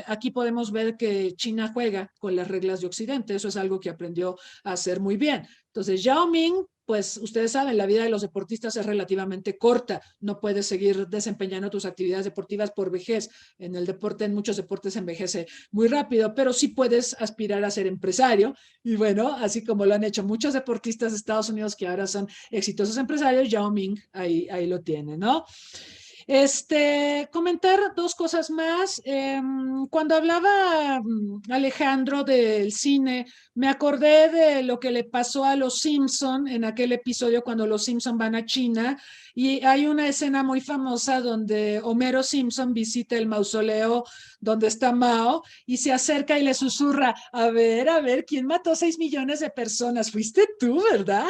aquí podemos ver que China juega con las reglas de Occidente, eso es algo que aprendió a hacer muy bien. Entonces, Yao Ming, pues ustedes saben, la vida de los deportistas es relativamente corta, no puedes seguir desempeñando tus actividades deportivas por vejez. En el deporte, en muchos deportes envejece muy rápido, pero sí puedes aspirar a ser empresario y bueno, así como lo han hecho muchos deportistas de Estados Unidos que ahora son exitosos empresarios, Yao Ming ahí lo tiene, ¿no? Comentar dos cosas más. Cuando hablaba Alejandro del cine, me acordé de lo que le pasó a los Simpson en aquel episodio cuando los Simpson van a China y hay una escena muy famosa donde Homero Simpson visita el mausoleo donde está Mao y se acerca y le susurra, a ver, ¿quién mató 6 millones de personas? Fuiste tú, ¿verdad?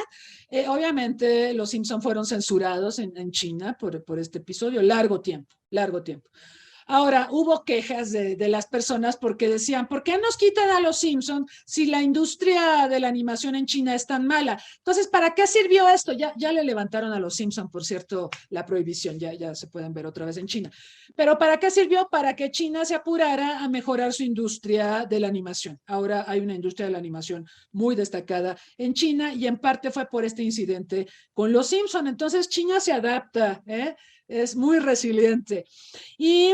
Obviamente los Simpson fueron censurados en China por este episodio, largo tiempo. Ahora, hubo quejas de las personas porque decían, ¿por qué nos quitan a los Simpsons si la industria de la animación en China es tan mala? Entonces, ¿para qué sirvió esto? Ya le levantaron a los Simpsons, por cierto, la prohibición, ya se pueden ver otra vez en China. Pero ¿para qué sirvió? Para que China se apurara a mejorar su industria de la animación. Ahora hay una industria de la animación muy destacada en China y en parte fue por este incidente con los Simpsons. Entonces, China se adapta, es muy resiliente. Y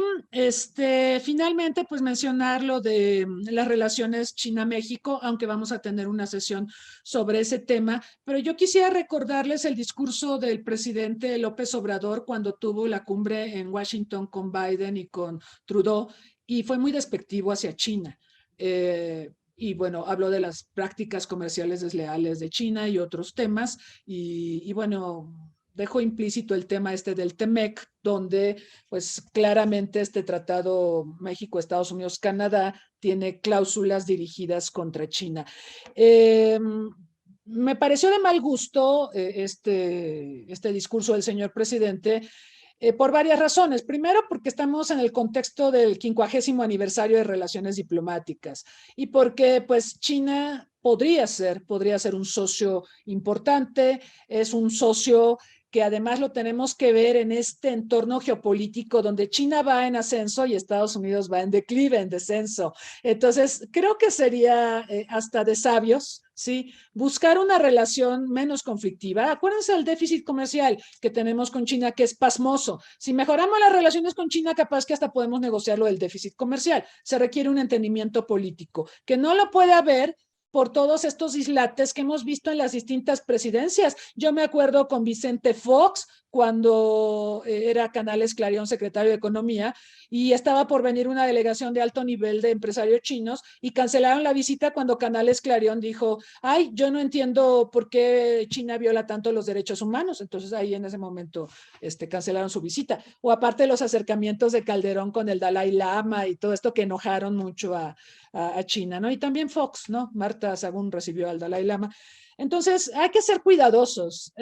finalmente, pues mencionar lo de las relaciones China-México, aunque vamos a tener una sesión sobre ese tema, pero yo quisiera recordarles el discurso del presidente López Obrador cuando tuvo la cumbre en Washington con Biden y con Trudeau, y fue muy despectivo hacia China. Y bueno, habló de las prácticas comerciales desleales de China y otros temas, y bueno, dejó implícito el tema del TEMEC, donde pues claramente este tratado México, Estados Unidos, Canadá tiene cláusulas dirigidas contra China. Me pareció de mal gusto este discurso del señor presidente por varias razones. Primero, porque estamos en el contexto del 50º aniversario de relaciones diplomáticas y porque pues China podría ser un socio importante, es un socio que además lo tenemos que ver en este entorno geopolítico donde China va en ascenso y Estados Unidos va en declive, en descenso. Entonces, creo que sería hasta de sabios, ¿sí?, buscar una relación menos conflictiva. Acuérdense del déficit comercial que tenemos con China, que es pasmoso. Si mejoramos las relaciones con China, capaz que hasta podemos negociar lo del déficit comercial. Se requiere un entendimiento político, que no lo puede haber por todos estos dislates que hemos visto en las distintas presidencias. Yo me acuerdo con Vicente Fox, cuando era Canales Clarion secretario de Economía, y estaba por venir una delegación de alto nivel de empresarios chinos, y cancelaron la visita cuando Canales Clarion dijo, ay, yo no entiendo por qué China viola tanto los derechos humanos. Entonces ahí en ese momento cancelaron su visita. O aparte los acercamientos de Calderón con el Dalai Lama y todo esto que enojaron mucho a China, ¿no? Y también Fox, ¿no? Marta Sagún recibió al Dalai Lama. Entonces, hay que ser cuidadosos.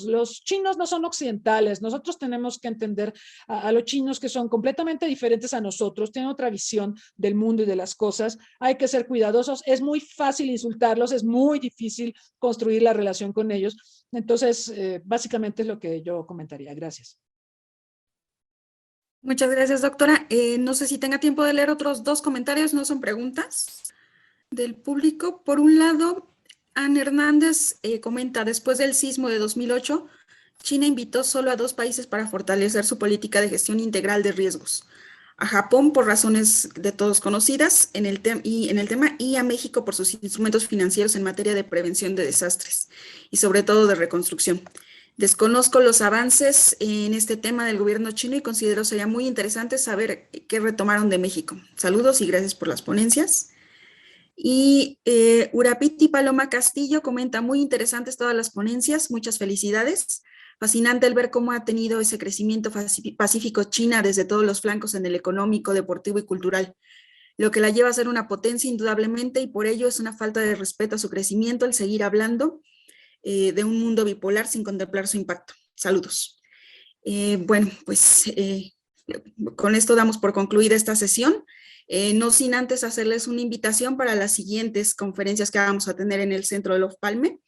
Los chinos no son occidentales. Nosotros tenemos que entender a los chinos, que son completamente diferentes a nosotros, tienen otra visión del mundo y de las cosas. Hay que ser cuidadosos. Es muy fácil insultarlos, es muy difícil construir la relación con ellos. Entonces, básicamente es lo que yo comentaría. Gracias. Muchas gracias, doctora. No sé si tenga tiempo de leer otros 2 comentarios, no son preguntas del público. Por un lado, Anne Hernández comenta, después del sismo de 2008, China invitó solo a 2 países para fortalecer su política de gestión integral de riesgos. a Japón por razones de todos conocidas en el tema, y a México por sus instrumentos financieros en materia de prevención de desastres y sobre todo de reconstrucción. Desconozco los avances en este tema del gobierno chino y considero sería muy interesante saber qué retomaron de México. Saludos y gracias por las ponencias. Y Urapiti Paloma Castillo comenta, muy interesantes todas las ponencias, muchas felicidades. Fascinante el ver cómo ha tenido ese crecimiento pacífico China desde todos los flancos en el económico, deportivo y cultural, lo que la lleva a ser una potencia indudablemente, y por ello es una falta de respeto a su crecimiento el seguir hablando de un mundo bipolar sin contemplar su impacto. Saludos. Bueno, pues con esto damos por concluida esta sesión. No sin antes hacerles una invitación para las siguientes conferencias que vamos a tener en el Centro Olof Palme.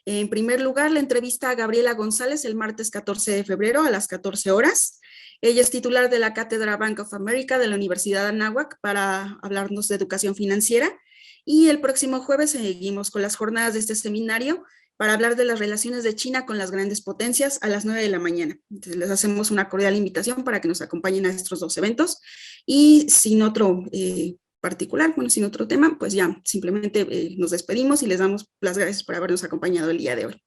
En primer lugar, la entrevista a Gabriela González el martes 14 de febrero a las 14 horas. Ella es titular de la Cátedra Bank of America de la Universidad de Anáhuac para hablarnos de educación financiera. Y el próximo jueves seguimos con las jornadas de este seminario para hablar de las relaciones de China con las grandes potencias a las 9 de la mañana. Entonces les hacemos una cordial invitación para que nos acompañen a estos dos eventos, y sin otro particular, bueno, sin otro tema, pues ya simplemente nos despedimos y les damos las gracias por habernos acompañado el día de hoy.